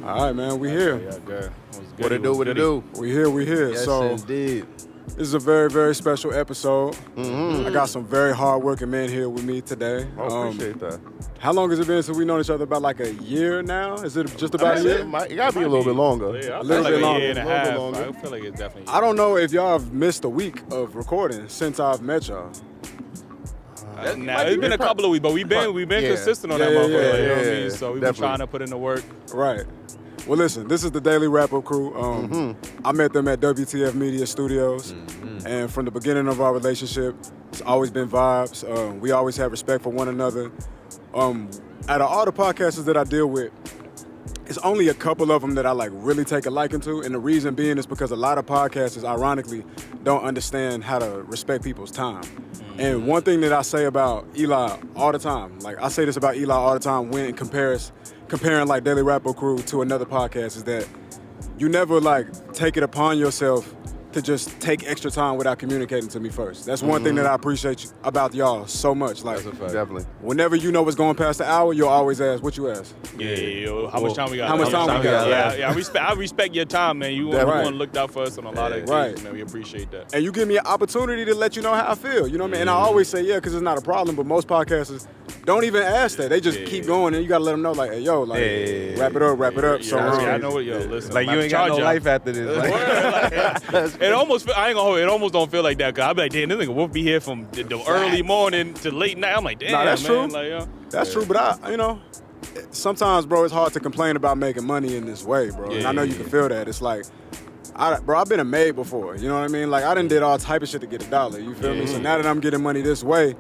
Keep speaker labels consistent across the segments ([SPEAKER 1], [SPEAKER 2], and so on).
[SPEAKER 1] All right, man, we here.
[SPEAKER 2] Yeah, good.
[SPEAKER 3] What it do, what it do?
[SPEAKER 1] We here.
[SPEAKER 3] Yes,
[SPEAKER 1] So
[SPEAKER 3] indeed.
[SPEAKER 1] this is a very, very special episode. I got some very hard-working men here with me today.
[SPEAKER 3] Appreciate that.
[SPEAKER 1] How long has it been since we known each other? About like a year now? Is it just about a year?
[SPEAKER 3] It gotta be a little bit longer.
[SPEAKER 2] Yeah,
[SPEAKER 1] A little bit
[SPEAKER 2] like
[SPEAKER 1] longer.
[SPEAKER 2] a year and a
[SPEAKER 3] A little bit
[SPEAKER 2] half.
[SPEAKER 3] longer.
[SPEAKER 2] I feel like it's definitely.
[SPEAKER 1] I don't know if y'all have missed a week of recording since I've met y'all.
[SPEAKER 2] Nah, it's been a couple of weeks, but we've been
[SPEAKER 3] Yeah.
[SPEAKER 2] consistent on that
[SPEAKER 1] Yeah,
[SPEAKER 2] motherfucker.
[SPEAKER 1] yeah,
[SPEAKER 2] You know what I
[SPEAKER 3] yeah,
[SPEAKER 2] mean? So we've been
[SPEAKER 3] definitely.
[SPEAKER 2] trying to put in the work.
[SPEAKER 1] Right. Well, listen, this is the Daily Wrap-Up Crew. I met them at WTF Media Studios, and from the beginning of our relationship, it's always been vibes. We always have respect for one another. Out of all the podcasters that I deal with, it's only a couple of them that I like really take a liking to, and the reason being is because a lot of podcasters, ironically, don't understand how to respect people's time. And one thing that I say about Eli all the time, like I say this about Eli all the time when comparing like Daily Rap Crew to another podcast, is that you never like take it upon yourself to just take extra time without communicating to me first. That's one thing that I appreciate about y'all so much. Like,
[SPEAKER 3] Definitely.
[SPEAKER 1] whenever you know what's going past the hour, you'll always ask, what you ask?
[SPEAKER 2] Yeah. How much time we got?
[SPEAKER 1] How much time we got
[SPEAKER 2] Yeah. I respect your time, man. You
[SPEAKER 1] Right.
[SPEAKER 2] looked out for us on a lot of
[SPEAKER 1] Right.
[SPEAKER 2] occasions, man. We appreciate that.
[SPEAKER 1] And you give me an opportunity to let you know how I feel. You know what I mean? And I always say, yeah, because it's not a problem, but most podcasters don't even ask that. They just keep going, and you got to let them know, like, hey, yo, like, wrap it up. So,
[SPEAKER 2] I know what, listen.
[SPEAKER 3] Like you ain't got no life after this. Like,
[SPEAKER 2] It almost, I ain't gonna hold it. It almost don't feel like that, cause I be like, damn, this nigga will be here from the early morning to late night. I'm like, damn,
[SPEAKER 1] Nah, that's
[SPEAKER 2] man.
[SPEAKER 1] true.
[SPEAKER 2] Like,
[SPEAKER 1] That's true, but sometimes, bro, it's hard to complain about making money in this way, bro. And I know you can feel that. It's like, I've been a maid before. You know what I mean? Like, I done did all type of shit to get $1. You feel me? So now that I'm getting money this way,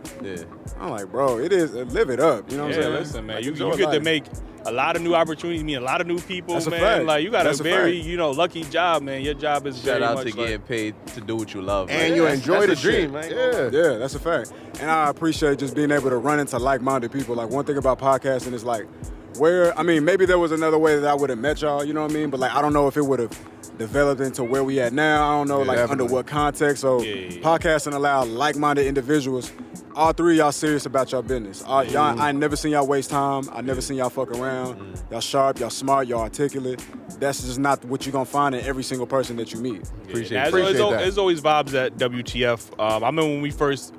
[SPEAKER 1] I'm like, bro, it is, live it up. You know what I'm saying?
[SPEAKER 2] Listen, man,
[SPEAKER 1] Like,
[SPEAKER 2] you
[SPEAKER 1] enjoy
[SPEAKER 2] get to
[SPEAKER 1] life.
[SPEAKER 2] make a lot of new opportunities, meet a lot of new people,
[SPEAKER 1] That's a
[SPEAKER 2] man.
[SPEAKER 1] fact.
[SPEAKER 2] Like, you got
[SPEAKER 1] That's
[SPEAKER 2] a
[SPEAKER 1] a
[SPEAKER 2] very,
[SPEAKER 1] fact.
[SPEAKER 2] lucky job, man. Your job is
[SPEAKER 4] Shout
[SPEAKER 2] very
[SPEAKER 4] out
[SPEAKER 2] much
[SPEAKER 4] to
[SPEAKER 2] like,
[SPEAKER 4] getting paid to do what you love.
[SPEAKER 3] and
[SPEAKER 4] man.
[SPEAKER 3] you
[SPEAKER 4] That's-
[SPEAKER 3] enjoy the
[SPEAKER 4] that's
[SPEAKER 3] dream,
[SPEAKER 4] shit.
[SPEAKER 3] man.
[SPEAKER 1] Yeah, that's a fact. And I appreciate just being able to run into like-minded people. Like, one thing about podcasting is like, maybe there was another way that I would have met y'all, you know what I mean? But like, I don't know if it would have developed into where we at now. I don't know, like,
[SPEAKER 3] definitely.
[SPEAKER 1] under what context. So podcasting allow like-minded individuals. All three of y'all serious about your business. Y'all, I ain't never seen y'all waste time. I never seen y'all fuck around. Y'all sharp, y'all smart, y'all articulate. That's just not what you're gonna find in every single person that you meet.
[SPEAKER 3] Appreciate
[SPEAKER 2] Now,
[SPEAKER 3] that.
[SPEAKER 2] There's always vibes at WTF. I remember when we first,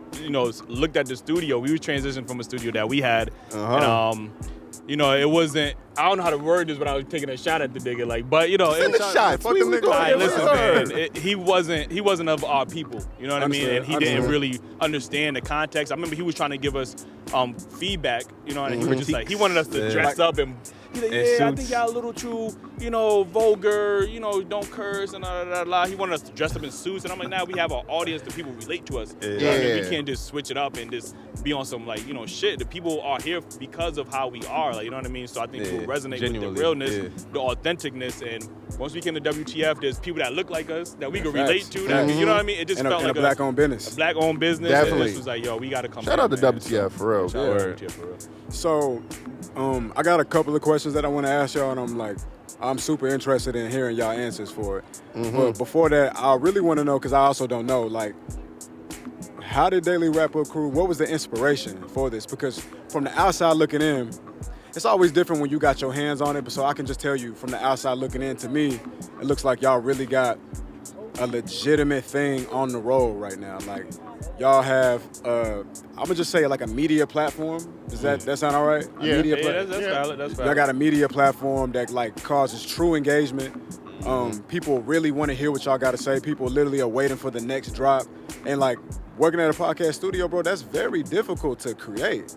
[SPEAKER 2] looked at the studio. We were transitioning from a studio that we had, and it wasn't. I don't know how to word this, but I was taking a shot at the nigga, like, but
[SPEAKER 3] Send a shot.
[SPEAKER 1] Fuck them niggas.
[SPEAKER 2] All right,
[SPEAKER 1] Yeah,
[SPEAKER 2] listen,
[SPEAKER 1] word.
[SPEAKER 2] man. He wasn't of our people. You know what I mean? And he didn't really understand the context. I remember he was trying to give us feedback. You know, and he was just like, he wanted us to dress up and. He's like, I think y'all a little too, vulgar, don't curse and blah. He wanted us to dress up in suits, and I'm like, we have an audience that people relate to us. You know what I mean? We can't just switch it up and just be on some shit. The people are here because of how we are, like, you know what I mean? So I think we'll resonate with the realness, the authenticness, and once we came to WTF, there's people that look like us that we can relate to. That, you know what I mean? It just felt like
[SPEAKER 1] a black-owned business.
[SPEAKER 2] A black-owned business.
[SPEAKER 3] Definitely.
[SPEAKER 2] And this was like, we got to come.
[SPEAKER 3] Shout out to
[SPEAKER 2] back, man.
[SPEAKER 3] WTF for real.
[SPEAKER 2] Shout out to WTF for real.
[SPEAKER 1] So, I got a couple of questions that I want to ask y'all, and I'm super interested in hearing y'all answers for it. But before that, I really want to know, because I also don't know, like, how did Daily Rap-Up Crew, what was the inspiration for this? Because from the outside looking in, it's always different when you got your hands on it, but so I can just tell you from the outside looking in, to me, it looks like y'all really got a legitimate thing on the road right now. Like, y'all have, I'm gonna just say, like, a media platform. Does that sound all right?
[SPEAKER 3] Yeah.
[SPEAKER 2] That's valid. That's valid.
[SPEAKER 1] Y'all got a media platform that like causes true engagement. People really want to hear what y'all got to say. People literally are waiting for the next drop. And like working at a podcast studio, bro, that's very difficult to create.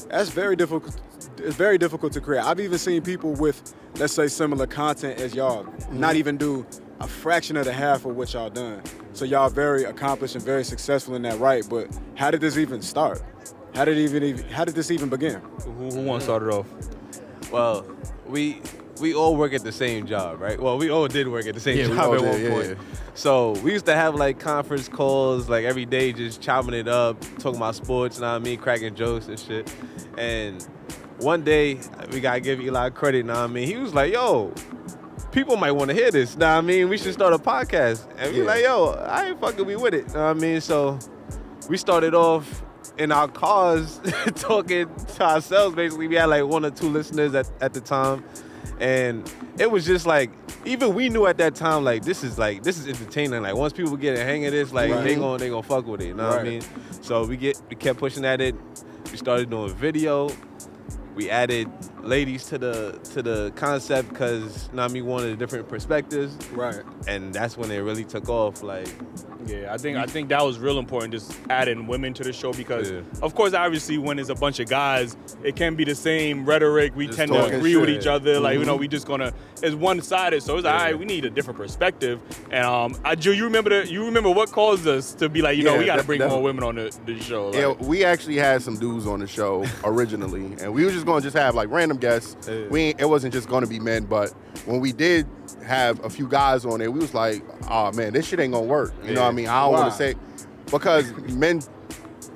[SPEAKER 1] That's very difficult. It's very difficult to create. I've even seen people with, let's say, similar content as y'all not even do a fraction of the half of what y'all done. So y'all very accomplished and very successful in that, right? But how did this even start? How did this even begin?
[SPEAKER 2] Who wants to start it off?
[SPEAKER 4] Well, we all work at the same job, right? Well, we all did work at the same job at one point. So we used to have like conference calls like every day, just chopping it up, talking about sports, cracking jokes and shit. And one day, we gotta give Eli credit, he was like, yo, people might want to hear this, we should start a podcast. And we like, yo, I ain't fucking with it, So we started off in our cars talking to ourselves, basically. We had like 1 or 2 listeners at the time. And it was just like, even we knew at that time, like, this is entertaining. Like, once people get a hang of this, like, they gonna fuck with it. You know what I mean? So we kept pushing at it. We started doing video. We added ladies to the concept because, we wanted different perspectives.
[SPEAKER 1] Right.
[SPEAKER 4] And that's when it really took off. Like,
[SPEAKER 2] yeah, I think that was real important, just adding women to the show because, of course, obviously, when it's a bunch of guys, it can be the same rhetoric. We tend to agree with each other. Like, we just gonna, it's one-sided. So it's like, all right, we need a different perspective. And Drew, you remember what caused us to be like, we got to bring more women on the show. Like.
[SPEAKER 3] Yeah, we actually had some dudes on the show originally, and we were just going to have like random guests. It wasn't just going to be men, but when we did have a few guys on there, we was like, oh man, this shit ain't gonna work. You know what I mean? I don't want to say, because men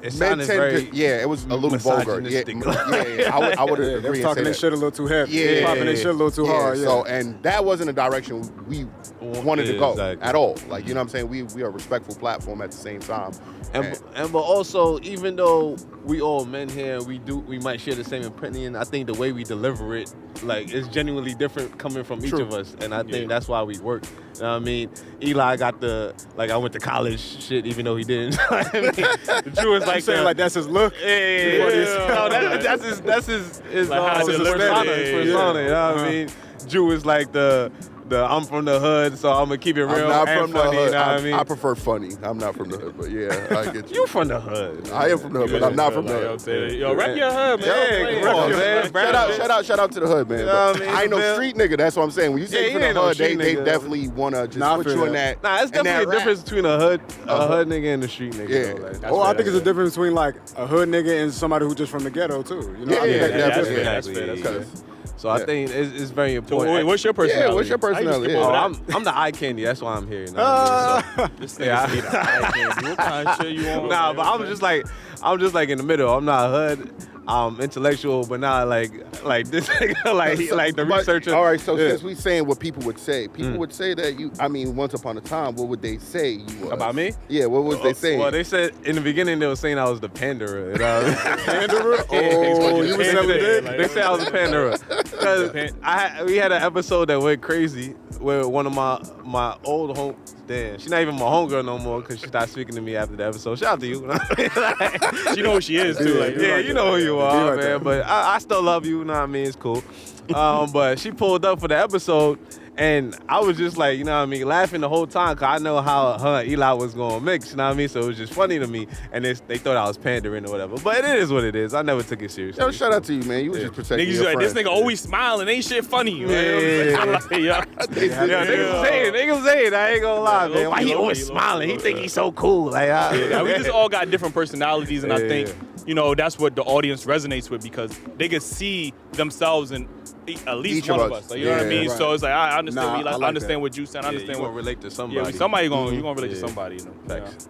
[SPEAKER 3] tend to, it was a little vulgar. Yeah, I would agree.
[SPEAKER 1] They were talking their shit a little too heavy. Yeah, popping their shit a little too hard. Yeah.
[SPEAKER 3] So, and that wasn't a direction we wanted to go at all. Like, you know what I'm saying? We are a respectful platform at the same time.
[SPEAKER 4] But also, even though we all men here, we might share the same opinion, I think the way we deliver it, like, it's genuinely different coming from each of us, and I think that's why we work. You know what I mean? Eli got I went to college shit, even though he didn't. The Drew is like
[SPEAKER 1] saying like that's his look.
[SPEAKER 4] No, that's his persona. You know what I mean? Drew is like the I'm from the hood, so I'm gonna keep it real.
[SPEAKER 3] I'm not
[SPEAKER 4] and
[SPEAKER 3] from
[SPEAKER 4] funny,
[SPEAKER 3] the hood.
[SPEAKER 4] You know what I mean?
[SPEAKER 3] I prefer funny. I'm not from the hood, but yeah, I get you.
[SPEAKER 4] You from the hood.
[SPEAKER 3] I am from the hood, but I'm not from the hood.
[SPEAKER 2] Yo, rap your hood, man.
[SPEAKER 3] Come on, man. Shout out to the hood, man. I ain't no street nigga. That's what I'm saying. When you say from the hood, they definitely wanna just put you in that.
[SPEAKER 4] Nah, it's definitely a difference between a hood nigga and a street nigga.
[SPEAKER 1] Yeah. I think it's a difference between like a hood nigga and somebody who just from the ghetto too. You know?
[SPEAKER 2] That's fair.
[SPEAKER 4] So I think it's very important.
[SPEAKER 2] So what's your personality?
[SPEAKER 3] Yeah, what's your personality?
[SPEAKER 4] I'm the eye candy. That's why I'm here. You know
[SPEAKER 2] this nigga see the eye candy. What kind of shit you want?
[SPEAKER 4] Nah, but I'm just like in the middle. I'm not hood. I'm intellectual, but not like this nigga, like the researcher.
[SPEAKER 3] All right, so since we saying what people would say, people would say that you. I mean, once upon a time, what would they say you was?
[SPEAKER 4] About me?
[SPEAKER 3] Yeah, what was they saying?
[SPEAKER 4] Well, they said in the beginning they were saying I was the panderer. You know?
[SPEAKER 1] Panderer? Oh, you was selling dick?
[SPEAKER 4] They said I was a panderer because we had an episode that went crazy where one of my old home. Damn, she's not even my homegirl no more because she stopped speaking to me after the episode. Shout out to you.
[SPEAKER 2] She know who she is too. Like,
[SPEAKER 4] you know who you are, man. But I still love you. You know what I mean? It's cool. But she pulled up for the episode, and I was just like, you know what I mean, laughing the whole time because I know how her and Eli was going to mix. You know what I mean? So it was just funny to me, and they thought I was pandering or whatever. But it is what it is. I never took it seriously.
[SPEAKER 3] Yo, shout out to you, man. You was just protecting your
[SPEAKER 2] like,
[SPEAKER 3] friend.
[SPEAKER 2] this nigga always smiling. Ain't shit funny.
[SPEAKER 4] Niggas saying, I ain't gonna lie, man. Why he always smiling? He think he's so cool. Like,
[SPEAKER 2] we just all got different personalities, and I think, that's what the audience resonates with because they can see themselves in at least one of us. Like, you know what I mean? Right. So it's like, I understand I understand what you said. I understand what
[SPEAKER 4] relate to somebody.
[SPEAKER 2] Yeah, you're gonna relate to somebody. You know?
[SPEAKER 1] Facts.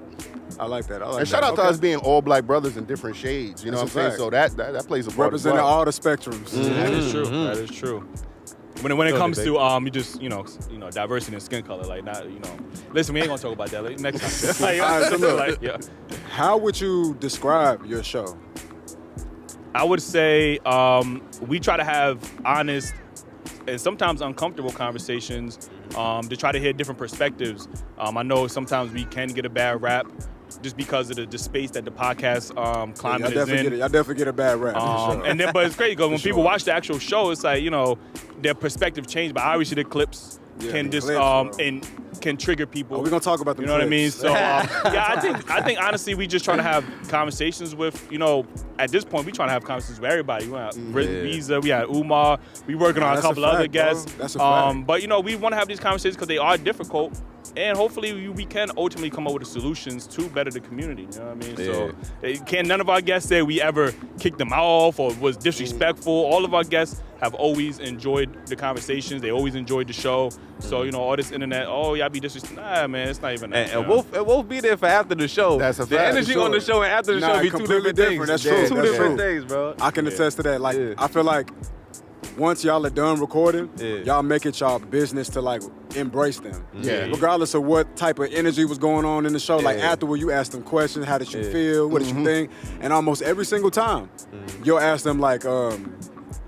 [SPEAKER 1] I like that.
[SPEAKER 3] And shout out to us being all black brothers in different shades. You know what I'm saying? So that plays a part.
[SPEAKER 1] Representing all the spectrums.
[SPEAKER 2] That is true. That is true. When it comes to you just diversity in skin color, like not listen, we ain't gonna talk about that next time.
[SPEAKER 1] How would you describe your show?
[SPEAKER 2] I would say we try to have honest and sometimes uncomfortable conversations to try to hear different perspectives. I know sometimes we can get a bad rap just because of the space that the podcast climate is in.
[SPEAKER 1] Y'all definitely get a bad rap. Sure.
[SPEAKER 2] And then, but it's great because when people watch the actual show, it's like, their perspective changed. But obviously the clips can just and can trigger people.
[SPEAKER 1] We're gonna talk about the
[SPEAKER 2] clips. You know what I mean? So I think honestly we just trying to have conversations with, at this point we trying to have conversations with everybody. We had Visa, we had Umar, we working on a couple other guests.
[SPEAKER 1] That's a fact.
[SPEAKER 2] But we want to have these conversations because they are difficult. And hopefully we can ultimately come up with the solutions to better the community. You know what I mean?
[SPEAKER 4] Yeah.
[SPEAKER 2] So none of our guests say we ever kicked them off or was disrespectful. All of our guests have always enjoyed the conversations. They always enjoyed the show. So, all this internet, y'all be disrespectful. Nah, man, it's not even that.
[SPEAKER 4] And we'll be there for after the show.
[SPEAKER 3] That's a fact.
[SPEAKER 4] The energy on the show and after the show be two different things.
[SPEAKER 1] That's true.
[SPEAKER 4] Two different things, bro.
[SPEAKER 1] I can attest to that. Like, I feel like once y'all are done recording, y'all make it y'all business to like embrace them.
[SPEAKER 3] Yeah.
[SPEAKER 1] Regardless of what type of energy was going on in the show, like afterward you ask them questions, how did you feel? What did you think? And almost every single time, you'll ask them like,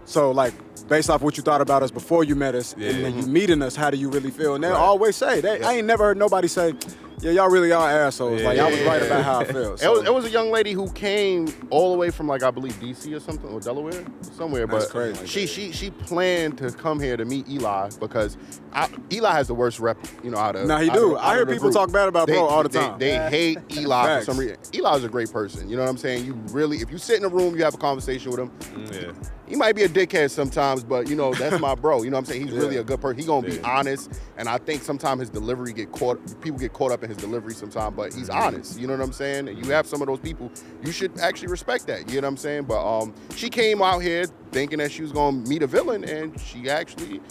[SPEAKER 1] So like, based off what you thought about us before you met us, and then you meeting us, how do you really feel? And they always say, I ain't never heard nobody say, yeah, y'all really are assholes. Like, I was right about how I feel. So.
[SPEAKER 3] It was a young lady who came all the way from, like, I believe D.C. or something, or Delaware, somewhere.
[SPEAKER 1] That's
[SPEAKER 3] but
[SPEAKER 1] crazy.
[SPEAKER 3] She planned to come here to meet Eli because Eli has the worst rep, out of.
[SPEAKER 1] Nah, he do. I hear people talk bad about bro all the time.
[SPEAKER 3] They hate Eli for some reason. Eli's a great person. You know what I'm saying? You really, if you sit in a room, you have a conversation with him. He might be a dickhead sometimes, but that's my bro. You know what I'm saying? He's really a good person. He's gonna be honest, and I think sometimes his delivery people get caught up in his delivery sometimes, but he's honest. You know what I'm saying? And you have some of those people, you should actually respect that. You know what I'm saying? But she came out here thinking that she was gonna meet a villain, and she actually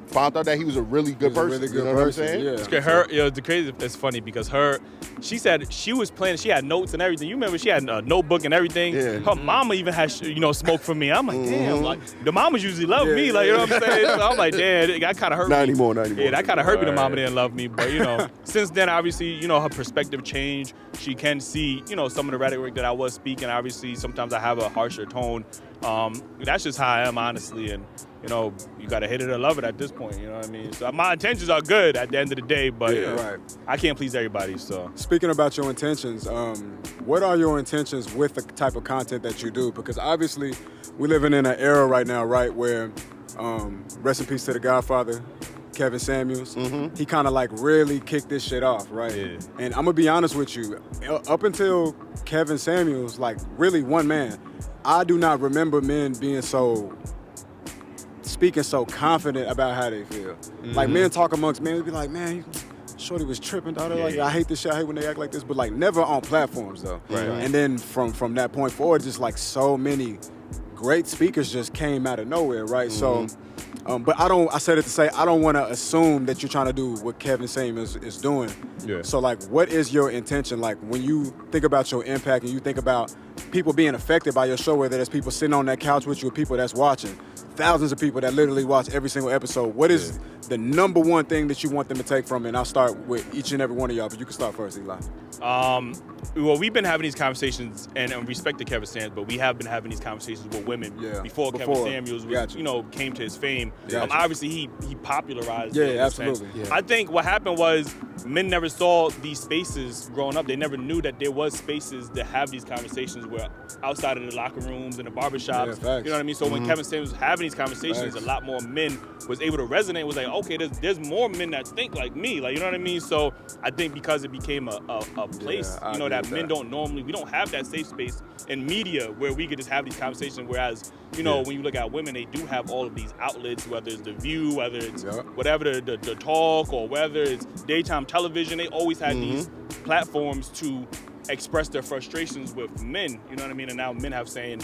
[SPEAKER 3] found out that he was a really good person.
[SPEAKER 1] Really good
[SPEAKER 3] you know
[SPEAKER 1] person,
[SPEAKER 3] what I'm saying?
[SPEAKER 2] Her, the crazy. It's funny because she said she was planning. She had notes and everything. You remember she had a notebook and everything. Yeah. Her mama even had smoke for me. I'm like, damn. Like the mamas usually love me. Like, you know what I'm saying? So I'm like, damn, that kind of hurt me.
[SPEAKER 3] Not anymore.
[SPEAKER 2] Yeah, that kind of hurt me. The mama didn't love me, but since then, obviously, her perspective changed. She can see, some of the rhetoric that I was speaking. Obviously, sometimes I have a harsher tone. That's just how I am, honestly, and. You gotta hate it or love it at this point. You know what I mean? So my intentions are good at the end of the day, but I can't please everybody. So
[SPEAKER 1] speaking about your intentions, what are your intentions with the type of content that you do? Because obviously, we're living in an era right now, right, where rest in peace to the Godfather, Kevin Samuels. He kind of like really kicked this shit off, right? Yeah. And I'm gonna be honest with you, up until Kevin Samuels, like really one man, I do not remember men being speaking so confident about how they feel. Like men talk amongst men, be like, man, shorty was tripping, daughter. Like, I hate this shit, I hate when they act like this, but like never on platforms though. Right. And then from that point forward, just like so many great speakers just came out of nowhere, right? So, but I said it to say, I don't want to assume that you're trying to do what Kevin Samuels is doing. Yeah. So like, what is your intention? Like when you think about your impact and you think about people being affected by your show, whether there's people sitting on that couch with you or people that's watching, thousands of people that literally watch every single episode. What is the number one thing that you want them to take from it? And I'll start with each and every one of y'all, but you can start first, Eli.
[SPEAKER 2] Well, we've been having these conversations, and respect to Kevin Samuels, but we have been having these conversations with women before Kevin Samuels was, came to his fame. Obviously, he popularized it. Yeah, absolutely. Yeah. I think what happened was men never saw these spaces growing up. They never knew that there was spaces to have these conversations where outside of the locker rooms and the barbershops, you know what I mean? So when Kevin Samuels was having these conversations, a lot more men was able to resonate. Was like, okay, there's more men that think like me, like, you know what I mean? So I think because it became a place, that men don't normally, we don't have that safe space in media where we could just have these conversations. Whereas, when you look at women, they do have all of these outlets, whether it's The View, whether it's whatever the talk, or whether it's daytime television. They always had these platforms to express their frustrations with men, you know what I mean? And now men have saying,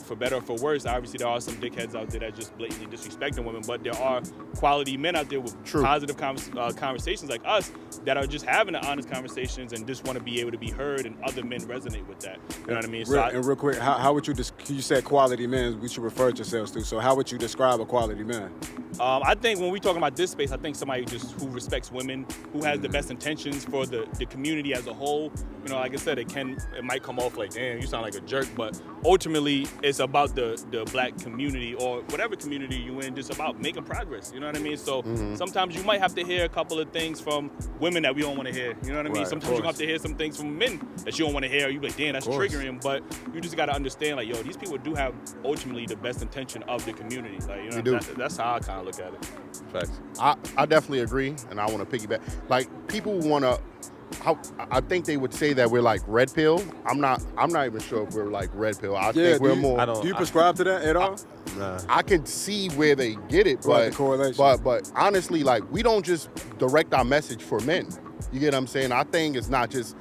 [SPEAKER 2] for better or for worse, obviously there are some dickheads out there that just blatantly disrespecting women, but there are quality men out there with positive conversations like us that are just having the honest conversations and just want to be able to be heard, and other men resonate with that. You know what I mean?
[SPEAKER 1] Real quick, how would you, you said quality men, we should refer to yourselves to, so how would you describe a quality man?
[SPEAKER 2] I think when we talking about this space, I think somebody just who respects women, who has the best intentions for the community as a whole. Like I said, it might come off like, damn, you sound like a jerk, but ultimately it's about the black community or whatever community you in, just about making progress. You know what I mean? So sometimes you might have to hear a couple of things from women that we don't want to hear. You know what I mean? Sometimes you have to hear some things from men that you don't want to hear. You be like, damn, that's triggering. But you just got to understand, like, yo, these people do have ultimately the best intention of the community. Like, that's how I kind of look at it.
[SPEAKER 3] Facts. I definitely agree, and I want to piggyback. Like, people want to. I think they would say that we're like red pill. I'm not even sure if we're like red pill. I think we're more.
[SPEAKER 1] Do you prescribe to that at all?
[SPEAKER 3] Nah. I can see where they get it,
[SPEAKER 1] the correlation.
[SPEAKER 3] But honestly, like, we don't just direct our message for men. You get what I'm saying? Our thing is not just,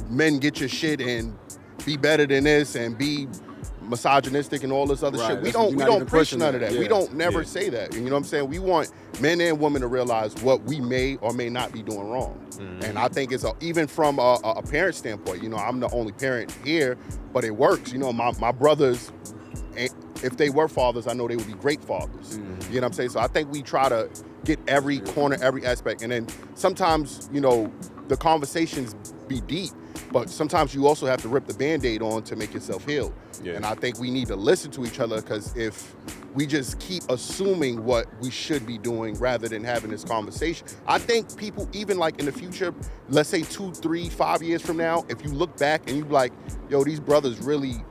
[SPEAKER 3] men get your shit and be better than this and be misogynistic and all this other shit. We don't preach none of that. We don't never say that. You know what I'm saying? We want men and women to realize what we may or may not be doing wrong. And I think it's even from a parent standpoint. I'm the only parent here, but it works. My brothers, if they were fathers, I know they would be great fathers. You know what I'm saying? So I think we try to get every corner, every aspect, and then sometimes the conversations be deep. But sometimes you also have to rip the Band-Aid on to make yourself heal.
[SPEAKER 4] Yeah.
[SPEAKER 3] And I think we need to listen to each other, because if we just keep assuming what we should be doing rather than having this conversation, I think people, even like in the future, let's say 2, 3, 5 years from now, if you look back and you like, yo, these brothers really,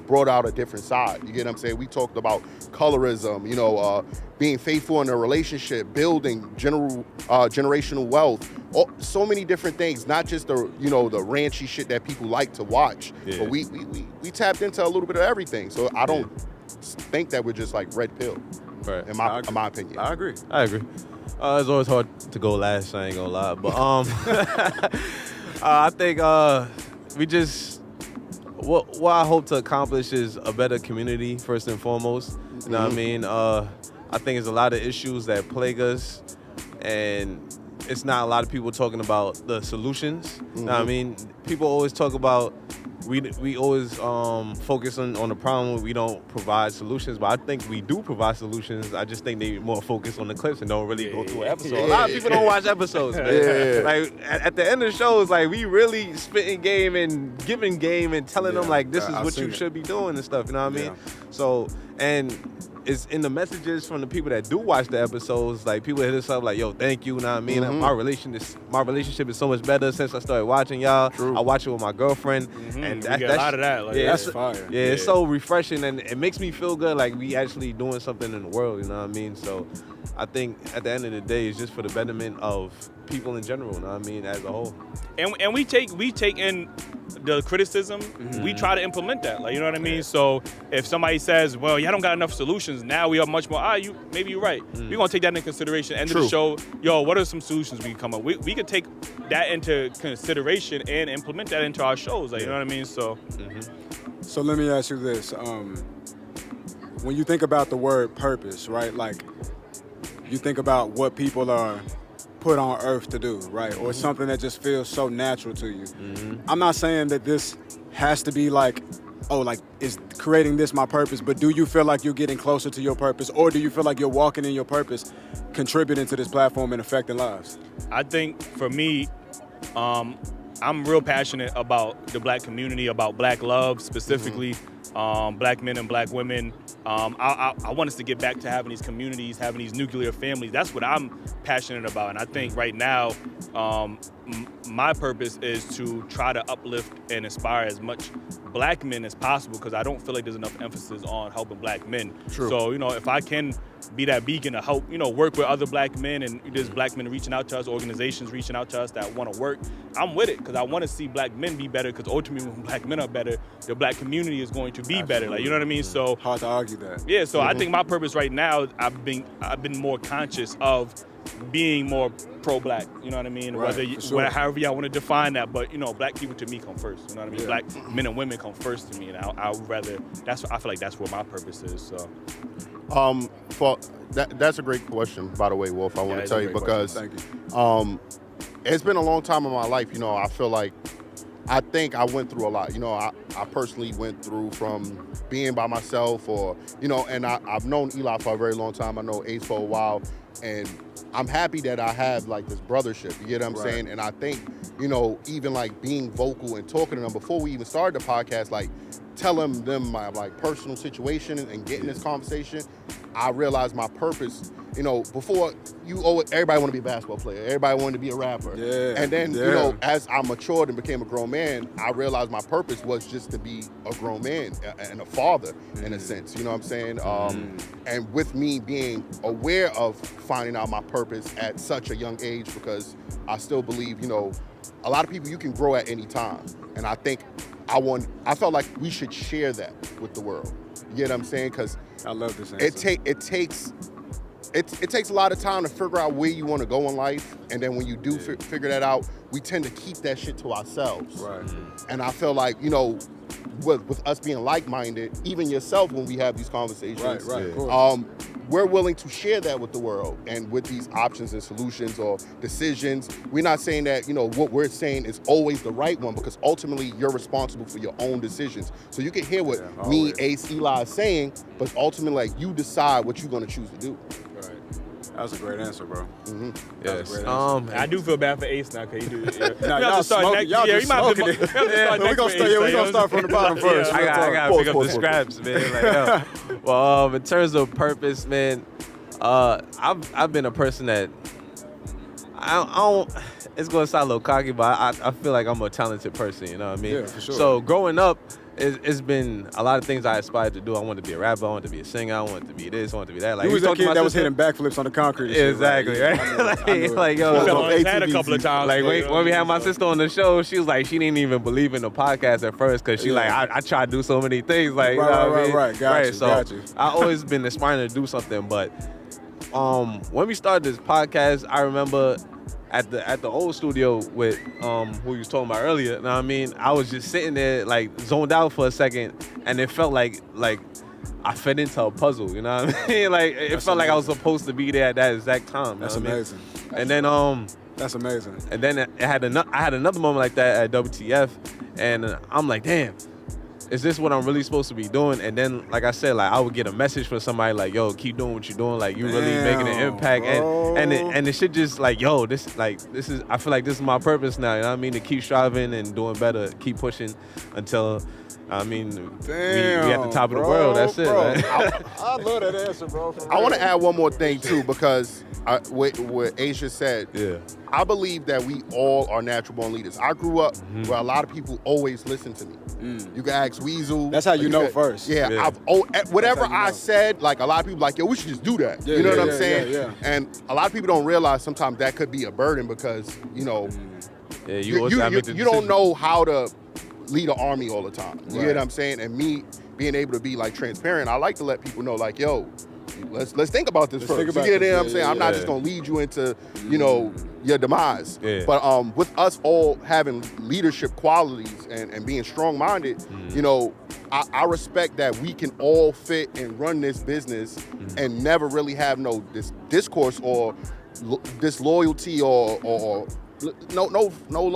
[SPEAKER 3] brought out a different side. You get what I'm saying? We talked about colorism, being faithful in a relationship, building generational wealth, so many different things, not just the ranchy shit that people like to watch.
[SPEAKER 4] Yeah.
[SPEAKER 3] But we tapped into a little bit of everything. So I don't think that we're just like red pill,
[SPEAKER 4] Right.
[SPEAKER 3] in my opinion.
[SPEAKER 1] I agree.
[SPEAKER 4] I agree. It's always hard to go last, I ain't gonna lie. But I think we just, what I hope to accomplish is a better community, first and foremost. You know what I mean? I think there's a lot of issues that plague us, and it's not a lot of people talking about the solutions. You know what I mean? People always talk about, we always focus on the problem. We don't provide solutions, but I think we do provide solutions. I just think they more focus on the clips and don't really go through an episode. A lot of people don't watch episodes, man.
[SPEAKER 3] Yeah.
[SPEAKER 4] Like at the end of the show, it's like we really spitting game and giving game and telling them like this is
[SPEAKER 1] I've
[SPEAKER 4] what
[SPEAKER 1] seen
[SPEAKER 4] you
[SPEAKER 1] it.
[SPEAKER 4] should be doing and stuff. You know what I mean?
[SPEAKER 1] Yeah.
[SPEAKER 4] So, and it's in the messages from the people that do watch the episodes. Like people hit us up like, "Yo, thank you." You know what I mean? My relationship is so much better since I started watching y'all.
[SPEAKER 3] True.
[SPEAKER 4] I watch it with my girlfriend, and
[SPEAKER 2] We get a lot of that. Like,
[SPEAKER 4] yeah,
[SPEAKER 1] That's
[SPEAKER 4] it's,
[SPEAKER 1] fire.
[SPEAKER 4] yeah, it's so refreshing, and it makes me feel good. Like we actually doing something in the world. You know what I mean? So, I think at the end of the day, it's just for the betterment of people in general. You know what I mean? As a whole.
[SPEAKER 2] And we take in the criticism. We try to implement that. Like, you know what I mean? So if somebody says, "Well, y'all don't got enough solutions," now we are much more. Maybe you're right. We're gonna take that into consideration. End of the show, yo, what are some solutions we can come up? We could take that into consideration and implement that into our shows. Like, you know what I mean? So.
[SPEAKER 1] So let me ask you this. When you think about the word purpose, right? Like, you think about what people are put on earth to do, right? Or something that just feels so natural to you. I'm not saying that this has to be like, is creating this my purpose, but do you feel like you're getting closer to your purpose, or do you feel like you're walking in your purpose, contributing to this platform and affecting lives?
[SPEAKER 2] I think for me, I'm real passionate about the black community, about black love specifically, black men and black women. I want us to get back to having these communities, having these nuclear families. That's what I'm passionate about. And I think right now, my purpose is to try to uplift and inspire as much black men as possible, because I don't feel like there's enough emphasis on helping black men.
[SPEAKER 3] True.
[SPEAKER 2] So, if I can be that beacon to help, work with other black men, and there's black men reaching out to us, organizations reaching out to us that want to work, I'm with it, because I want to see black men be better, because ultimately when black men are better, the black community is going to be better. Like, you know what I mean? So
[SPEAKER 1] Hard to argue that.
[SPEAKER 2] yeah, so I think my purpose right now, I've been more conscious of being more pro-black, you know what I mean?
[SPEAKER 1] Right, for sure.
[SPEAKER 2] However y'all want to define that, but black people to me come first, you know what I mean?
[SPEAKER 1] Yeah.
[SPEAKER 2] Black men and women come first to me, and I would rather, I feel like that's where my purpose is, so.
[SPEAKER 3] That's a great question, by the way, Wolf. I want to
[SPEAKER 2] it's
[SPEAKER 3] tell
[SPEAKER 2] a
[SPEAKER 3] you,
[SPEAKER 2] great
[SPEAKER 3] because
[SPEAKER 1] Thank you.
[SPEAKER 3] it's been a long time in my life. I feel like, I think I went through a lot. I personally went through from being by myself, and I've known Eli for a very long time. I know Ace for a while, and I'm happy that I have like this brothership. You get what I'm saying? And I think, even like being vocal and talking to them before we even started the podcast, like telling them my like personal situation and getting this conversation, I realized my purpose. Before everybody wanted to be a basketball player, everybody wanted to be a rapper.
[SPEAKER 1] Yeah.
[SPEAKER 3] And then, as I matured and became a grown man, I realized my purpose was just to be a grown man and a father, in a sense. You know what I'm saying? And with me being aware of finding out my purpose at such a young age, because I still believe, a lot of people, you can grow at any time. And I think I felt like we should share that with the world. You get what I'm saying? Because
[SPEAKER 1] I love this answer.
[SPEAKER 3] It takes a lot of time to figure out where you want to go in life, and then when you do figure that out, we tend to keep that shit to ourselves.
[SPEAKER 1] Right.
[SPEAKER 3] And I feel like, with us being like-minded, even yourself, when we have these conversations,
[SPEAKER 1] Right, of course.
[SPEAKER 3] we're willing to share that with the world, and with these options and solutions or decisions. We're not saying that, what we're saying is always the right one, because ultimately you're responsible for your own decisions. So you can hear what me,
[SPEAKER 1] always.
[SPEAKER 3] Ace, Eli is saying, but ultimately, like, you decide what you're going to choose to do.
[SPEAKER 1] Right. That was a great answer, bro.
[SPEAKER 3] Mm-hmm.
[SPEAKER 4] Yes.
[SPEAKER 2] I do feel bad for Ace now because he do.
[SPEAKER 1] Nah, y'all smoking. Y'all just smoking it. We gonna start from the bottom first.
[SPEAKER 4] I gotta pick up the scraps, man. Like, yo. Well, in terms of purpose, man, I've been a person that I don't. It's gonna sound a little cocky, but I feel like I'm a talented person. You know what I mean?
[SPEAKER 1] Yeah, for sure.
[SPEAKER 4] So growing up, it's been a lot of things I aspired to do. I wanted to be a rapper. I wanted to be a singer. I wanted to be this. I wanted to be that. Like
[SPEAKER 1] you was
[SPEAKER 4] that
[SPEAKER 1] kid that was hitting backflips on the concrete.
[SPEAKER 4] Exactly, right? Like, yo,
[SPEAKER 2] fell on his head a couple of times.
[SPEAKER 4] Like when we had my sister on the show, she was like, she didn't even believe in the podcast at first because she like, I tried to do so many things. Like,
[SPEAKER 1] right. Got you.
[SPEAKER 4] I always been aspiring to do something, but when we started this podcast, I remember at the old studio with who you was talking about earlier, you know what I mean? I was just sitting there like zoned out for a second, and it felt like I fit into a puzzle, you know what I mean? Like it felt like I was supposed to be there at that exact time.
[SPEAKER 1] That's amazing.
[SPEAKER 4] And then
[SPEAKER 1] that's amazing.
[SPEAKER 4] And then I had another moment like that at WTF, and I'm like, damn, is this what I'm really supposed to be doing? And then, like I said, like I would get a message from somebody like, yo, keep doing what you're doing. Like you really making an impact.
[SPEAKER 1] Bro.
[SPEAKER 4] And it should just like, yo, this is, I feel like this is my purpose now. You know what I mean? To keep striving and doing better, keep pushing until, I mean, we at the top of the world. That's it. Right?
[SPEAKER 1] I love that answer, bro.
[SPEAKER 3] I want to add one more thing too, because what Aisha said, I believe that we all are natural born leaders. I grew up where a lot of people always listen to me. You can ask Weasel.
[SPEAKER 1] That's how you know first.
[SPEAKER 3] Yeah. Whatever I said, like a lot of people like, yo, we should just do that. You know what I'm saying?
[SPEAKER 1] Yeah.
[SPEAKER 3] And a lot of people don't realize sometimes that could be a burden because, you know, you don't know how to lead an army all the time. You get what I'm saying? And me being able to be like transparent, I like to let people know like, yo, let's think about this first. You get what I'm saying? I'm not just gonna lead you into, you know, your demise. But with us all having leadership qualities and being strong-minded, you know, I respect that we can all fit and run this business and never really have no discourse or disloyalty or no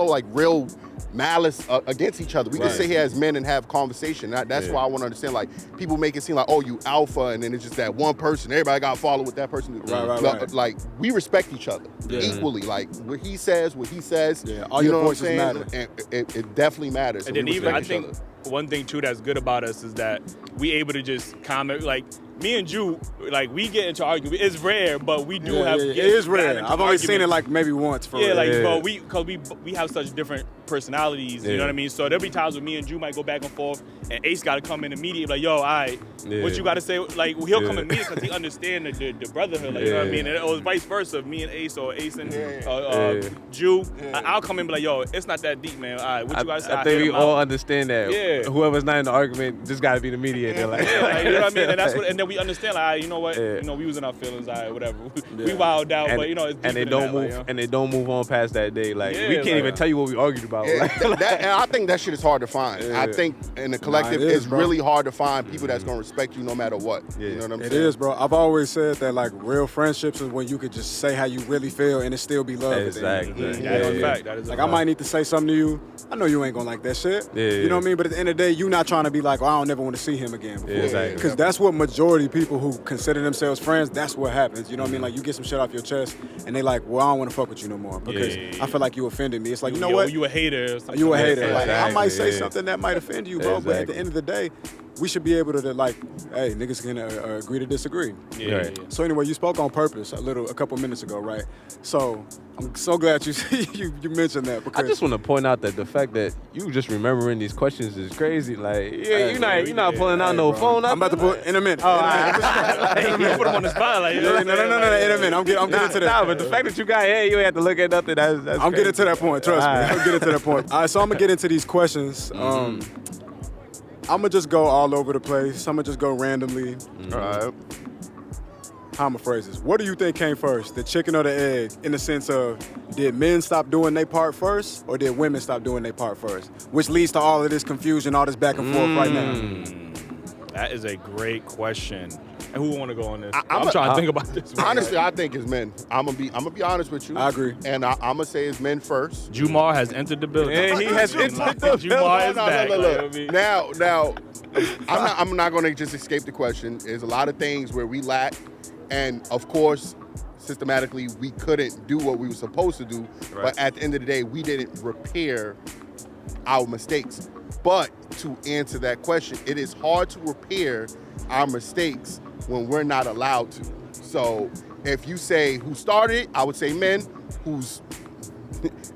[SPEAKER 3] like real malice against each other. We can sit here as men and have conversation. That's why I want to understand, like, people make it seem like, oh, you alpha, and then it's just that one person. Everybody got to follow what that person do.
[SPEAKER 1] Right.
[SPEAKER 3] Like, we respect each other equally. Like, what he says.
[SPEAKER 1] Yeah, all your voices matter.
[SPEAKER 3] And it definitely matters.
[SPEAKER 2] And then even, I think, one thing, too, that's good about us is that we able to just comment, like, me and Ju, like, we get into arguments. It's rare, but we do have.
[SPEAKER 1] It is rare. I've only seen it like maybe once. For
[SPEAKER 2] but because we have such different personalities. You know what I mean? So there'll be times when me and Ju might go back and forth, and Ace got to come in immediately, like, yo, all right, what you got to say? Like, he'll come in immediately because he understand the brotherhood. Like, you know what I mean? And it was vice versa, me and Ace or Ace and Ju. I'll come in and be like, yo, it's not that deep, man. All right, what you got to say?
[SPEAKER 4] I think we all understand that. Yeah. Whoever's not in the argument just got to be the mediator. Like,
[SPEAKER 2] you know what I mean? And that's what. And then we understand, like, you know what? You know, we was in our feelings, all right, whatever. We wild out, but you know, it's deep
[SPEAKER 4] and they don't move,
[SPEAKER 2] like,
[SPEAKER 4] and they don't move on past that day. Like, we can't even tell you what we argued about.
[SPEAKER 3] And I think that shit is hard to find. I think in the collective, it's really hard to find people that's gonna respect you no matter what. You know what I'm saying?
[SPEAKER 1] It is, bro. I've always said that, like, real friendships is when you could just say how you really feel and it still be love.
[SPEAKER 4] Exactly.
[SPEAKER 2] That's a fact. That is
[SPEAKER 1] like, I might need to say something to you. I know you ain't gonna like that shit. You know what I mean? But at the end of the day, you not trying to be like, oh, I don't never want to see him again. Because that's what majority people who consider themselves friends, that's what happens. You know what I mean? Like, you get some shit off your chest and they like, well, I don't want to fuck with you no more because I feel like you offended me. It's like, you know what?
[SPEAKER 2] You a hater or something.
[SPEAKER 1] You a hater. Like, I might say something that might offend you, bro, but at the end of the day, we should be able to, like, hey, niggas can agree to disagree. So anyway, you spoke on purpose a couple minutes ago, right? So I'm so glad you you mentioned that, because
[SPEAKER 4] I just want to point out that the fact that you just remembering these questions is crazy. Like, you're not pulling out no phone.
[SPEAKER 1] I'm about to put in a minute.
[SPEAKER 2] You put him on the spot, like,
[SPEAKER 1] no, in a minute. I'm getting to that.
[SPEAKER 4] Nah, but the fact that you got here, you ain't have to look at nothing. That's
[SPEAKER 1] I'm getting to that point. Trust me. I'm getting to that point. All right, so I'm gonna get into these questions. I'm gonna just go all over the place. I'm gonna just go randomly. All right. How I'ma phrase this? What do you think came first, the chicken or the egg? In the sense of, did men stop doing their part first, or did women stop doing their part first? Which leads to all of this confusion, all this back and forth right now.
[SPEAKER 2] That is a great question. And who want to go on this? I'm trying to think about this.
[SPEAKER 3] Honestly, I think it's men. I'm gonna be honest with you.
[SPEAKER 1] I agree.
[SPEAKER 3] And I'm gonna say it's men first.
[SPEAKER 2] Jumar has entered the building.
[SPEAKER 4] And he has entered the building.
[SPEAKER 2] Jumar is back.
[SPEAKER 3] Now, I'm not going to just escape the question. There's a lot of things where we lack, and of course, systematically, we couldn't do what we were supposed to do. Right. But at the end of the day, we didn't repair our mistakes. But to answer that question, it is hard to repair our mistakes when we're not allowed to. So if you say who started it, I would say men. Who's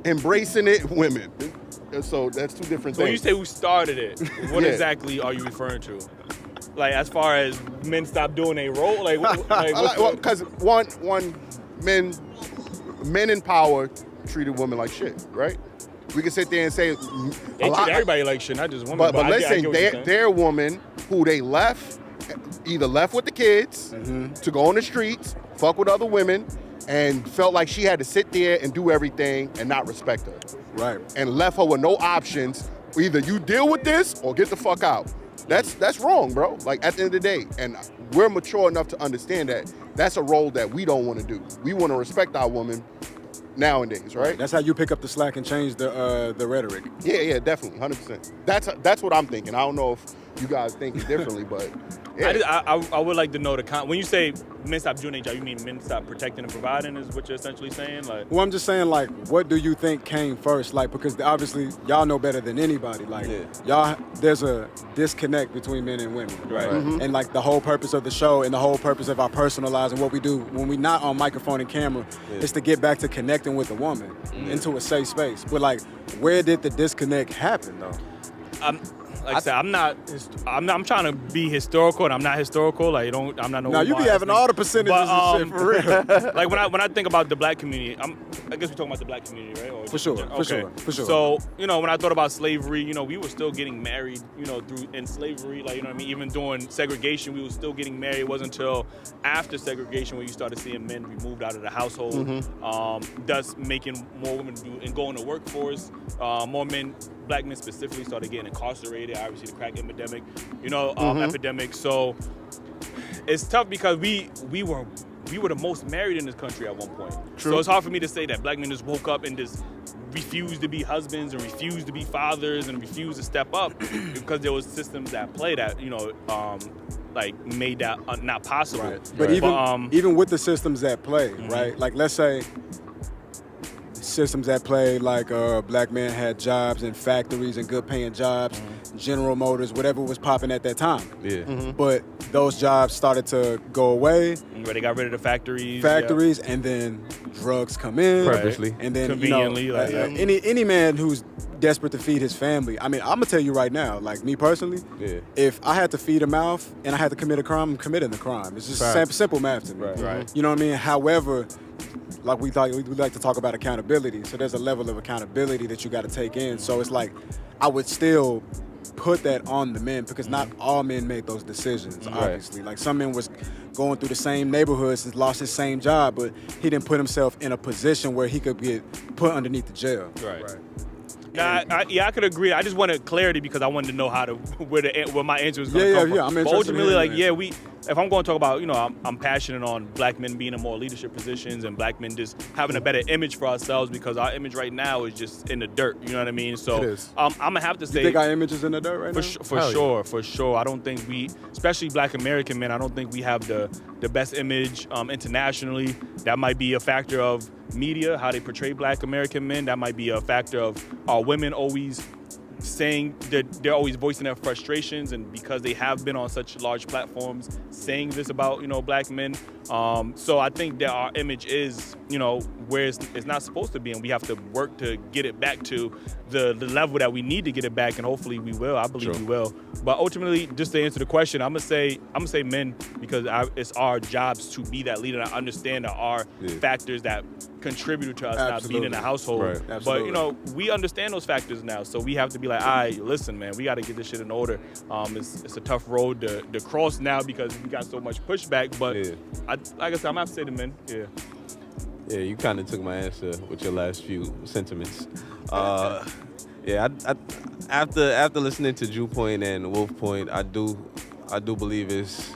[SPEAKER 3] embracing it, women. So that's two different things.
[SPEAKER 2] When you say who started it, what exactly are you referring to? Like, as far as men stop doing their role?
[SPEAKER 3] Because men in power treated women like shit, right? We can sit there and say
[SPEAKER 2] they treat everybody like shit, not just women.
[SPEAKER 3] But listen, they're women who they either left with the kids to go on the streets, fuck with other women, and felt like she had to sit there and do everything and not respect her.
[SPEAKER 1] Right.
[SPEAKER 3] And left her with no options. Either you deal with this or get the fuck out. That's wrong, bro. Like, at the end of the day. And we're mature enough to understand that that's a role that we don't want to do. We want to respect our women nowadays, right?
[SPEAKER 1] That's how you pick up the slack and change the rhetoric.
[SPEAKER 3] Yeah, definitely, 100%. That's what I'm thinking. I don't know if you guys think it differently, but yeah.
[SPEAKER 2] I would like to know when you say men stop doing their job, you mean men stop protecting and providing is what you're essentially saying? Like,
[SPEAKER 1] well, I'm just saying, like, what do you think came first? Like, because obviously y'all know better than anybody. Like, there's a disconnect between men and women, right? And like the whole purpose of the show and the whole purpose of our personalized and what we do when we're not on microphone and camera is to get back to connecting with a woman into a safe space. But like, where did the disconnect happen though?
[SPEAKER 2] Like I said, I'm trying to be historical, and I'm not historical. Like, I'm not.
[SPEAKER 1] No, you be having all the percentages and shit, for real.
[SPEAKER 2] Like, when I think about the black community, I guess we're talking about the black community, right? Or
[SPEAKER 1] for sure.
[SPEAKER 2] So, when I thought about slavery, we were still getting married, in slavery. Like, what I mean? Even during segregation, we were still getting married. It wasn't until after segregation where you started seeing men be moved out of the household, thus making more women do and go in the workforce. More men, black men specifically, started getting incarcerated. Obviously, the crack epidemic, epidemic. So it's tough because we were the most married in this country at one point. True. So it's hard for me to say that black men just woke up and just refused to be husbands and refused to be fathers and refused to step up because there was systems at play that made that not possible.
[SPEAKER 1] Right. But even with the systems at play, right? Like, let's say systems at play, like black men had jobs in factories and good paying jobs, General Motors, whatever was popping at that time. Yeah. But those jobs started to go away.
[SPEAKER 2] Where they got rid of the factories,
[SPEAKER 1] and then drugs come in.
[SPEAKER 4] Purposely.
[SPEAKER 1] And then,
[SPEAKER 2] conveniently,
[SPEAKER 1] any man who's desperate to feed his family. I mean, I'm gonna tell you right now, like me personally, if I had to feed a mouth and I had to commit a crime, I'm committing the crime. It's just simple math to me.
[SPEAKER 2] Right.
[SPEAKER 1] You know what I mean? However, like we like to talk about accountability. So there's a level of accountability that you got to take in. So it's like, I would still put that on the men because not all men make those decisions, obviously. Like, some men was going through the same neighborhoods and lost his same job, but he didn't put himself in a position where he could get put underneath the jail.
[SPEAKER 2] Right. I could agree. I just wanted clarity because I wanted to know where my answer was going to come from.
[SPEAKER 1] I'm interested.
[SPEAKER 2] But ultimately, if I'm going to talk about, I'm passionate on black men being in more leadership positions and black men just having a better image for ourselves because our image right now is just in the dirt. You know what I mean? So
[SPEAKER 3] it is.
[SPEAKER 2] I'm gonna have to say,
[SPEAKER 1] you think our image is in the dirt right now?
[SPEAKER 2] For sure. I don't think especially black American men, I don't think we have the best image internationally. That might be a factor of media, how they portray black American men. That might be a factor of our women always saying that they're always voicing their frustrations, and because they have been on such large platforms saying this about black men. So I think that our image is where it's not supposed to be, and we have to work to get it back to the level that we need to get it back, and hopefully we will. I believe we will. But ultimately, just to answer the question, I'm gonna say men because it's our jobs to be that leader. And I understand there are factors that contribute to us not being in the household. Right. But we understand those factors now, so we have to be like, all right, listen, man, we got to get this shit in order. It's a tough road to cross now because we got so much pushback. But like I said, I'm gonna have to say the men.
[SPEAKER 4] Yeah, you kind of took my answer with your last few sentiments. After listening to Drew Point and Wolf Point, I do believe it's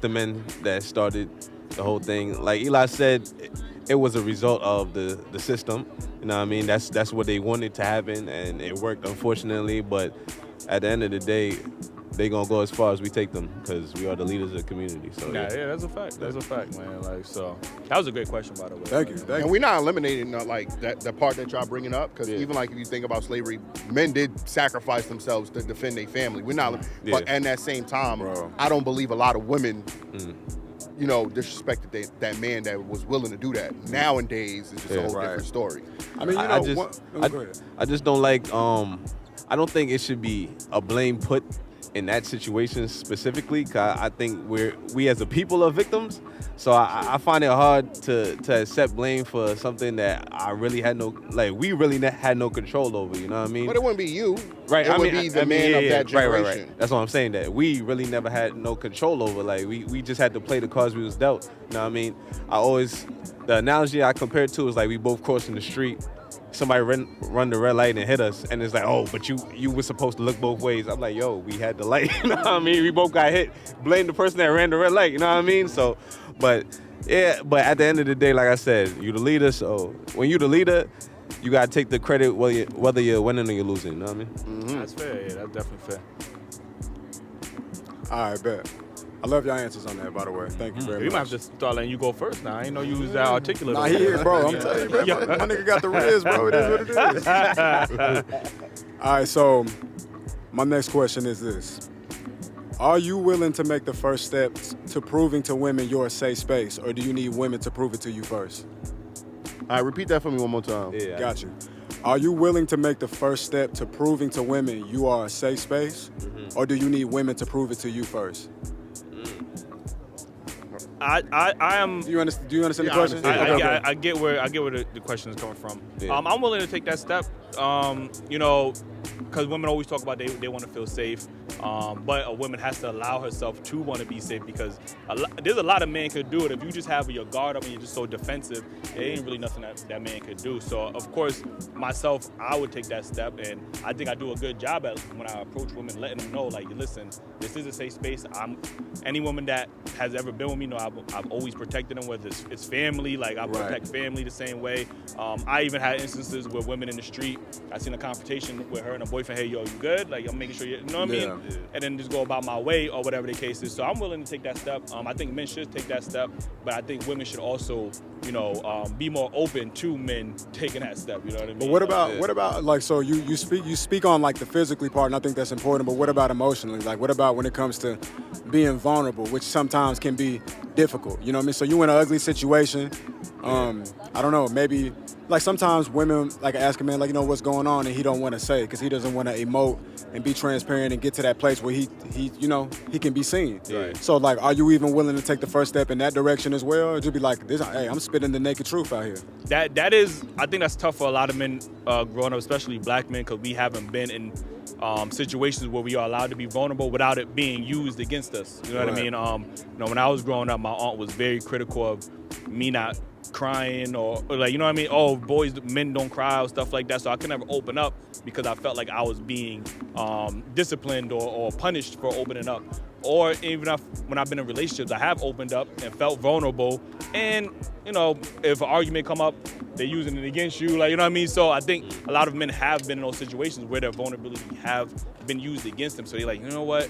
[SPEAKER 4] the men that started the whole thing. Like Eli said, it was a result of the system. You know what I mean? That's what they wanted to happen, and it worked, unfortunately. But at the end of the day, they gonna go as far as we take them because we are the leaders of the community. So
[SPEAKER 2] yeah, that's a fact. That's a fact, man. Like, so that was a great question, by the way.
[SPEAKER 1] Thank you.
[SPEAKER 3] And we're not eliminating like that the part that y'all bringing up, because even like if you think about slavery, men did sacrifice themselves to defend their family. We're not, but at that same time, I don't believe a lot of women, you know, disrespected that man that was willing to do that. Nowadays, it's just a whole different story.
[SPEAKER 1] I mean, you know,
[SPEAKER 4] I just don't like. I don't think it should be a blame put in that situation specifically, because I think we as a people are victims. So I find it hard to accept blame for something that I really had we really had no control over. You know what I mean?
[SPEAKER 3] But it wouldn't be you,
[SPEAKER 4] right?
[SPEAKER 3] It would be the man of that generation.
[SPEAKER 4] Right. That's what I'm saying. That we really never had no control over. Like we just had to play the cards we was dealt. You know what I mean? The analogy I compare it to is like we both crossing the street. Somebody run the red light and hit us, and it's like, oh, but you were supposed to look both ways. I'm like, yo, we had the light. You know what I mean? We both got hit. Blame the person that ran the red light. You know what I mean? So, but at the end of the day, like I said, you the leader. So when you the leader, you gotta take the credit whether you're winning or you're losing. You know what I mean?
[SPEAKER 2] Mm-hmm. That's fair. Yeah, that's definitely fair.
[SPEAKER 1] All right, bet. I love your answers on that, by the way. Thank you very much.
[SPEAKER 2] We might have to start letting you go first now. I didn't know you was that articulate.
[SPEAKER 1] Nah, he is, bro. I'm telling you, bro. My nigga got the riz, bro. It is what it is. All right, so my next question is this. Are you willing to make the first step to proving to women you're a safe space, or do you need women to prove it to you first?
[SPEAKER 3] All right, repeat that for me one more time.
[SPEAKER 4] Yeah.
[SPEAKER 1] Got you. Are you willing to make the first step to proving to women you are a safe space, or do you need women to prove it to you first?
[SPEAKER 2] I am.
[SPEAKER 1] Do you understand the question?
[SPEAKER 2] I get where the question is coming from.
[SPEAKER 4] Yeah.
[SPEAKER 2] I'm willing to take that step. You know, because women always talk about they want to feel safe, but a woman has to allow herself to want to be safe, because there's a lot of men could do it. If you just have your guard up and you're just so defensive, there ain't really nothing that man could do. So of course, myself, I would take that step, and I think I do a good job at when I approach women, letting them know, like, listen, this is a safe space. Any woman that has ever been with me know I've always protected them, whether it's family, like I protect family the same way. I even had instances where women in the street, I seen a confrontation with her and a boyfriend, hey, yo, you good? Like, I'm making sure you know what I mean? Yeah. And then just go about my way or whatever the case is. So I'm willing to take that step. I think men should take that step, but I think women should also, you know, be more open to men taking that step. You know what I mean?
[SPEAKER 1] But what about like, so you speak on like the physically part, and I think that's important. But what about emotionally? Like, what about when it comes to being vulnerable, which sometimes can be difficult? You know what I mean? So you in an ugly situation. I don't know, maybe like sometimes women like ask a man, like, you know, what's going on, and he don't want to say because he doesn't want to emote and be transparent and get to that place where he you know, he can be seen.
[SPEAKER 4] Right. So
[SPEAKER 1] like, are you even willing to take the first step in that direction as well, or just be like, this, hey, I'm spitting the naked truth out here?
[SPEAKER 2] That is, I think that's tough for a lot of men growing up, especially black men, because we haven't been in situations where we are allowed to be vulnerable without it being used against us. You know what I mean? You know, when I was growing up, my aunt was very critical of me not crying or like, you know what I mean? Oh, men don't cry or stuff like that. So I could never open up because I felt like I was being disciplined or punished for opening up. Or even when I've been in relationships, I have opened up and felt vulnerable. And, you know, if an argument come up, they're using it against you. Like, you know what I mean? So I think a lot of men have been in those situations where their vulnerability have been used against them. So they're like, you know what?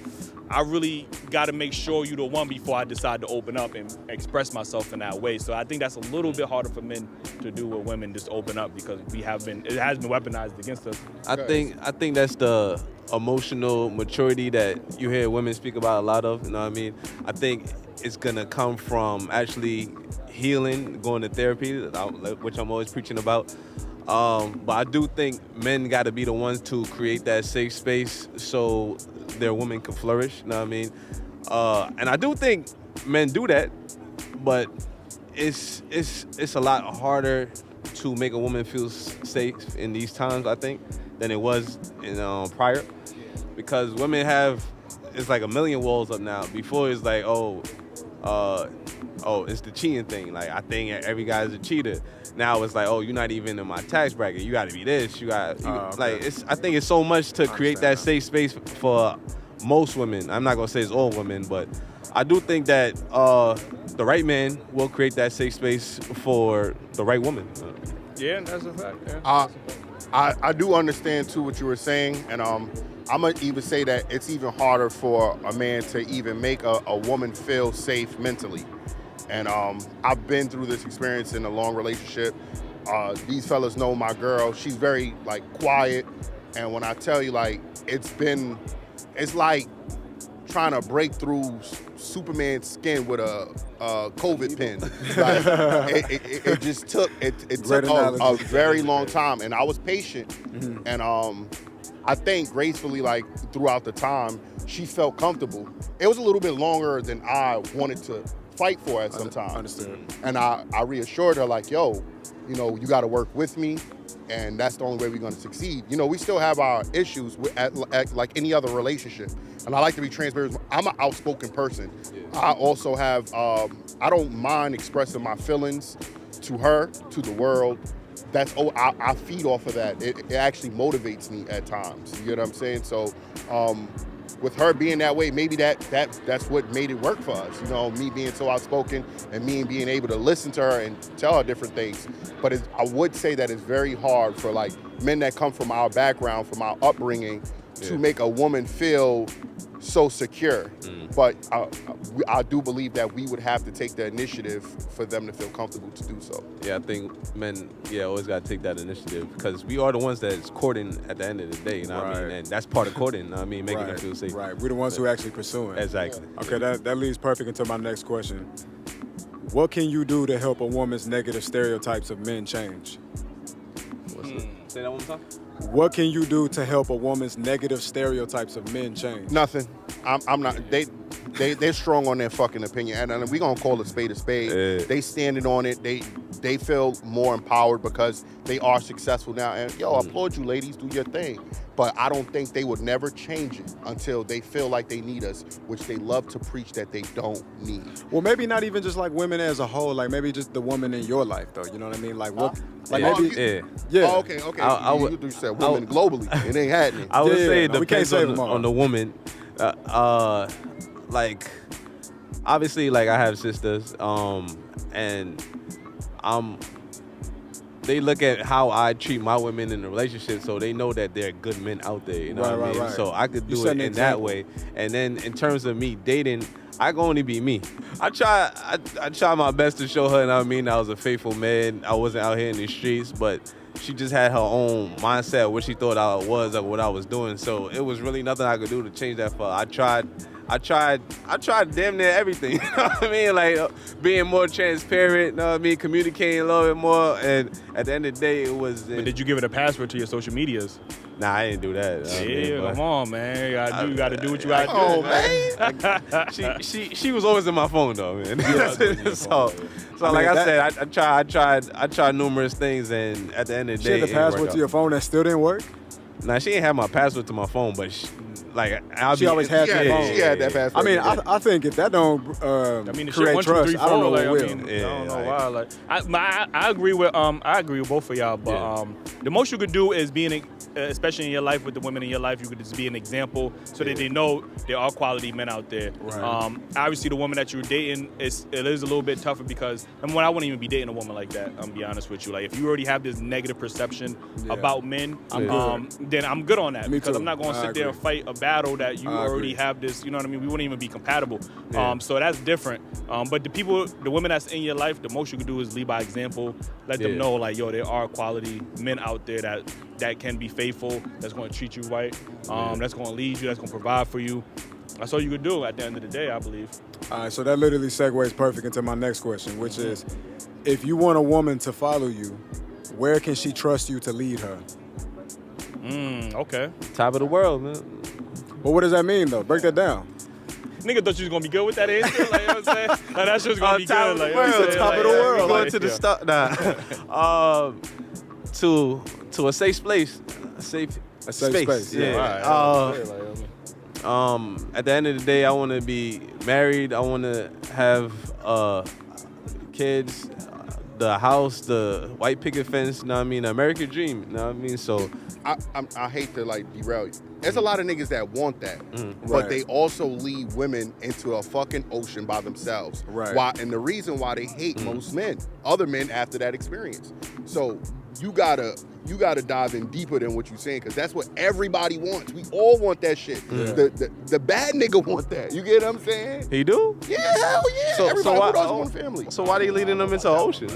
[SPEAKER 2] I really got to make sure you're the one before I decide to open up and express myself in that way. So I think that's a little bit harder for men to do with women, just open up, because it has been weaponized against us.
[SPEAKER 4] I think that's the emotional maturity that you hear women speak about a lot of. You know what I mean? I think it's gonna come from actually healing, going to therapy, which I'm always preaching about. But I do think men got to be the ones to create that safe space so their women can flourish. You know what I mean? And I do think men do that, but it's a lot harder to make a woman feel safe in these times, I think, than it was in prior, because women it's like a million walls up now. Before it's like, it's the cheating thing. Like, I think every guy's a cheater. Now it's like, oh, you're not even in my tax bracket. You got to be this. I think it's so much to create that safe space for most women. I'm not gonna say it's all women, but I do think that the right man will create that safe space for the right woman.
[SPEAKER 2] Yeah, that's a fact. Yeah.
[SPEAKER 3] I do understand too what you were saying, and I'm gonna even say that it's even harder for a man to even make a woman feel safe mentally. And I've been through this experience in a long relationship. These fellas know my girl. She's very like quiet. And when I tell you, like, it's like trying to break through Superman's skin with a COVID pin. Like, it just took a very long time, and I was patient. Mm-hmm. And I think gracefully, like throughout the time, she felt comfortable. It was a little bit longer than I wanted to fight for at some time.
[SPEAKER 1] Understood.
[SPEAKER 3] And I reassured her, like, yo, you know, you got to work with me, and that's the only way we're going to succeed. You know, we still have our issues at like any other relationship. And I like to be transparent. I'm an outspoken person. Yeah. I also have, I don't mind expressing my feelings to her, to the world. I feed off of that. It actually motivates me at times. You know what I'm saying? So with her being that way, maybe that's what made it work for us. You know, me being so outspoken and me being able to listen to her and tell her different things. But I would say that it's very hard for like men that come from our background, from our upbringing, to make a woman feel so secure. But I do believe that we would have to take the initiative for them to feel comfortable to do so.
[SPEAKER 4] Yeah, I think men, always got to take that initiative because we are the ones that's courting at the end of the day, you know what I mean? And that's part of courting, you know what I mean? Making them feel safe.
[SPEAKER 1] Right, we're the ones who actually pursuing.
[SPEAKER 4] Exactly.
[SPEAKER 1] Okay, that leads perfect into my next question. What can you do to help a woman's negative stereotypes of men change?
[SPEAKER 4] Say that one more time.
[SPEAKER 1] What can you do to help a woman's negative stereotypes of men change?
[SPEAKER 3] Nothing. I'm not. They're strong on their fucking opinion, and we gonna call a spade a spade.
[SPEAKER 4] Yeah.
[SPEAKER 3] They standing on it. They feel more empowered because they are successful now. And I applaud you, ladies. Do your thing. But I don't think they would never change it until they feel like they need us, which they love to preach that they don't need.
[SPEAKER 1] Well, maybe not even just like women as a whole. Like maybe just the woman in your life, though. You know what I mean? Like what? Like maybe.
[SPEAKER 3] Yeah. Oh, okay. You said women globally. It ain't happening.
[SPEAKER 4] I would say it
[SPEAKER 1] we can't
[SPEAKER 4] depends
[SPEAKER 1] save
[SPEAKER 4] on the woman. Like, obviously, like I have sisters, and they look at how I treat my women in the relationship, so they know that there are good men out there. You know what I mean? Right. So I could do it in that way. And then in terms of me dating, I can only be me. I try my best to show her, you know what I mean, I was a faithful man. I wasn't out here in the streets, but she just had her own mindset, what she thought I was or what I was doing. So it was really nothing I could do to change that for her. I tried damn near everything. You know what I mean? Like being more transparent, you know what I mean? Communicating a little bit more. And at the end of the day, it was.
[SPEAKER 2] But did you give it a password to your social medias?
[SPEAKER 4] Nah, I didn't do that.
[SPEAKER 2] Come on, man. You gotta do what you gotta
[SPEAKER 3] do, man.
[SPEAKER 4] She was always in my phone though, man. So like I said, I tried numerous things, and at the end of the day,
[SPEAKER 1] she had the password to your phone that still didn't work?
[SPEAKER 4] Nah, she didn't have my password to my phone, but she
[SPEAKER 1] always had that phone.
[SPEAKER 3] She had that password.
[SPEAKER 1] I mean, I think if that don't create trust, I don't know what will.
[SPEAKER 2] I don't know why. Like, I agree with both of y'all, but the most you could do is being, especially in your life with the women in your life, you could just be an example so that they know there are quality men out there. Right. Obviously, the woman that you're dating it is a little bit tougher because I wouldn't even be dating a woman like that. I'm be honest with you. Like if you already have this negative perception about men, then I'm good on that because I'm not going to sit there and fight a battle that you already have this. You know what I mean? We wouldn't even be compatible. Yeah. So that's different. But the women that's in your life, the most you can do is lead by example. Let them know like, yo, there are quality men out there that can be faithful, that's going to treat you right, that's going to lead you, that's going to provide for you. That's all you could do at the end of the day, I believe.
[SPEAKER 1] All right, so that literally segues perfect into my next question, which is, if you want a woman to follow you, where can she trust you to lead her?
[SPEAKER 2] Okay.
[SPEAKER 4] Top of the world, man.
[SPEAKER 1] Well, what does that mean, though? Break that down.
[SPEAKER 2] Nigga thought you was gonna be good with that answer, like, you know what I'm saying? Like, that shit was gonna be good. Like,
[SPEAKER 4] top of the world. Going to the start. To a safe place. A safe space. Yeah. At the end of the day, I want to be married. I want to have kids, the house, the white picket fence. You know what I mean? The American dream. You know what I mean? So
[SPEAKER 3] I hate to like derail you. There's a lot of niggas that want that, but they also lead women into a fucking ocean by themselves.
[SPEAKER 1] Right.
[SPEAKER 3] And the reason why they hate most men, other men after that experience. So you gotta you got to dive in deeper than what you're saying, because that's what everybody wants. We all want that shit.
[SPEAKER 1] Yeah.
[SPEAKER 3] The bad nigga want that. You get what I'm saying?
[SPEAKER 4] He do?
[SPEAKER 3] Yeah, hell yeah. Everybody who doesn't want a family.
[SPEAKER 4] So why they leading them into the ocean?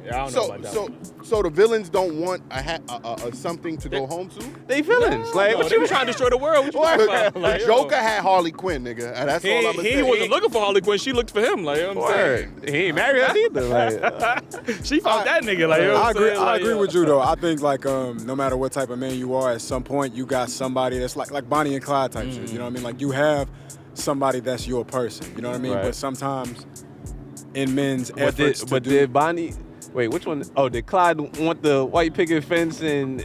[SPEAKER 2] Yeah, I don't know about that.
[SPEAKER 3] So the villains don't want a something to go home to?
[SPEAKER 4] They villains.
[SPEAKER 2] What you trying to destroy the world? What you talking about?
[SPEAKER 3] The Joker had Harley Quinn, nigga. And that's all I'm gonna say.
[SPEAKER 2] He wasn't looking for Harley Quinn. She looked for him. Like, you know what I'm saying?
[SPEAKER 4] He ain't married us either. Like,
[SPEAKER 2] She found that nigga. Like, you know what
[SPEAKER 1] I
[SPEAKER 2] I'm
[SPEAKER 1] agree.
[SPEAKER 2] saying?
[SPEAKER 1] I agree with you though. I think like no matter what type of man you are, at some point you got somebody that's like Bonnie and Clyde type shit. You know what I mean? Like you have somebody that's your person. You know what I mean?
[SPEAKER 4] Right.
[SPEAKER 1] But sometimes in men's efforts
[SPEAKER 4] did Bonnie? Wait, which one? Oh, did Clyde want the white picket fence and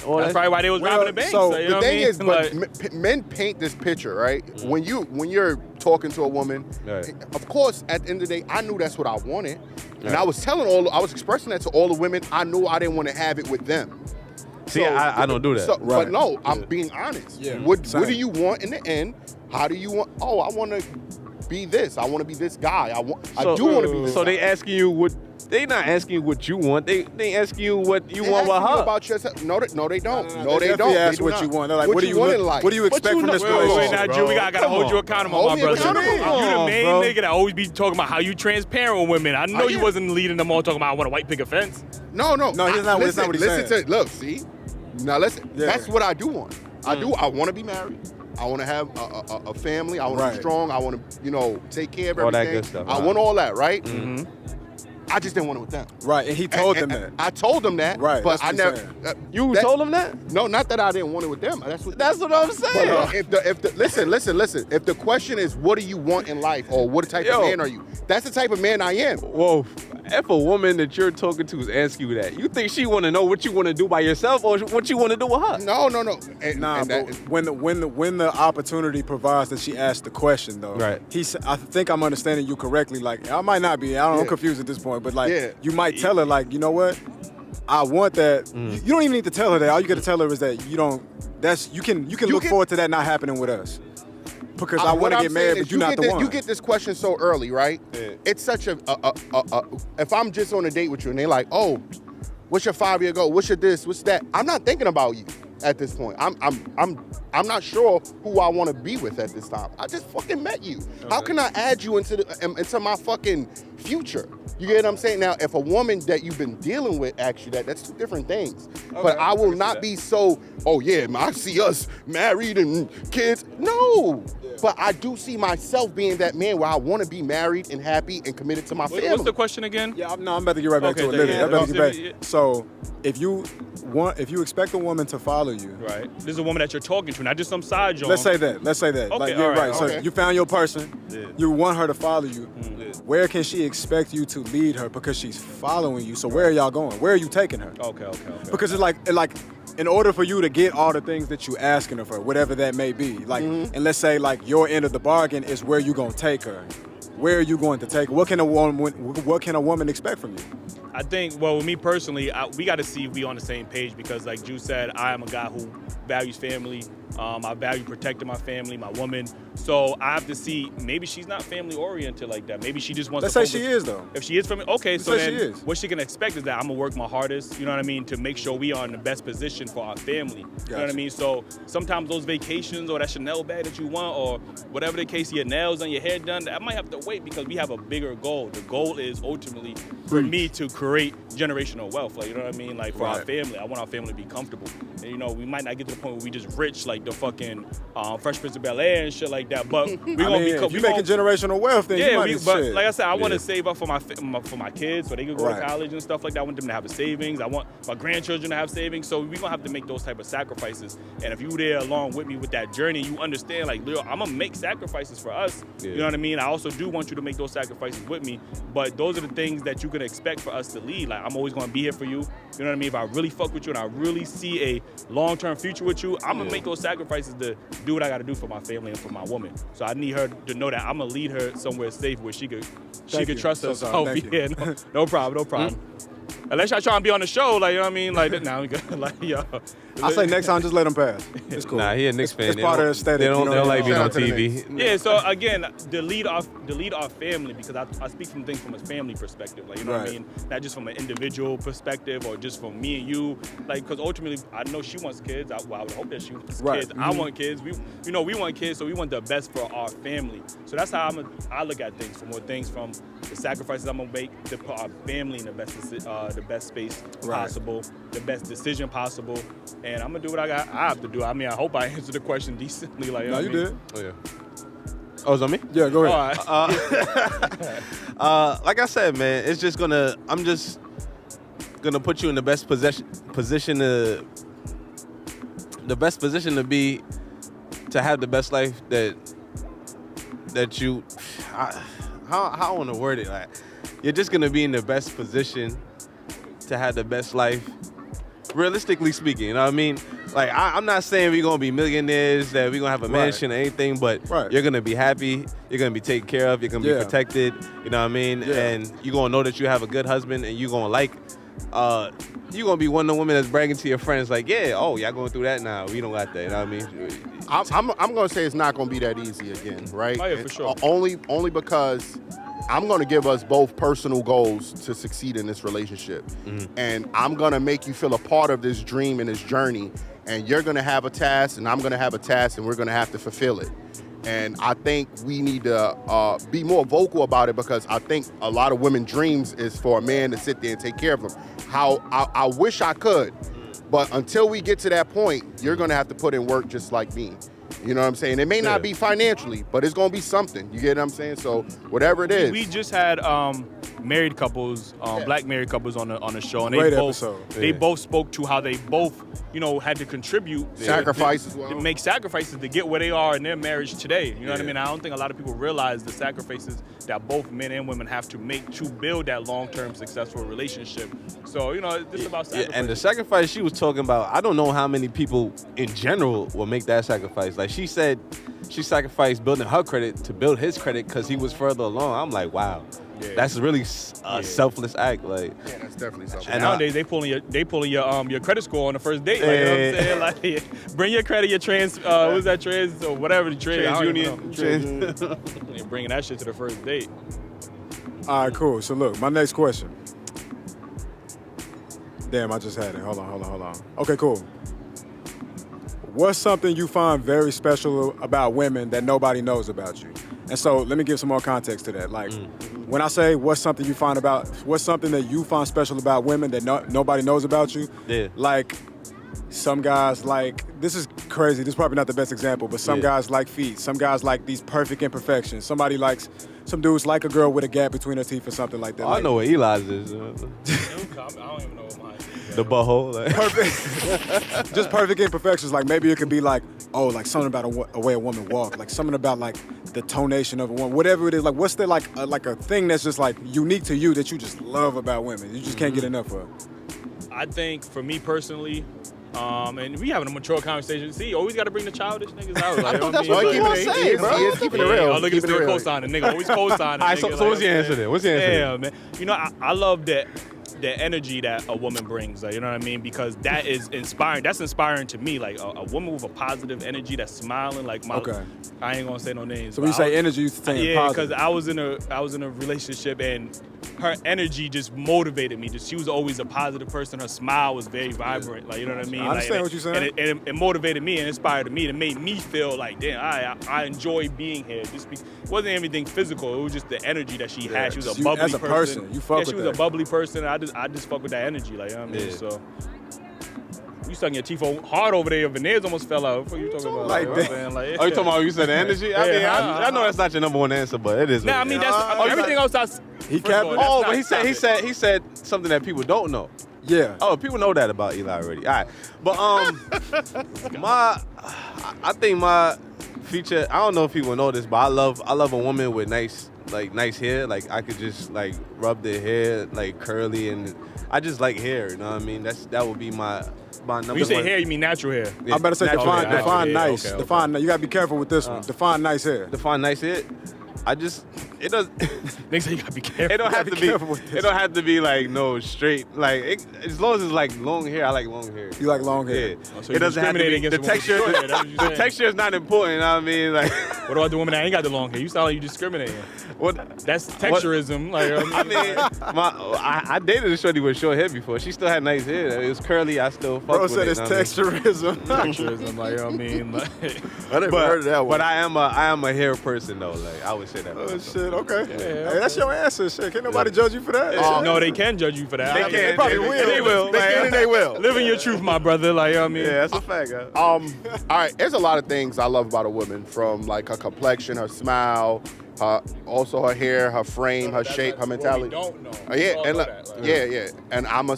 [SPEAKER 4] all
[SPEAKER 2] That's
[SPEAKER 4] that?
[SPEAKER 2] probably why they was robbing the bank.
[SPEAKER 3] So
[SPEAKER 2] you
[SPEAKER 3] the
[SPEAKER 2] know
[SPEAKER 3] thing is,
[SPEAKER 2] what I mean?
[SPEAKER 3] but men paint this picture, right? When you're talking to a woman,
[SPEAKER 4] Right.
[SPEAKER 3] of course, at the end of the day, I knew that's what I wanted, and
[SPEAKER 4] Right.
[SPEAKER 3] I was expressing that to all the women. I knew I didn't want to have it with them.
[SPEAKER 4] See, I don't do that.
[SPEAKER 3] So,
[SPEAKER 1] Right.
[SPEAKER 3] But no, I'm being honest.
[SPEAKER 1] Yeah,
[SPEAKER 3] What
[SPEAKER 1] same.
[SPEAKER 3] do you want in the end? How do you want? Oh, I want to be this. I want to be this guy. I do want to be this.
[SPEAKER 4] So
[SPEAKER 3] guy.
[SPEAKER 4] they asking you what? They not asking you what you want. They asking you what you
[SPEAKER 3] They
[SPEAKER 4] want with
[SPEAKER 3] asking you
[SPEAKER 4] her.
[SPEAKER 3] about yourself. No, they don't. No, they
[SPEAKER 1] definitely
[SPEAKER 3] don't.
[SPEAKER 1] ask
[SPEAKER 3] They do
[SPEAKER 1] what
[SPEAKER 3] not.
[SPEAKER 1] you want. They're like,
[SPEAKER 3] what
[SPEAKER 1] what do
[SPEAKER 3] you
[SPEAKER 1] you
[SPEAKER 3] want
[SPEAKER 1] look-
[SPEAKER 3] in life?
[SPEAKER 1] what do you expect from this
[SPEAKER 2] Wait,
[SPEAKER 1] relationship?
[SPEAKER 2] now,
[SPEAKER 4] bro.
[SPEAKER 2] Drew, we gotta
[SPEAKER 4] Come
[SPEAKER 2] hold you
[SPEAKER 4] on.
[SPEAKER 2] accountable,
[SPEAKER 3] Hold
[SPEAKER 2] my
[SPEAKER 3] me
[SPEAKER 2] brother.
[SPEAKER 3] accountable.
[SPEAKER 2] You the
[SPEAKER 4] Come
[SPEAKER 2] main
[SPEAKER 4] on, bro.
[SPEAKER 2] nigga that always be talking about how you transparent with women. I know you
[SPEAKER 3] am.
[SPEAKER 2] wasn't leading them all talking about I want a white picket fence.
[SPEAKER 3] No.
[SPEAKER 1] No, that's not what he's
[SPEAKER 3] listen
[SPEAKER 1] saying.
[SPEAKER 3] to look. See, now listen.
[SPEAKER 1] Yeah.
[SPEAKER 3] That's what I do want. I want to be married. I want to have a family. I want to
[SPEAKER 1] Right.
[SPEAKER 3] be strong. I want to take care of
[SPEAKER 4] All that
[SPEAKER 3] everything.
[SPEAKER 4] good stuff,
[SPEAKER 3] I
[SPEAKER 4] right.
[SPEAKER 3] want all that, right? I just didn't want it with them.
[SPEAKER 1] Right, and he told them
[SPEAKER 3] And
[SPEAKER 1] that.
[SPEAKER 3] I told them that.
[SPEAKER 1] Right,
[SPEAKER 3] but
[SPEAKER 1] that's
[SPEAKER 3] I
[SPEAKER 1] what
[SPEAKER 3] never.
[SPEAKER 1] he's saying.
[SPEAKER 4] You told him that?
[SPEAKER 3] No, not that I didn't want it with them. That's what
[SPEAKER 4] I'm
[SPEAKER 3] But
[SPEAKER 4] saying.
[SPEAKER 3] if the listen. If the question is what do you want in life, or what type
[SPEAKER 4] Yo.
[SPEAKER 3] of man are you? That's the type of man I am.
[SPEAKER 4] Whoa, if a woman that you're talking to is asking you that, you think she want to know what you want to do by yourself or what you want to do with her?
[SPEAKER 3] No. And,
[SPEAKER 1] Nah,
[SPEAKER 3] and
[SPEAKER 1] but when the opportunity provides that she asked the question though,
[SPEAKER 4] Right.
[SPEAKER 1] I think I'm understanding you correctly. Like I might not be. I'm
[SPEAKER 3] Yeah.
[SPEAKER 1] confused at this point, but like
[SPEAKER 3] Yeah.
[SPEAKER 1] you might tell her like, you know what, I want that. You don't even need to tell her that. All you got to tell her is that you don't. You can look forward to that not happening with us. Because I want
[SPEAKER 3] what
[SPEAKER 1] to
[SPEAKER 3] I'm
[SPEAKER 1] get
[SPEAKER 3] saying
[SPEAKER 1] married,
[SPEAKER 3] is
[SPEAKER 1] but you're not the one.
[SPEAKER 3] You get this question so early, right?
[SPEAKER 4] Yeah.
[SPEAKER 3] It's such a if I'm just on a date with you and they're like, oh, what's your 5-year goal? What's your this? What's that? I'm not thinking about you at this point. I'm not sure who I want to be with at this time. I just fucking met you. How can I add you into my fucking future? You get what I'm saying? Now, if a woman that you've been dealing with asks you that, that's two different things. But I will not be so, oh yeah, I see us married and kids. No. But I do see myself being that man where I want to be married and happy and committed to my family.
[SPEAKER 2] What's the question again?
[SPEAKER 1] Yeah, I'm about to get right back to it.
[SPEAKER 2] Okay,
[SPEAKER 1] Literally,
[SPEAKER 2] yeah,
[SPEAKER 1] I'm about to
[SPEAKER 2] yeah.
[SPEAKER 1] get back. So, if you expect a woman to follow you,
[SPEAKER 2] Right. This is a woman that you're talking to, not just some side joint.
[SPEAKER 1] let's say that.
[SPEAKER 2] Okay,
[SPEAKER 1] Like,
[SPEAKER 2] all right,
[SPEAKER 1] So
[SPEAKER 3] okay.
[SPEAKER 1] you found your person.
[SPEAKER 4] Yeah.
[SPEAKER 1] You want her to follow you. Where can she expect you to lead her? Because she's following you. So where are y'all going? Where are you taking her?
[SPEAKER 2] Okay.
[SPEAKER 1] Because it's like in order for you to get all the things that you asking of her, whatever that may be, like, and let's say like your end of the bargain is where you gonna take her. Where are you going to take her? What can a woman expect from you?
[SPEAKER 2] I think, well, with me personally, we got to see if we on the same page because, like Drew said, I am a guy who values family. I value protecting my family, my woman. So I have to see, maybe she's not family oriented like that. Maybe she just wants
[SPEAKER 1] Let's
[SPEAKER 2] to
[SPEAKER 1] say
[SPEAKER 2] focus.
[SPEAKER 1] she is though.
[SPEAKER 2] If she is family, okay, so
[SPEAKER 1] Let's say
[SPEAKER 2] then
[SPEAKER 1] she is.
[SPEAKER 2] what she can expect is that I'm going to work my hardest, you know what I mean, to make sure we are in the best position for our family. You know what I
[SPEAKER 1] Gotcha.
[SPEAKER 2] mean? So sometimes those vacations or that Chanel bag that you want or whatever the case, your nails done, your hair done, that might have to wait because we have a bigger goal. The goal is ultimately for me to create generational wealth, like, you know what I mean? Like for our
[SPEAKER 1] Right.
[SPEAKER 2] family, I want our family to be comfortable. And, you know, we might not get to the point where we just rich like the fucking Fresh Prince of Bel-Air and shit like that, but we gonna be
[SPEAKER 1] if you making generational wealth, then you
[SPEAKER 2] yeah,
[SPEAKER 1] might as
[SPEAKER 2] but
[SPEAKER 1] shit.
[SPEAKER 2] like I said, I want to save up for my kids so they can go
[SPEAKER 1] Right.
[SPEAKER 2] to college and stuff like that. I want them to have a savings. I want my grandchildren to have savings. So we're gonna have to make those type of sacrifices. And if you there along with me with that journey, you understand like, Leo, I'm gonna make sacrifices for us.
[SPEAKER 4] Yeah.
[SPEAKER 2] You know what I mean? I also do want you to make those sacrifices with me. But those are the things that you can expect for us to lead. Like I'm always gonna be here for you. You know what I mean? If I really fuck with you and I really see a long-term future with you, I'm gonna make those sacrifices to do what I gotta do for my family and for my woman. So I need her to know that I'm gonna lead her somewhere safe where she could
[SPEAKER 1] Thank you.
[SPEAKER 2] trust
[SPEAKER 1] So
[SPEAKER 2] herself.
[SPEAKER 1] sorry. Thank you.
[SPEAKER 2] Yeah, no problem. Unless y'all trying to be on the show, like, you know what I mean? Like, now we go, like, yo.
[SPEAKER 1] I say next time, just let him pass. It's cool.
[SPEAKER 4] Nah, he a Knicks fan.
[SPEAKER 1] It's part of the aesthetic.
[SPEAKER 4] They don't like being on
[SPEAKER 3] Shout out to the
[SPEAKER 4] TV.
[SPEAKER 2] Yeah, so again, delete our family, because I speak from things from a family perspective, like, you know what I mean? Not just from an individual perspective or just from me and you, like, because ultimately I know she wants kids. I would hope that she wants kids. I want kids. We want kids, so we want the best for our family. So that's how I look at things, from the sacrifices I'm gonna make to put our family in the best space possible, the best decision possible, and I'm gonna do what I have to do. I mean, I hope I answered the question decently. Like,
[SPEAKER 1] No, you did.
[SPEAKER 4] Oh, yeah. Oh, it's on me?
[SPEAKER 1] Yeah, go ahead.
[SPEAKER 2] All right.
[SPEAKER 4] Like I said, man, I'm just gonna put you in the best position to be, to have the best life that you. How I want to word it? Like, you're just gonna be in the best position to have the best life, realistically speaking. You know what I mean? Like, I'm not saying we're gonna be millionaires, that we're gonna have a mansion or anything, but you're gonna be happy, you're gonna be taken care of, you're gonna be protected. You know what I mean? Yeah. And you're gonna know that you have a good husband, and you're gonna you're gonna be one of the women that's bragging to your friends, like, y'all going through that now. We don't got that. You know what I mean?
[SPEAKER 3] I'm gonna say it's not gonna be that easy again, right?
[SPEAKER 2] Oh, yeah, for sure.
[SPEAKER 3] Only because I'm gonna give us both personal goals to succeed in this relationship, and I'm gonna make you feel a part of this dream and this journey. And you're gonna have a task, and I'm gonna have a task, and we're gonna have to fulfill it. And I think we need to be more vocal about it, because I think a lot of women's dreams is for a man to sit there and take care of them. How I wish I could, but until we get to that point, you're gonna have to put in work just like me. You know what I'm saying? It may not be financially, but it's gonna be something. You get what I'm saying? So whatever it is.
[SPEAKER 2] We just had married couples, black married couples on the show, and they both spoke to how they both, had to contribute,
[SPEAKER 3] sacrifice as well,
[SPEAKER 2] to make sacrifices to get where they are in their marriage today. You know what I mean? I don't think a lot of people realize the sacrifices that both men and women have to make to build that long-term successful relationship. So, it's about sacrifice.
[SPEAKER 4] And the sacrifice she was talking about, I don't know how many people in general will make that sacrifice. Like, she said she sacrificed building her credit to build his credit because he was further along. I'm like, wow. Yeah. That's really a selfless act. Like,
[SPEAKER 3] yeah, that's definitely something.
[SPEAKER 2] And nowadays they pulling your credit score on the first date. Like, you know what I'm saying? Like, bring your credit, your what's that, trans or whatever, the TransUnion. You're bringing that shit to the first date.
[SPEAKER 1] All right, cool. So look, my next question. Damn, I just had it. Hold on. Okay, cool. What's something you find very special about women that nobody knows about you? And so let me give some more context to that. Like, when I say what's something that you find special about women that nobody knows about you, like, some guys this is crazy, this is probably not the best example, but some guys like feet, some guys like these perfect imperfections, some dudes like a girl with a gap between her teeth or something like that.
[SPEAKER 4] I know what Eli's is.
[SPEAKER 2] I don't even know what mine is.
[SPEAKER 4] The butthole. Like.
[SPEAKER 1] Perfect. Just perfect imperfections. Like, maybe it could be like, something about a way a woman walk, like something about like the tonation of a woman, whatever it is. Like, what's there like a thing that's just like unique to you that you just love about women? You just can't get enough of.
[SPEAKER 2] I think for me personally, and we having a mature conversation. See, you always got to bring the childish niggas out. Like,
[SPEAKER 3] I thought that's what he was saying, bro. He is keeping it real.
[SPEAKER 2] Oh, look at this co-signing. Nigga always co-signing.
[SPEAKER 4] All right, so what's your answer then? What's your answer?
[SPEAKER 2] Yeah, man. I love that energy that a woman brings. Like, you know what I mean? Because that is inspiring. That's inspiring to me. Like, a woman with a positive energy that's smiling. Like, I ain't gonna say no names.
[SPEAKER 1] So when you say energy, you saying positive?
[SPEAKER 2] Yeah, because I was in a relationship, and her energy just motivated me. She was always a positive person. Her smile was very vibrant. Like, you know what I mean?
[SPEAKER 1] I understand what you're saying.
[SPEAKER 2] And it motivated me and inspired me. It made me feel like, damn, I enjoy being here. It wasn't anything physical. It was just the energy that she had. She was a bubbly
[SPEAKER 1] as a person. You fuck with
[SPEAKER 2] she was a bubbly person. I just fuck with that energy. Like, you know what I mean? So. You sucking your teeth hard over there. Your veneers almost fell out. What are you talking about?
[SPEAKER 1] Like that.
[SPEAKER 2] Like,
[SPEAKER 4] you talking about you said energy? I know that's not your number one answer, but it is.
[SPEAKER 2] Nah, I mean that's everything else.
[SPEAKER 1] He capped it.
[SPEAKER 4] Oh, but he said something that people don't know.
[SPEAKER 1] Yeah.
[SPEAKER 4] Oh, people know that about Eli already. All right, but I think my feature. I don't know if people know this, but I love a woman with nice hair. Like, I could just like rub their hair like curly, and I just like hair. You know what I mean? That would be my number
[SPEAKER 2] when you say
[SPEAKER 4] one.
[SPEAKER 2] hair, you mean natural hair?
[SPEAKER 1] I better say define nice.
[SPEAKER 2] Okay.
[SPEAKER 1] Define. You gotta be careful with this one. Define nice hair.
[SPEAKER 4] Define nice hair. it does.
[SPEAKER 2] Niggas say you gotta be careful.
[SPEAKER 4] It don't have to be. It don't have to be like no straight. Like as long as it's like long hair, I like long hair.
[SPEAKER 1] You like long hair?
[SPEAKER 4] Yeah.
[SPEAKER 2] Oh, so
[SPEAKER 4] It doesn't have to be. The texture. The texture is not important. You know what I mean? Like.
[SPEAKER 2] What about the woman that ain't got the long hair? You sound like you discriminating.
[SPEAKER 4] What?
[SPEAKER 2] That's texturism. Like
[SPEAKER 4] I mean, I dated a shorty with short hair before. She still had nice hair. It was curly. I still fuck
[SPEAKER 1] Bro
[SPEAKER 4] with
[SPEAKER 1] said
[SPEAKER 4] it.
[SPEAKER 1] it's texturism.
[SPEAKER 2] texturism. Like, you know what I mean? Like,
[SPEAKER 3] I never heard of that one.
[SPEAKER 4] But I am a hair person though. Like I would say that.
[SPEAKER 1] Oh shit, okay.
[SPEAKER 2] Yeah,
[SPEAKER 1] Hey, that's your answer. Shit, can't nobody judge you for that.
[SPEAKER 2] no, they can judge you for that.
[SPEAKER 4] They
[SPEAKER 2] I-
[SPEAKER 4] can.
[SPEAKER 1] They probably will.
[SPEAKER 2] They will.
[SPEAKER 3] They
[SPEAKER 2] Like,
[SPEAKER 3] can and they will.
[SPEAKER 2] living your truth, my brother. Like, you know what I mean?
[SPEAKER 4] Yeah, that's a fact.
[SPEAKER 3] All right, there's a lot of things I love about a woman, from like her complexion, her smile, also her hair, her frame, her shape, her mentality.
[SPEAKER 2] Don't know.
[SPEAKER 3] Yeah, and
[SPEAKER 2] like,
[SPEAKER 3] and I'm a.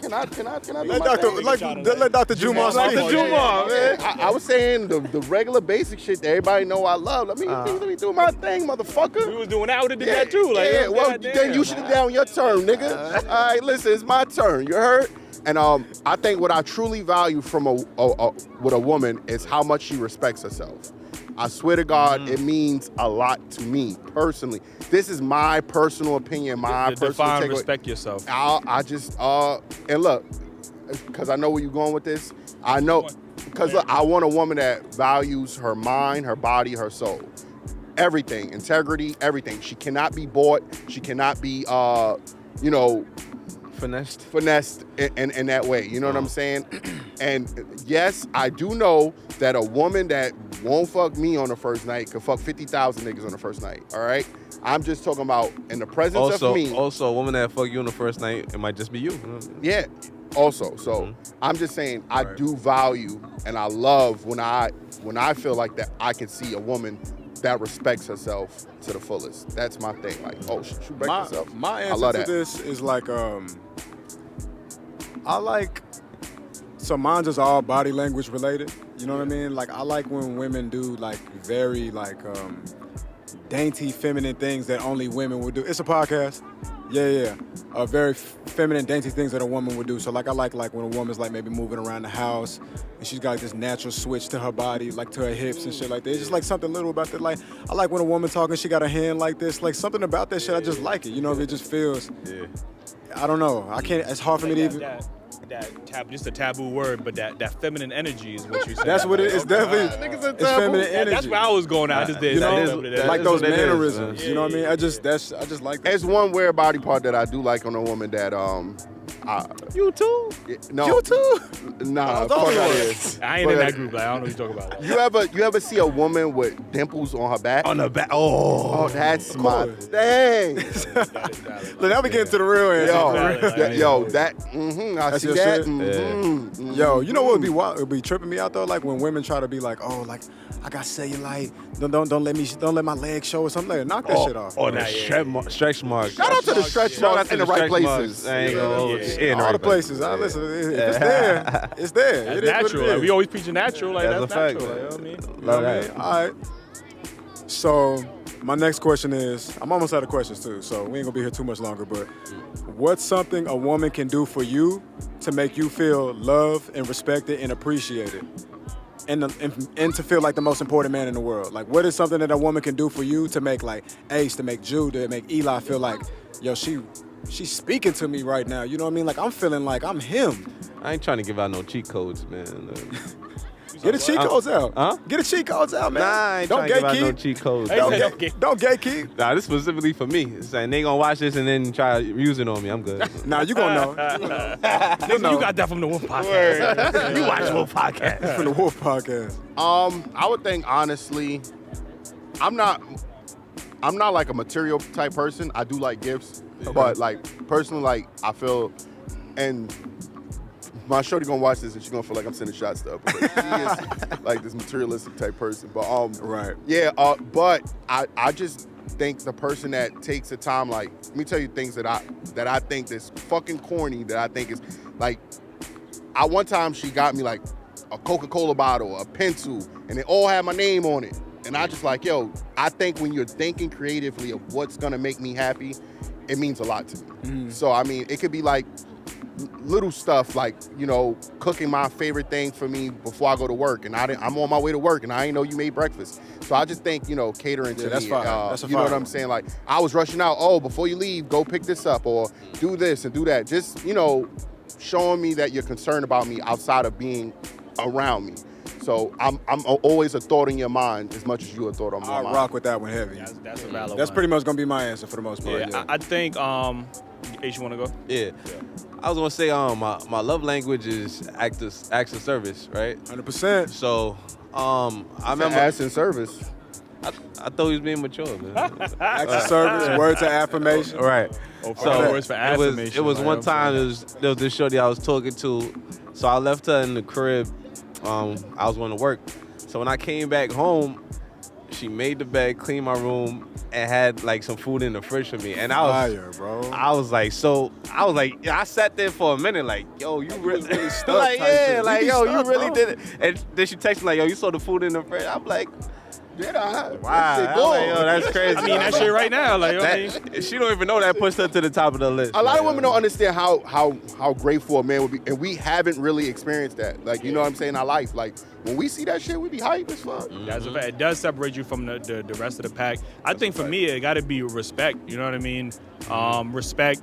[SPEAKER 3] Can I do
[SPEAKER 1] Let
[SPEAKER 3] my
[SPEAKER 1] Dr.
[SPEAKER 3] thing?
[SPEAKER 1] Let Dr. Jumar
[SPEAKER 2] Dr.
[SPEAKER 1] speak.
[SPEAKER 2] Jumar,
[SPEAKER 3] man. I was saying the regular basic shit that everybody know I love. Let me do my thing, motherfucker.
[SPEAKER 2] we was doing that. I would have did that too. Like,
[SPEAKER 3] yeah. Well,
[SPEAKER 2] goddamn.
[SPEAKER 3] then you should have down your turn, nigga. All right, listen, it's my turn. You heard? And I think what I truly value from with a woman is how much she respects herself. I swear to God, it means a lot to me personally. This is my personal opinion, my personal
[SPEAKER 2] define
[SPEAKER 3] takeaway.
[SPEAKER 2] respect yourself.
[SPEAKER 3] I just and look, because I know where you're going with this. I know, because look, I want a woman that values her mind, her body, her soul, everything, integrity, everything. She cannot be bought. She cannot be, finessed in that way. You know what I'm saying? And yes, I do know that a woman that won't fuck me on the first night could fuck 50,000 niggas on the first night. All right? I'm just talking about in the presence of me.
[SPEAKER 4] Also, a woman that fuck you on the first night, it might just be you.
[SPEAKER 3] Yeah. Also, so I'm just saying I do value and I love when I feel like that I can see a woman that respects herself to the fullest. That's my thing. Like, she respects herself.
[SPEAKER 1] My
[SPEAKER 3] I love
[SPEAKER 1] answer to
[SPEAKER 3] that.
[SPEAKER 1] this is like, so mine's just all body language related. You know what I mean? Like, I like when women do like very like dainty, feminine things that only women would do. It's a podcast. Yeah. Very feminine, dainty things that a woman would do. So like, I like when a woman's like maybe moving around the house and she's got like this natural switch to her body, like to her hips and shit like that. It's just like something little about that. Like, I like when a woman talking, she got her hand like this. Like something about that shit, I just like it. You know, if it just feels.
[SPEAKER 4] Yeah.
[SPEAKER 1] I don't know. I can't. It's hard for me to even.
[SPEAKER 2] Just a taboo word, but that feminine energy is what you said.
[SPEAKER 1] That's what it is. Definitely, it's feminine energy.
[SPEAKER 2] That's where I was going at. I just did.
[SPEAKER 1] You know, like those
[SPEAKER 4] what it is.
[SPEAKER 1] mannerisms. You know what I mean? I just like that.
[SPEAKER 3] There's one weird body part that I do like on a woman that
[SPEAKER 4] You too?
[SPEAKER 3] no.
[SPEAKER 1] You too?
[SPEAKER 3] Nah,
[SPEAKER 1] don't
[SPEAKER 3] fuck
[SPEAKER 1] do
[SPEAKER 3] out
[SPEAKER 1] it.
[SPEAKER 3] here.
[SPEAKER 2] I ain't in that group. Like, I don't know what you're talking about.
[SPEAKER 3] You ever see a woman with dimples on her back?
[SPEAKER 4] On the back.
[SPEAKER 3] Oh, that's my
[SPEAKER 1] course.
[SPEAKER 3] thing.
[SPEAKER 1] Look, now we get to the real answer.
[SPEAKER 3] I
[SPEAKER 1] That's
[SPEAKER 3] see
[SPEAKER 1] your
[SPEAKER 3] that.
[SPEAKER 1] shit? Yo, you know what would be wild? It would be tripping me out though, like when women try to be like, oh, like I got cellulite, don't let my legs show or something. Like, knock that shit off.
[SPEAKER 4] Or the stretch marks.
[SPEAKER 3] Shout out to the stretch marks in the right places.
[SPEAKER 4] I ain't gonna hold you. In
[SPEAKER 1] All the
[SPEAKER 4] right
[SPEAKER 1] places. Listen, if it's there, it's there.
[SPEAKER 2] That's
[SPEAKER 1] It is what it
[SPEAKER 2] natural. Like,
[SPEAKER 1] is.
[SPEAKER 2] we always preaching natural. Like,
[SPEAKER 4] That's
[SPEAKER 2] that's
[SPEAKER 4] a fact.
[SPEAKER 2] natural. Like, you know what I mean?
[SPEAKER 1] You know what I mean? All right. So my next question is, I'm almost out of questions too, so we ain't gonna be here too much longer, but what's something a woman can do for you to make you feel loved and respected and appreciated? And to feel like the most important man in the world? Like, what is something that a woman can do for you to make like Ace, to make Jude, to make Eli feel like, yo, she's speaking to me right now. You know what I mean? Like, I'm feeling like I'm him.
[SPEAKER 4] I ain't trying to give out no cheat codes, man.
[SPEAKER 1] Get the cheat codes out.
[SPEAKER 4] Huh?
[SPEAKER 1] Get the cheat codes out, man.
[SPEAKER 4] Nah, I ain't
[SPEAKER 1] Don't
[SPEAKER 4] trying to give out no
[SPEAKER 1] gatekeep.
[SPEAKER 4] cheat codes.
[SPEAKER 1] Don't gatekeep.
[SPEAKER 4] Nah, this specifically for me. It's like, they gonna watch this and then try to use it on me. I'm good.
[SPEAKER 1] Nah, you gonna know.
[SPEAKER 2] Nigga, you got that from the Wolf Podcast. You watch Wolf Podcast.
[SPEAKER 1] From the Wolf Podcast.
[SPEAKER 3] I would think honestly, I'm not like a material type person. I do like gifts, but like personally, like I feel, and my shorty gonna watch this and she's gonna feel like I'm sending shots to her because she is like this materialistic type person. But
[SPEAKER 1] Right.
[SPEAKER 3] yeah. But I just think the person that takes the time, like, let me tell you things that I think is fucking corny. That I think is like, one time she got me like a Coca-Cola bottle, a pencil, and they all had my name on it. And I just like, yo, I think when you're thinking creatively of what's gonna make me happy, it means a lot to me. So I mean, it could be like little stuff like, cooking my favorite thing for me before I go to work, and I'm on my way to work, and I didn't know you made breakfast. So I just think, catering to
[SPEAKER 1] that's
[SPEAKER 3] me.
[SPEAKER 1] fine. That's a
[SPEAKER 3] you know
[SPEAKER 1] fine
[SPEAKER 3] what I'm saying? Like, I was rushing out. Oh, before you leave, go pick this up, or do this and do that. Just, showing me that you're concerned about me outside of being around me. So I'm always a thought in your mind as much as you a thought on my mind.
[SPEAKER 1] I rock with that one heavy.
[SPEAKER 2] That's a valid one.
[SPEAKER 1] That's pretty much gonna be my answer for the most part.
[SPEAKER 2] Yeah, I think. H, you want to go?
[SPEAKER 4] Yeah. I was gonna say my love language is acts of service, right?
[SPEAKER 1] 100%.
[SPEAKER 4] So I remember
[SPEAKER 3] Acts in service.
[SPEAKER 4] I thought he was being mature, man.
[SPEAKER 1] Acts of service, words of affirmation.
[SPEAKER 4] Right.
[SPEAKER 2] So words for affirmation.
[SPEAKER 4] It was one time there was this shorty I was talking to, so I left her in the crib. I was going to work. So when I came back home, she made the bed, cleaned my room, and had like some food in the fridge for me. And I sat there for a minute like, yo, you really stuck. Like, yeah, like, yo, you really did it. And then she texted me like, yo, you saw the food in the fridge. I'm like,
[SPEAKER 3] yeah,
[SPEAKER 4] wow, like, yo, that's crazy.
[SPEAKER 2] I mean, that shit right now, like,
[SPEAKER 4] she don't even know that pushed her to the top of the list.
[SPEAKER 3] A lot of women don't understand how grateful a man would be, and we haven't really experienced that. Like, you know what I'm saying, in our life. Like, when we see that shit, we be hyped as fuck.
[SPEAKER 2] That's a fact. It does separate you from the rest of the pack. I think for me, it got to be respect. You know what I mean? Respect,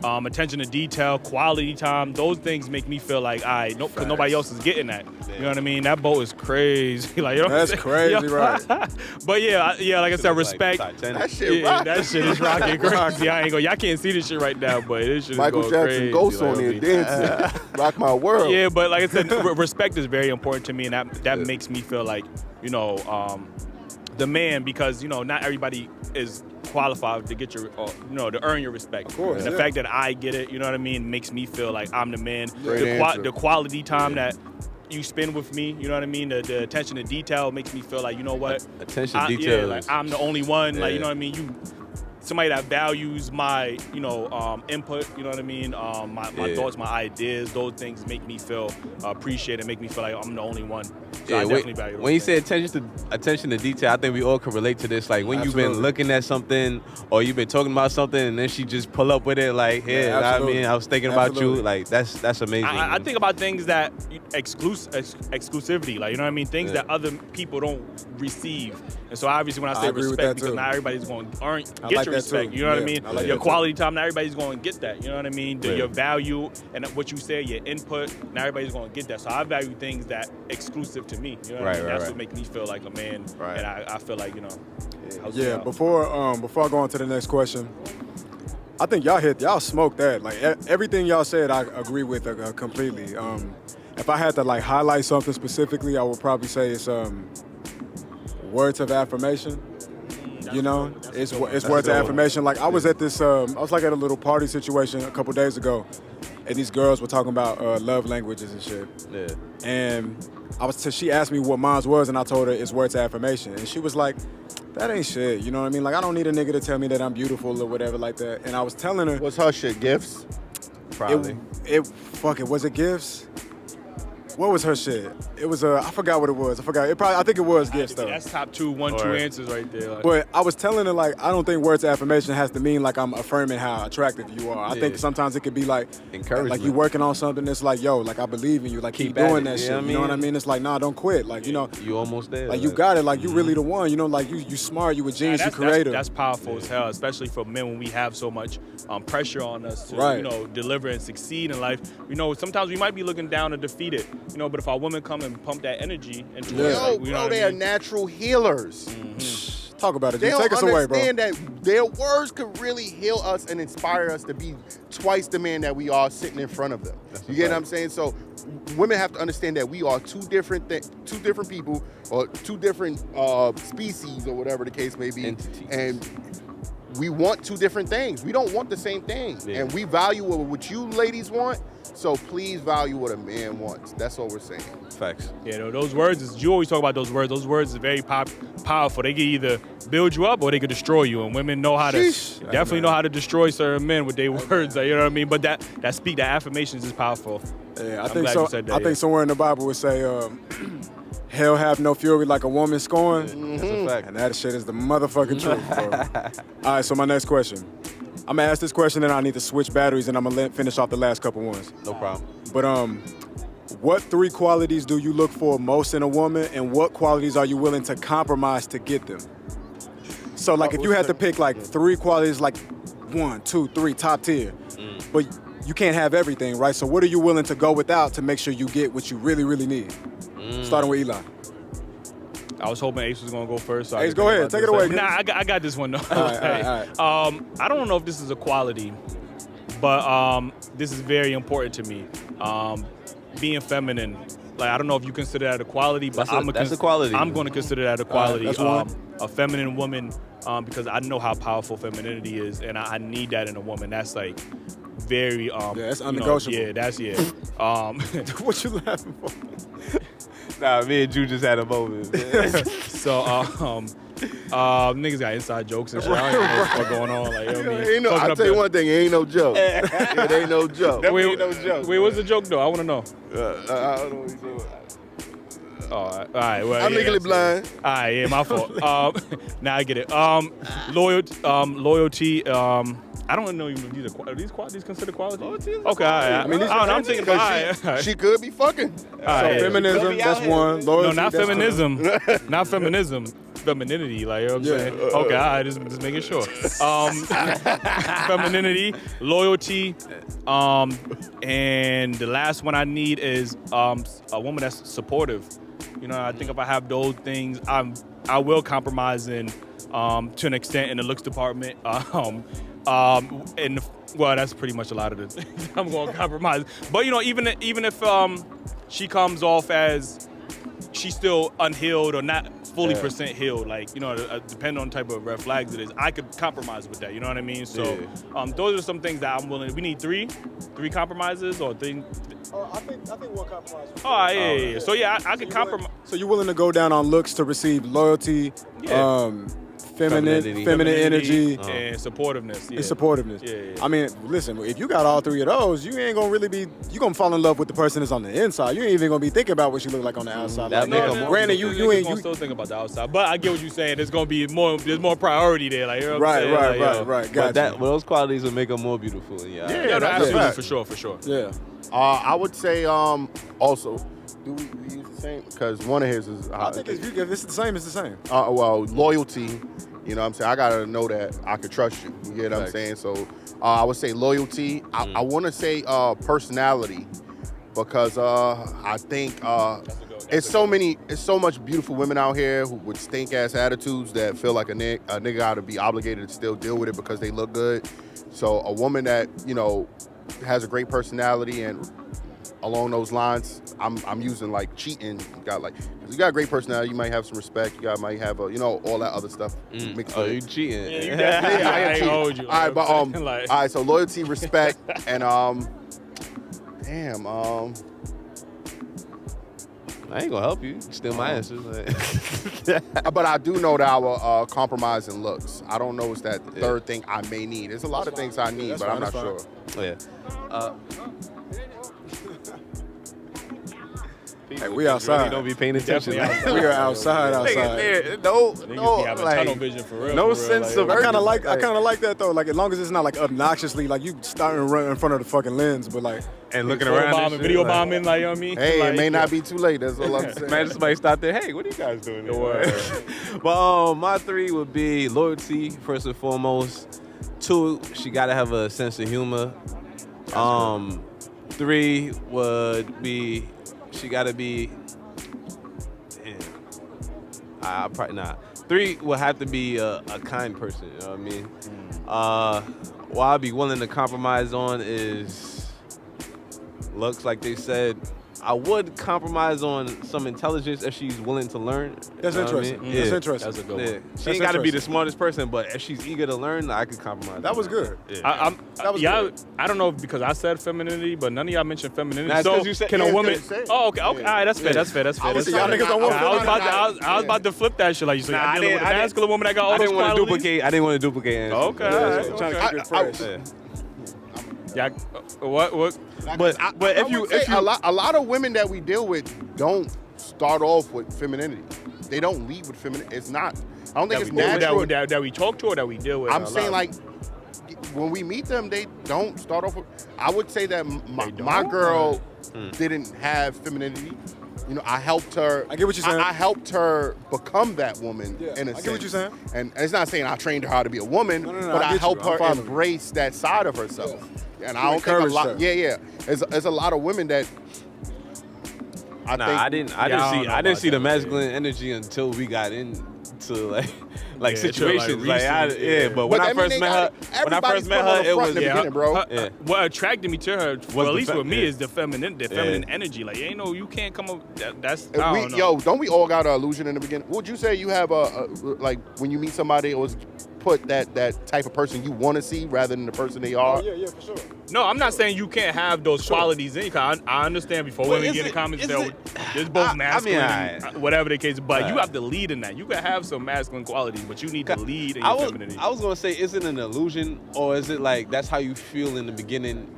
[SPEAKER 2] attention to detail, quality time. Those things make me feel like, because nobody else is getting that. You know what I mean? That boat is crazy. Like,
[SPEAKER 1] that's crazy, right?
[SPEAKER 2] But yeah, like I said, respect.
[SPEAKER 3] That shit rock.
[SPEAKER 2] That shit is rocking crazy. Y'all can't see this shit right now, but this shit
[SPEAKER 3] Michael
[SPEAKER 2] is going
[SPEAKER 3] Jackson
[SPEAKER 2] crazy.
[SPEAKER 3] Ghost on there dancing. Rock my world.
[SPEAKER 2] Yeah, but like I said, respect is very important to me, and that makes me feel like, the man, because, not everybody is qualified to get your, to earn your respect.
[SPEAKER 1] Of course.
[SPEAKER 2] And the fact that I get it, you know what I mean, makes me feel like I'm the man.
[SPEAKER 3] Great
[SPEAKER 2] The quality time that you spend with me, you know what I mean? The attention to detail makes me feel like, you know what?
[SPEAKER 4] Attention to detail.
[SPEAKER 2] Yeah, like I'm the only one. Like, you know what I mean? Somebody that values my, input, you know what I mean? My thoughts, my ideas, those things make me feel appreciated, make me feel like I'm the only one. So I definitely value those
[SPEAKER 4] when you
[SPEAKER 2] things.
[SPEAKER 4] say attention to detail, I think we all can relate to this. Like when you've been looking at something or you've been talking about something and then she just pull up with it like, I was thinking about you. Like that's amazing.
[SPEAKER 2] I think about things that exclusivity, like, you know what I mean? Things that other people don't receive. And so obviously when I say respect, because not everybody's going to get your respect. You know what I mean? Your quality time, not everybody's going to get that. You know what I mean? Your value and what you say, your input, not everybody's going to get that. So I value things that exclusive to me. You know what I mean? That's what makes me feel like a man. Right. And I feel like,
[SPEAKER 1] Yeah, before I go on to the next question, I think y'all smoked that. Like everything y'all said, I agree with completely. If I had to like highlight something specifically, I would probably say it's words of affirmation. It's words of affirmation. Like I was at this, I was like at a little party situation a couple days ago, and these girls were talking about love languages and shit.
[SPEAKER 4] Yeah.
[SPEAKER 1] And she asked me what mine was, and I told her it's words of affirmation, and she was like, "That ain't shit." You know what I mean? Like I don't need a nigga to tell me that I'm beautiful or whatever like that. And I was telling her,
[SPEAKER 3] what's her shit? Gifts?
[SPEAKER 4] Probably.
[SPEAKER 1] Was it gifts? What was her shit? It was I forgot what it was. I think it was gifts though.
[SPEAKER 2] That's top two answers right there. Like.
[SPEAKER 1] But I was telling her like I don't think words of affirmation has to mean like I'm affirming how attractive you are. I think sometimes it could be like encouragement. Like you working on something that's like, yo, like I believe in you. Like keep doing that shit. You know what I mean? It's like, nah, don't quit. Like,
[SPEAKER 4] you almost there.
[SPEAKER 1] Like you got it. Like you really the one. Like you smart, you a genius, you creative.
[SPEAKER 2] That's powerful as hell, especially for men when we have so much pressure on us to deliver and succeed in life. Sometimes we might be looking down and defeated. But if our women come and pump that energy into us, like,
[SPEAKER 3] they are natural healers.
[SPEAKER 1] Mm-hmm. Talk about it.
[SPEAKER 3] They
[SPEAKER 1] Take us away, bro.
[SPEAKER 3] They don't understand that their words could really heal us and inspire us to be twice the man that we are sitting in front of them. You get what I'm saying? So women have to understand that we are two different people or two different species or whatever the case may be.
[SPEAKER 4] Entities.
[SPEAKER 3] And we want two different things. We don't want the same thing. Yeah. And we value what you ladies want. So please value what a man wants. That's all we're saying.
[SPEAKER 4] Facts.
[SPEAKER 2] Yeah, those words, you always talk about those words. Those words are very powerful. They can either build you up or they can destroy you. And women know how to definitely know how to destroy certain men with their words. Like, you know what I mean? But that affirmations is powerful.
[SPEAKER 1] Yeah, I think somewhere in the Bible would say, hell have no fury like a woman scorned.
[SPEAKER 4] That's a fact.
[SPEAKER 1] And that shit is the motherfucking truth, bro. All right, so my next question. I'm gonna ask this question, and I need to switch batteries, and I'm gonna finish off the last couple ones.
[SPEAKER 4] No problem.
[SPEAKER 1] But what 3 qualities do you look for most in a woman, and what qualities are you willing to compromise to get them? So, like, if you had to pick like 3 qualities, like 1, 2, 3, top tier, but you can't have everything, right? So, what are you willing to go without to make sure you get what you really, really need? Starting with Eli.
[SPEAKER 2] I was hoping Ace was gonna go first. So
[SPEAKER 1] Ace, go ahead, take it away.
[SPEAKER 2] Nah, I got this one though.
[SPEAKER 1] All right.
[SPEAKER 2] I don't know if this is a quality, but this is very important to me. Being feminine. Like, I don't know if you consider that a quality, but
[SPEAKER 4] that's a quality.
[SPEAKER 2] I'm going to consider that a quality.
[SPEAKER 1] That's one.
[SPEAKER 2] A feminine woman, because I know how powerful femininity is, and I need that in a woman. That's like very
[SPEAKER 1] that's unnegotiable.
[SPEAKER 2] What
[SPEAKER 1] you laughing for?
[SPEAKER 4] Nah, me and Drew just had a moment.
[SPEAKER 2] So niggas got inside jokes and shit. I don't even know what's going on. Like, you know what I mean?
[SPEAKER 3] I'll tell you one thing, it ain't no joke. It ain't no joke.
[SPEAKER 2] Wait, what's the joke though? I want to know.
[SPEAKER 3] I don't know what you're doing.
[SPEAKER 2] All right. Well,
[SPEAKER 3] I'm legally blind.
[SPEAKER 2] All right, yeah, my fault. Now I get it. Loyalty. I don't know even if these considered qualities. Okay, all right. I mean, I'm thinking about
[SPEAKER 3] she could be fucking.
[SPEAKER 1] So feminism, that's one. Loyalty,
[SPEAKER 2] no, not
[SPEAKER 1] that's
[SPEAKER 2] feminism. Not feminism. Femininity, like, you know what I'm saying? Okay, all right, just making sure. Femininity, loyalty, and the last one I need is a woman that's supportive. You know, I think if I have those things, I will compromise to an extent in the looks department. And well, that's pretty much a lot of the things I'm going to compromise. But you know, even if she comes off as she's still unhealed or not fully percent healed, like, you know, depending on the type of red flags it is, I could compromise with that. You know what I mean? So those are some things that I'm willing. We need three compromises or things.
[SPEAKER 1] I think one compromise.
[SPEAKER 2] Oh yeah. So yeah, I could compromise.
[SPEAKER 1] So you're willing to go down on looks to receive loyalty, feminine energy,
[SPEAKER 2] and supportiveness. Yeah.
[SPEAKER 1] And supportiveness.
[SPEAKER 2] Yeah.
[SPEAKER 1] I mean, listen, if you got all 3 of those, you ain't gonna really be. You gonna fall in love with the person that's on the inside. You ain't even gonna be thinking about what she look like on the outside. Granted, you ain't. You
[SPEAKER 2] still think about the outside, but I get what you're saying. There's gonna be more. There's more priority there. Like, you know what I'm saying?
[SPEAKER 1] Right.
[SPEAKER 4] But those qualities will make them more beautiful. Yeah.
[SPEAKER 2] Absolutely, for sure.
[SPEAKER 1] Yeah.
[SPEAKER 3] I would say also, do we use the same? Because one of his is.
[SPEAKER 1] I think if it's the same, it's the same.
[SPEAKER 3] Well, loyalty. You know what I'm saying? I gotta know that I can trust you. You get what I'm saying? So I would say loyalty. I want to say personality, because I think it's so much beautiful women out here who with stink ass attitudes that feel like a nigga gotta be obligated to still deal with it because they look good. So a woman that, you know, has a great personality and along those lines, I'm using like cheating. You got a great personality. You might have some respect. Might have all that other stuff. Mixed
[SPEAKER 4] you cheating?
[SPEAKER 3] Yeah, I am cheating.
[SPEAKER 2] Hold you,
[SPEAKER 3] all right, but all right. So loyalty, respect, and I
[SPEAKER 4] ain't gonna help you. Still my answers.
[SPEAKER 3] But I do know that I will compromise in looks. I don't know it's that third thing I may need. There's a lot of things I need, but I'm not sure.
[SPEAKER 4] Yeah.
[SPEAKER 1] Hey, we outside.
[SPEAKER 4] Really don't be paying attention.
[SPEAKER 1] We are outside.
[SPEAKER 4] No,
[SPEAKER 2] tunnel vision for real.
[SPEAKER 4] No sense of.
[SPEAKER 1] I kind of like that though. Like, as long as it's not like obnoxiously, like you starting to run in front of the fucking lens, but like
[SPEAKER 4] and looking around,
[SPEAKER 2] video bombing, like, you know what I mean?
[SPEAKER 3] Hey,
[SPEAKER 2] like,
[SPEAKER 3] it may not be too late. That's all I'm saying.
[SPEAKER 4] Man, somebody stop there. Hey, what are you guys doing? But my 3 would be loyalty first and foremost. 2, she gotta have a sense of humor. 3 would be. She gotta be. Damn. Probably not. 3 will have to be a kind person. You know what I mean? What I'd be willing to compromise on is looks, like they said. I would compromise on some intelligence if she's willing to learn.
[SPEAKER 1] That's interesting. That's interesting.
[SPEAKER 2] That's a good one.
[SPEAKER 4] She ain't got to be the smartest person, but if she's eager to learn, I could compromise.
[SPEAKER 1] That was good.
[SPEAKER 2] Yeah. I don't know if because I said femininity, but none of y'all mentioned femininity. So you said, can a woman? Oh, okay. All right, that's fair. That's fair.
[SPEAKER 1] Y'all niggas don't want
[SPEAKER 2] I was about to flip that shit. Like, you said, I dealing with a masculine woman that got all those qualities.
[SPEAKER 4] I didn't want to duplicate.
[SPEAKER 2] Okay.
[SPEAKER 1] I'm trying to keep it fresh.
[SPEAKER 2] Yeah. What?
[SPEAKER 3] But if you a lot of women that we deal with don't start off with femininity. They don't lead with femininity. It's not. I don't think it's natural.
[SPEAKER 2] That we talk to or that we deal with.
[SPEAKER 3] I'm saying like when we meet them, they don't start off with, I would say that my girl didn't have femininity. You know, I helped her.
[SPEAKER 1] I get what you're saying.
[SPEAKER 3] I helped her become that woman in a sense.
[SPEAKER 1] I get what you're saying.
[SPEAKER 3] And it's not saying I trained her how to be a woman, but I helped her embrace that side of herself. Yeah. And I don't think a lot. Yeah. There's a lot of women that.
[SPEAKER 4] I didn't see the masculine energy until we got into like situations. But when I first met her, it was
[SPEAKER 3] bro.
[SPEAKER 2] What attracted me to her, well, at least with me, is the feminine energy. Like, ain't no, you can't come up. That's I don't know.
[SPEAKER 3] Yo, don't we all got an illusion in the beginning? Would you say you have a like when you meet somebody, it was put that type of person you want to see rather than the person they are?
[SPEAKER 1] Yeah, for sure.
[SPEAKER 2] No, I'm not saying you can't have those qualities in you. I understand before women get in the comments, there's both masculine and whatever the case, but you have to lead in that. You can have some masculine qualities, but you need to lead in your femininity.
[SPEAKER 4] I was going to say, is it an illusion, or is it like that's how you feel in the beginning,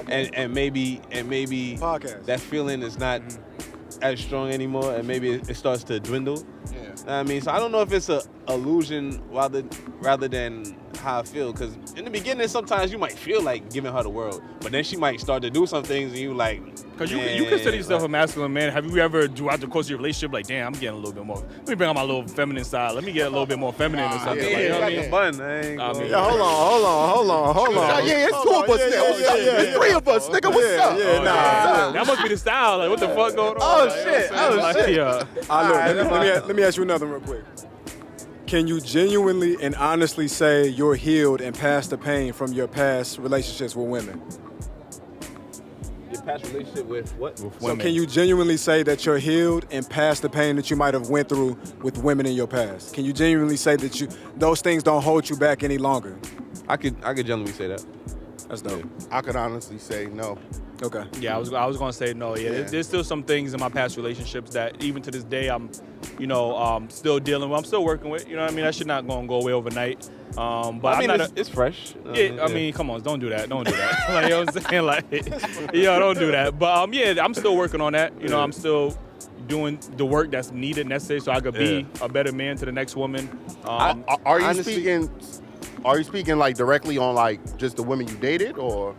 [SPEAKER 4] and maybe that feeling is not as strong anymore, and maybe it starts to dwindle? I mean, so I don't know if it's a illusion rather than how I feel, because in the beginning sometimes you might feel like giving her the world, but then she might start to do some things and you like,
[SPEAKER 2] because you consider yourself a masculine man. Have you ever, throughout the course of your relationship, like, damn, I'm getting a little bit more, let me bring out my little feminine side, let me get a little bit more feminine or something?
[SPEAKER 4] You know what I mean?
[SPEAKER 3] Hold on. Yeah, it's two of us now. It's three of us, nigga. What's up?
[SPEAKER 2] That must be the style. Like, what the fuck going on?
[SPEAKER 3] Oh shit.
[SPEAKER 1] Let me ask you another one real quick. Can you genuinely and honestly say you're healed and past the pain from your past relationships with women?
[SPEAKER 4] Your past relationship with what? With women.
[SPEAKER 1] So can you genuinely say that you're healed and past the pain that you might have went through with women in your past? Can you genuinely say that those things don't hold you back any longer?
[SPEAKER 4] I could genuinely say that.
[SPEAKER 1] That's dope.
[SPEAKER 3] I could honestly say no.
[SPEAKER 1] Okay.
[SPEAKER 2] Yeah, I was gonna say no. Yeah, there's still some things in my past relationships that even to this day I'm, still dealing with. I'm still working with. You know what I mean? That shit not gonna go away overnight. But
[SPEAKER 4] I mean, it's fresh.
[SPEAKER 2] I mean, come on, don't do that. Like, you know what I'm saying? Like, don't do that. But I'm still working on that. You know, I'm still doing the work that's needed, necessary, so I could be a better man to the next woman.
[SPEAKER 3] Are you speaking? Are you speaking like directly on like just the women you dated, or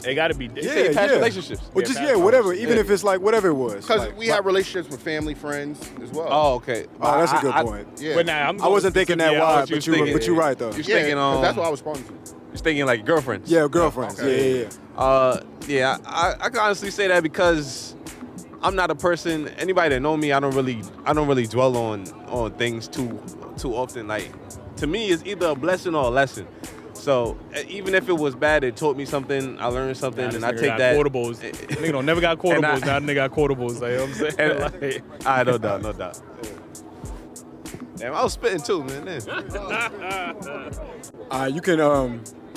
[SPEAKER 2] it got to be
[SPEAKER 4] past relationships?
[SPEAKER 1] Well, whatever. Even if it's like whatever it was.
[SPEAKER 3] Because we have relationships with family, friends as well.
[SPEAKER 4] Oh, okay.
[SPEAKER 1] Oh, that's a good point.
[SPEAKER 3] Yeah.
[SPEAKER 2] But now
[SPEAKER 1] I wasn't thinking that wide, but you're right though.
[SPEAKER 4] You're thinking
[SPEAKER 3] that's what I was responding to.
[SPEAKER 4] You're thinking like girlfriends.
[SPEAKER 1] Yeah, girlfriends.
[SPEAKER 3] Okay.
[SPEAKER 1] Yeah.
[SPEAKER 4] I can honestly say that because I'm not a person. Anybody that know me, I don't really dwell on things too often. Like, to me, it's either a blessing or a lesson. So even if it was bad, it taught me something. I learned something, and I take that.
[SPEAKER 2] Quotables. Nigga don't never got quotables. Now nigga got quotables. Like, you know what I'm saying?
[SPEAKER 4] I no doubt. Damn, I was spitting too, man.
[SPEAKER 1] You can,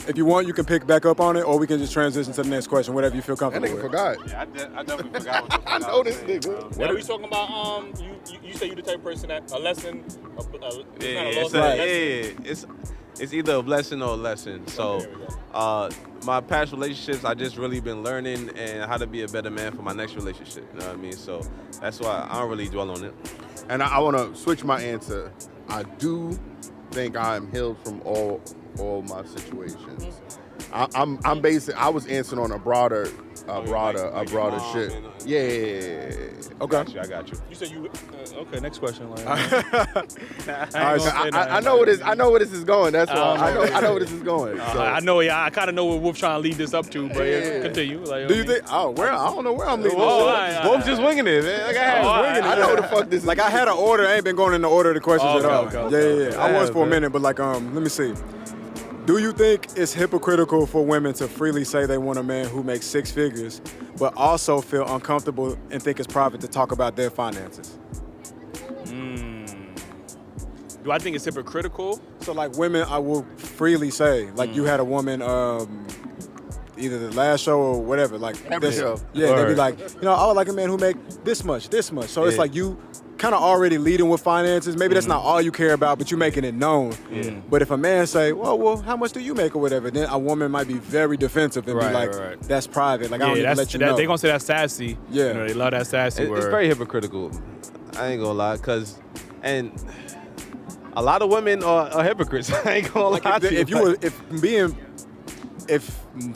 [SPEAKER 1] if you want, you can pick back up on it, or we can just transition to the next question, whatever you feel comfortable
[SPEAKER 3] That nigga
[SPEAKER 1] with.
[SPEAKER 3] forgot.
[SPEAKER 4] Yeah, I definitely forgot what
[SPEAKER 3] I know this nigga.
[SPEAKER 2] What are we talking about? You say you the type of person that a lesson.
[SPEAKER 4] It's either a blessing or a lesson. So, my past relationships, I just really been learning and how to be a better man for my next relationship. You know what I mean? So that's why I don't really dwell on it.
[SPEAKER 3] And I want to switch my answer. I do think I'm healed from all my situations. I'm basically, I was answering on a broader shit. Yeah.
[SPEAKER 1] Okay.
[SPEAKER 4] I got you.
[SPEAKER 2] You said you. Okay, next question. Like,
[SPEAKER 3] I know where this is going. That's why I know where this is going. So.
[SPEAKER 2] I know. Yeah, I kind of know what Wolf trying to lead this up to, but continue. Like,
[SPEAKER 1] do you think? I don't know where I'm leading.
[SPEAKER 4] Wolf's just winging it, man. Like
[SPEAKER 3] I know the fuck this is.
[SPEAKER 1] Like I had an order. I ain't been going in the order of the questions at all.
[SPEAKER 2] Okay.
[SPEAKER 1] I was for a minute, but like let me see. Do you think it's hypocritical for women to freely say they want a man who makes six figures, but also feel uncomfortable and think it's private to talk about their finances?
[SPEAKER 2] Do I think it's hypocritical?
[SPEAKER 1] So like women, I will freely say, like you had a woman, either the last show or whatever, like this,
[SPEAKER 3] show.
[SPEAKER 1] Yeah, they'd be like, I would like a man who make this much. So it's like you kind of already leading with finances. Maybe that's not all you care about, but you're making it known. But if a man say, well, how much do you make or whatever, then a woman might be very defensive and be like, that's private. Like I don't even let you know.
[SPEAKER 2] They gonna say that's sassy.
[SPEAKER 1] Yeah,
[SPEAKER 2] they love that sassy word.
[SPEAKER 4] It's very hypocritical. I ain't gonna lie, and a lot of women are hypocrites. I ain't gonna lie to you.
[SPEAKER 1] If being if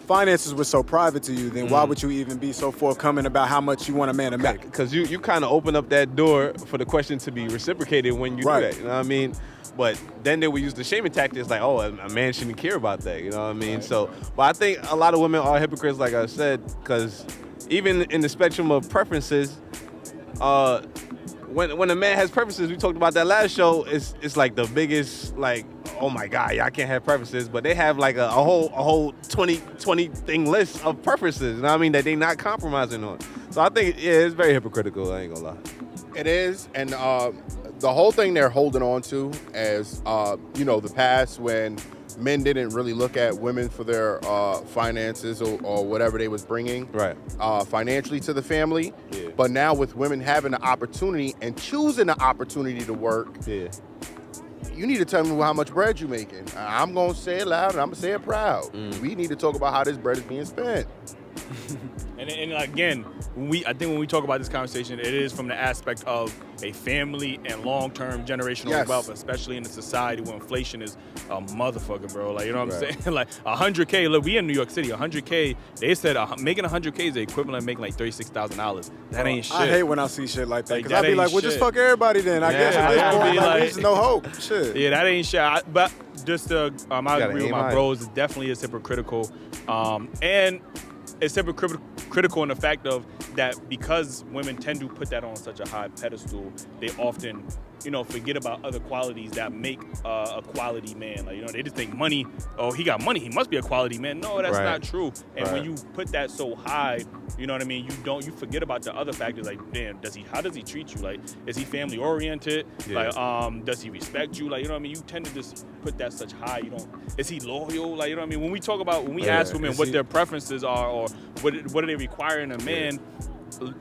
[SPEAKER 1] finances were so private to you, then why would you even be so forthcoming about how much you want a man to make?
[SPEAKER 4] Because you kind of open up that door for the question to be reciprocated when you do that. You know what I mean? But then they would use the shaming tactics like, oh, a man shouldn't care about that. You know what I mean? Right. So, but I think a lot of women are hypocrites, like I said, because even in the spectrum of preferences, when a man has preferences, we talked about that last show, it's like the biggest, like, oh my God, y'all can't have preferences, but they have like a whole 20 thing list of preferences, you know what I mean, that they not compromising on. So I think, yeah, it's very hypocritical, I ain't gonna lie.
[SPEAKER 3] It is, and the whole thing they're holding on to as, the past when men didn't really look at women for their finances or whatever they was bringing financially to the family. Yeah. But now with women having the opportunity and choosing the opportunity to work, you need to tell me how much bread you're making. I'm going to say it loud and I'm going to say it proud. We need to talk about how this bread is being spent.
[SPEAKER 2] And again, I think when we talk about this conversation, it is from the aspect of a family and long-term generational wealth, especially in a society where inflation is a motherfucker, bro. Like, you know what I'm saying? Like, 100K, look, we in New York City, 100K, they said making 100K is the equivalent of making like $36,000. That ain't shit.
[SPEAKER 1] I hate when I see shit like that, because I be like, well, just fuck everybody then. I guess at this point, there's no hope. Shit.
[SPEAKER 2] Yeah, that ain't shit. But just to, I agree with my bros, it definitely is hypocritical. And it's hypocritical in the fact of that because women tend to put that on such a high pedestal, they often, forget about other qualities that make a quality man. Like, they just think money, oh, he got money, he must be a quality man. No, that's not true. And when you put that so high, you know what I mean, you forget about the other factors, like, damn, how does he treat you? Like, is he family oriented? Yeah. Like, does he respect you? Like, you know what I mean? You tend to just put that such high, is he loyal? Like, you know what I mean? When we ask women what their preferences are or what do they require in a man,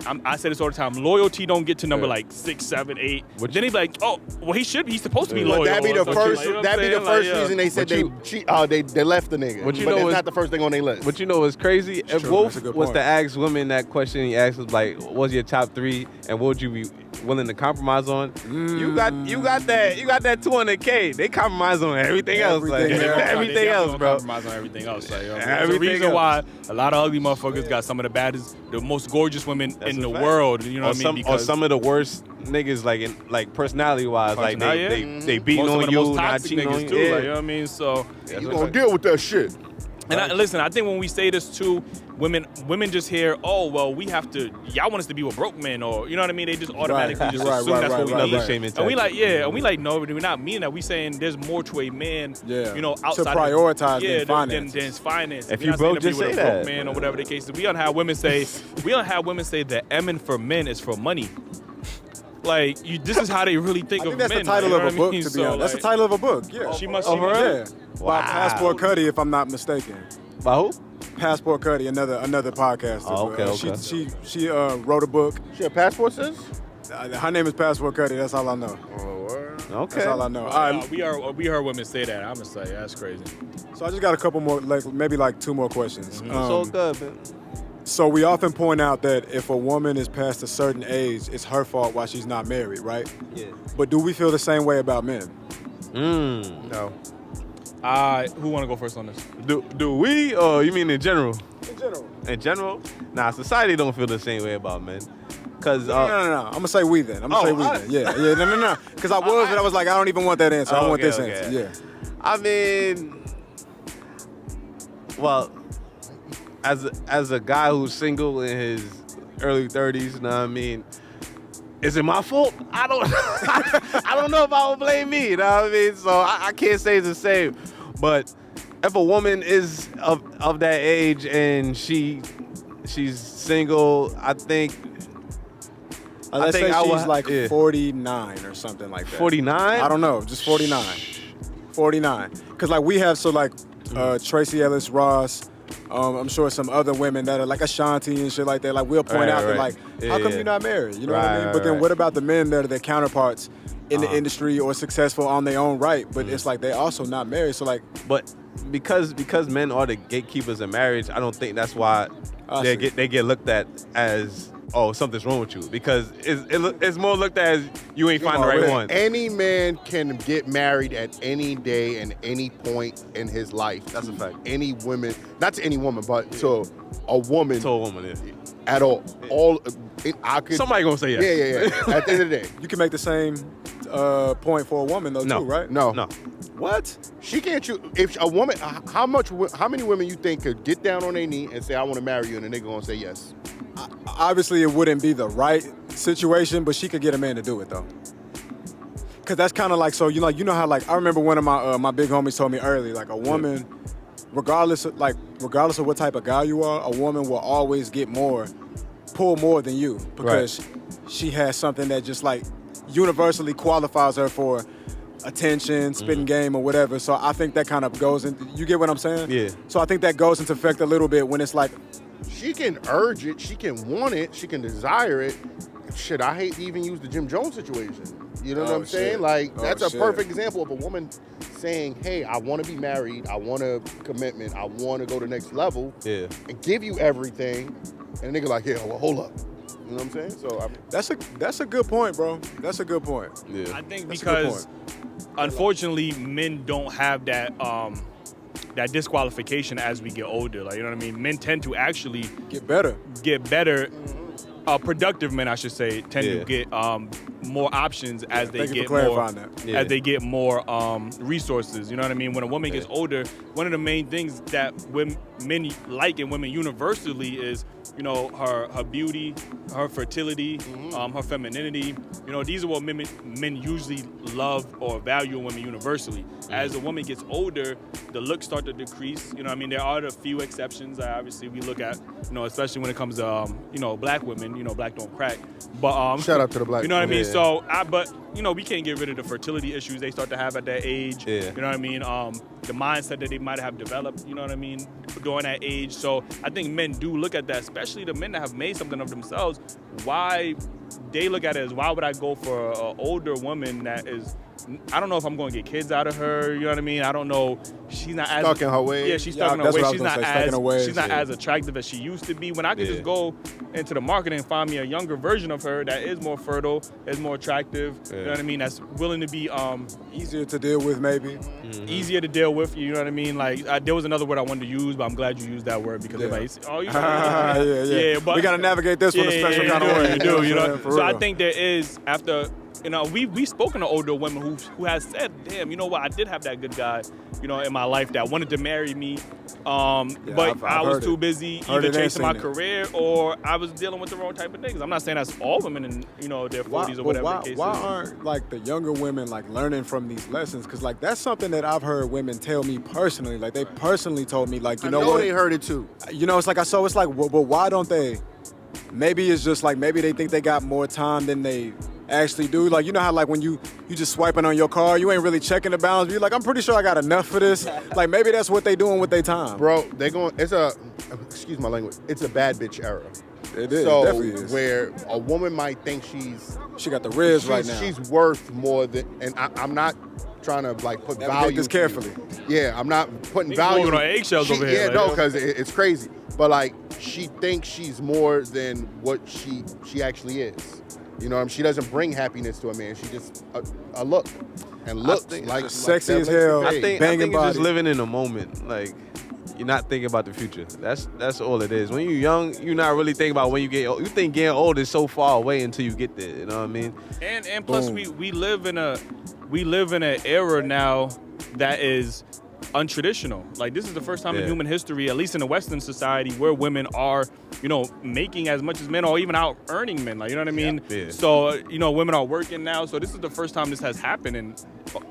[SPEAKER 2] I say this all the time. Loyalty don't get to number like 6, 7, 8. Then he's like, oh, well, he's supposed to be loyal.
[SPEAKER 3] That'd be the first reason they said they left the nigga. But it's not the first thing on their list.
[SPEAKER 4] But what's crazy? If Wolf was to ask women that question, he asked us like, what's your top 3 and what would you be willing to compromise on? You got that $200K. They compromise on everything else. Everything else, bro.
[SPEAKER 2] Compromise on everything else. There's a reason why a lot of ugly motherfuckers got some of the baddest, the most gorgeous women in the world. You know what I mean?
[SPEAKER 4] Or some of the worst niggas, like personality wise, like they beating on you, not cheating on you.
[SPEAKER 2] Too, like, you know what I mean? So
[SPEAKER 3] you gonna deal with that shit.
[SPEAKER 2] And listen, I think when we say this too, women just hear, oh, well, we have to, y'all want us to be with broke men, or, you know what I mean? They just automatically assume that's what we need. And we like, no, we're not meaning that. We saying there's more to a man, outside
[SPEAKER 1] to prioritize
[SPEAKER 2] than finance.
[SPEAKER 4] If you broke, just say that.
[SPEAKER 2] Man, or whatever the case is. We don't have women say that M for men is for money. Like, this is how they really think of men.
[SPEAKER 1] That's the title of a book, to be honest. That's the title of a book, yeah.
[SPEAKER 2] She must
[SPEAKER 1] be by Passport Cuddy, if I'm not mistaken.
[SPEAKER 4] By who?
[SPEAKER 1] Passport Cuddy, another podcaster.
[SPEAKER 4] Oh, okay.
[SPEAKER 1] She wrote a book.
[SPEAKER 3] She a passport sis?
[SPEAKER 1] Her name is Passport Cuddy. That's all I know.
[SPEAKER 3] Oh, word.
[SPEAKER 4] Okay.
[SPEAKER 1] That's all I know.
[SPEAKER 2] We heard women say that. I'm gonna say that's crazy.
[SPEAKER 1] So I just got a couple more, maybe 2 more questions.
[SPEAKER 4] It's all good, man.
[SPEAKER 1] So we often point out that if a woman is past a certain age, it's her fault why she's not married, right?
[SPEAKER 4] Yeah.
[SPEAKER 1] But do we feel the same way about men?
[SPEAKER 3] No.
[SPEAKER 2] Who want to go first on this?
[SPEAKER 4] Do we, or you mean in general?
[SPEAKER 1] In general.
[SPEAKER 4] In general? Nah, society don't feel the same way about men. Cause
[SPEAKER 1] no. I'm gonna say we then. Yeah. No. Because I was like, I don't even want that answer. I want this answer. Yeah.
[SPEAKER 4] I mean, well, as a guy who's single in his early 30s, you know what I mean? Is it my fault? I don't know if I will blame me, you know what I mean? So I can't say it's the same. But if a woman is of that age and she's single, I think.
[SPEAKER 1] Let's say she's 49 or something like that.
[SPEAKER 4] 49?
[SPEAKER 1] I don't know, just 49. 49. Because we have Tracy Ellis Ross. I'm sure some other women that are like Ashanti and shit like that. Like, we'll point out that how come you're not married? You know what I mean? But then what about the men that are their counterparts in the industry or successful on their own right? But it's like they're also not married. So
[SPEAKER 4] but because men are the gatekeepers of marriage, I don't think that's why they get looked at as oh, something's wrong with you, because it's more looked at as you ain't find the right one.
[SPEAKER 3] Any man can get married at any day and any point in his life.
[SPEAKER 4] That's a fact.
[SPEAKER 3] Any woman, not to any woman, but to a woman.
[SPEAKER 4] To a woman, yeah.
[SPEAKER 3] At all. I could.
[SPEAKER 4] Somebody gonna say yes.
[SPEAKER 3] Yeah. At the end of the day.
[SPEAKER 1] You can make the same point for a woman though too, right?
[SPEAKER 3] No.
[SPEAKER 1] What?
[SPEAKER 3] She can't choose. If a woman, how many women you think could get down on their knee and say, I want to marry you, and the nigga gonna say yes?
[SPEAKER 1] Obviously, it wouldn't be the right situation, but she could get a man to do it though. Cause that's kind of like, so you know how, like, I remember one of my big homies told me early, like, a woman, regardless of what type of guy you are, a woman will always pull more than you, because she has something that just like universally qualifies her for attention, spitting game, or whatever. So I think that kind of goes in. You get what I'm saying?
[SPEAKER 4] Yeah.
[SPEAKER 1] So I think that goes into effect a little bit when it's like,
[SPEAKER 3] she can urge it, she can want it, she can desire it. Shit, I hate to even use the Jim Jones situation. You know what I'm saying? Like, that's a perfect example of a woman saying, hey, I want to be married, I want a commitment, I want to go to the next level, and give you everything. And a nigga like, yeah, well, hold up. You know what I'm saying? So
[SPEAKER 1] that's a good point, bro. That's a good point.
[SPEAKER 4] Yeah.
[SPEAKER 2] I think because unfortunately men don't have that that disqualification as we get older. Like, you know what I mean? Men tend to actually
[SPEAKER 1] get better.
[SPEAKER 2] Productive men, I should say, tend to get more options as they get more resources. You know what I mean? When a woman gets older, one of the main things that men like in women universally is, you know, her beauty, her fertility, her femininity. You know, these are what men usually love or value in women universally. As a woman gets older, the looks start to decrease. You know what I mean? There are a few exceptions that obviously we look at, you know, especially when it comes to, you know, black women. You know, black don't crack. But
[SPEAKER 3] shout out to the black.
[SPEAKER 2] You know what I mean? So, but you know, we can't get rid of the fertility issues they start to have at that age.
[SPEAKER 4] Yeah.
[SPEAKER 2] You know what I mean? The mindset that they might have developed. You know what I mean? During that age. So I think men do look at that, especially the men that have made something of themselves. Why they look at it as, why would I go for an older woman that is, I don't know if I'm going to get kids out of her. You know what I mean? I don't know. She's not
[SPEAKER 3] stuck in her ways.
[SPEAKER 2] Yeah, she's stuck in her ways. She's not as attractive as she used to be. When I could just go into the market and find me a younger version of her that is more fertile, is more attractive. You know what I mean? That's willing to be
[SPEAKER 1] easier to deal with, maybe.
[SPEAKER 2] Easier to deal with. You know what I mean? Like, there was another word I wanted to use, but I'm glad you used that word, because everybody said, oh, you know,
[SPEAKER 1] but we got to navigate this one a special kind of way.
[SPEAKER 2] You do, you know. So I think there is, after, you know, we've spoken to older women who has said, damn, you know what, I did have that good guy, you know, in my life that wanted to marry me, but I was too busy either chasing my career or I was dealing with the wrong type of niggas. I'm not saying that's all women in, you know, their 40s or whatever the case is.
[SPEAKER 1] Why aren't, like, the younger women, like, learning from these lessons? Because, like, that's something that I've heard women tell me personally. Like, they personally told me, like, you know what?
[SPEAKER 3] they heard it too.
[SPEAKER 1] You know, it's like, well, why don't they? Maybe it's just like, maybe they think they got more time than they actually do. Like, you know how, like, when you just swiping on your car, you ain't really checking the balance, but you're like, I'm pretty sure I got enough for this. Like, maybe that's what they doing with their time.
[SPEAKER 3] Bro, excuse my language, it's a bad bitch era.
[SPEAKER 1] It is,
[SPEAKER 3] so,
[SPEAKER 1] definitely is.
[SPEAKER 3] Where a woman might think
[SPEAKER 1] she got the riz right now.
[SPEAKER 3] She's worth more than, and I'm not trying to, like, put value.
[SPEAKER 1] This carefully.
[SPEAKER 3] Yeah, I'm not putting value.
[SPEAKER 2] Moving on eggshells over here.
[SPEAKER 3] Yeah, no, because it's crazy. But, like, she thinks she's more than what she actually is. You know, she doesn't bring happiness to a man. She just a look, and looks like
[SPEAKER 1] sexy as hell.
[SPEAKER 4] I think it's just living in the moment. Like, you're not thinking about the future. That's all it is. When you're young, you're not really thinking about when you get old. You think getting old is so far away until you get there. You know what I mean?
[SPEAKER 2] And plus, we live in an era now that is untraditional. Like, this is the first time in human history, at least in the Western society, where women are, you know, making as much as men or even out earning men. Like, you know what I mean?
[SPEAKER 4] Yeah.
[SPEAKER 2] So, you know, women are working now. So this is the first time this has happened, and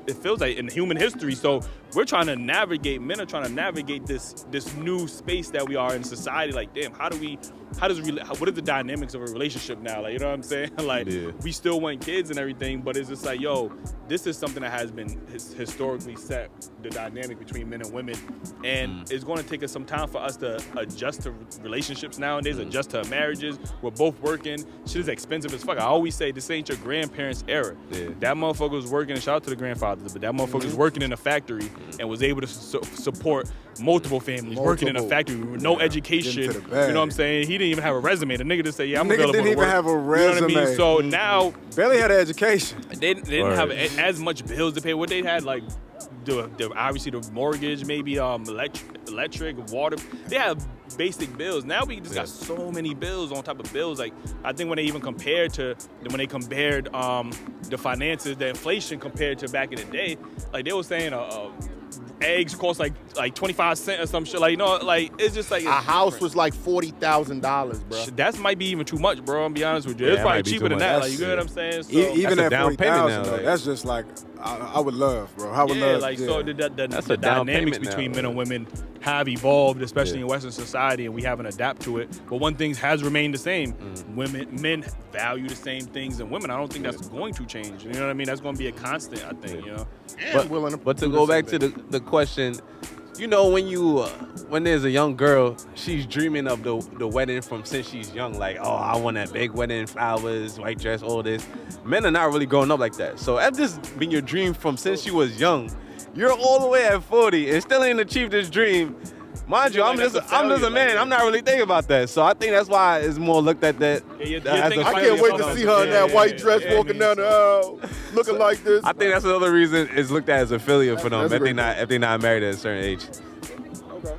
[SPEAKER 2] it feels like in human history. So we're trying to navigate, men are trying to navigate this new space that we are in society. Like, damn, what are the dynamics of a relationship now? Like, you know what I'm saying? Like, we still want kids and everything, but it's just like, yo, this is something that has been historically set, the dynamic between men and women, and it's going to take us some time for us to adjust to relationships nowadays, adjust to marriages. We're both working. Shit is expensive as fuck. I always say, this ain't your grandparents' era. That motherfucker was working, and shout out to the grandparents. grandfathers, but that motherfucker's working in a factory and was able to support multiple families, working in a factory with no education. You know what I'm saying? He didn't even have a resume. The nigga just say, yeah, I'm available to work.
[SPEAKER 1] Didn't even have a resume.
[SPEAKER 2] You know what I mean? So now
[SPEAKER 1] barely had an education.
[SPEAKER 2] They didn't have as much bills to pay. What they had, like, obviously the mortgage, maybe electric, water. They have basic bills. Now we just got so many bills on top of bills. Like, I think when they compared the finances, the inflation compared to back in the day, like they were saying eggs cost like 25 cents or some shit. Like, like it's just like
[SPEAKER 3] a house was like $40,000, bro.
[SPEAKER 2] That might be even too much, bro. I'm be honest with you. It's probably cheaper than that. Like, you know what I'm saying? So,
[SPEAKER 1] even at
[SPEAKER 4] down payment now.
[SPEAKER 1] That's just like I would love, bro. I would love.
[SPEAKER 2] Like, so the dynamics between men and women have evolved, especially in Western society, and we haven't adapted to it. But one thing has remained the same: men value the same things, and women. I don't think that's going to change. You know what I mean? That's going to be a constant. I think. You know.
[SPEAKER 4] But to go back to the question, you know, when there's a young girl, she's dreaming of the wedding from since she's young. Like, oh, I want that big wedding, flowers, white dress, all this. Men are not really growing up like that. So if this been your dream from since she was young, you're all the way at 40 and still ain't achieved this dream. Mind you, I'm just a man. I'm not really thinking about that. So I think that's why it's more looked at that.
[SPEAKER 3] I can't wait to see her in that white dress walking down the aisle, looking like this.
[SPEAKER 4] I think that's another reason it's looked at as a failure for them if they're not married at a certain age.
[SPEAKER 1] Okay.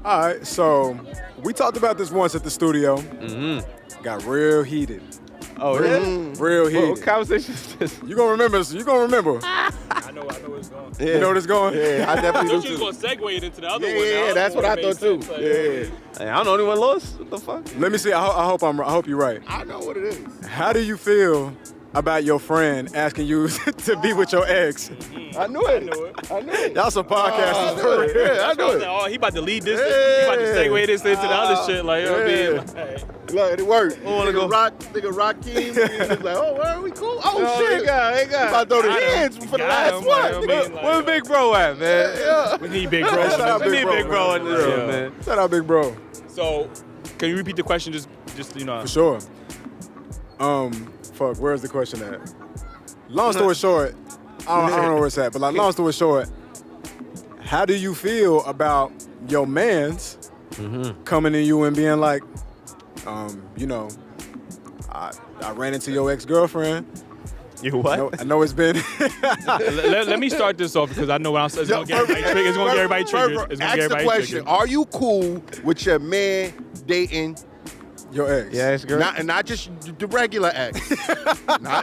[SPEAKER 1] All right, so we talked about this once at the studio. Got real heated.
[SPEAKER 4] Oh, yeah?
[SPEAKER 1] Real heated.
[SPEAKER 4] What conversation is this?
[SPEAKER 1] You gonna remember.
[SPEAKER 2] I know where it's going.
[SPEAKER 1] You know where it's going?
[SPEAKER 3] Yeah, I definitely do.
[SPEAKER 2] She was gonna segue it into the other one.
[SPEAKER 3] Yeah, that's what I thought too.
[SPEAKER 2] Like,
[SPEAKER 3] yeah.
[SPEAKER 4] Hey, I'm the only one lost. What the fuck?
[SPEAKER 1] Let me see. I hope you're right.
[SPEAKER 3] I know what it is.
[SPEAKER 1] How do you feel about your friend asking you to be with your ex?
[SPEAKER 3] I knew it.
[SPEAKER 1] Y'all some podcasters for real.
[SPEAKER 3] Yeah, I knew it.
[SPEAKER 2] Oh, he about to lead this. He about to segue this into the other shit. Like, you know what I mean?
[SPEAKER 3] Look, it worked.
[SPEAKER 4] Nigga
[SPEAKER 3] Rakeem, he was like, oh, where are we cool? Oh, shit.
[SPEAKER 4] He got.
[SPEAKER 3] About to throw the hands for the last one.
[SPEAKER 4] Where's Big Bro at, man?
[SPEAKER 3] Yeah.
[SPEAKER 2] We need Big Bro.
[SPEAKER 1] Shout out
[SPEAKER 4] We need Big Bro in this show, man.
[SPEAKER 1] Shout out Big Bro.
[SPEAKER 2] So, can you repeat the question? Just you know.
[SPEAKER 1] For sure. Where's the question at? Long story short, I don't know where it's at, but like long story short, how do you feel about your man's coming to you and being like, you know, I ran into your ex-girlfriend.
[SPEAKER 4] You what?
[SPEAKER 1] I know it's been.
[SPEAKER 2] let me start this off because I know it's going to get everybody triggered.
[SPEAKER 3] Ask the question, are you cool with your man dating
[SPEAKER 1] your ex?
[SPEAKER 4] Yeah, ex girl.
[SPEAKER 3] Not just the regular ex.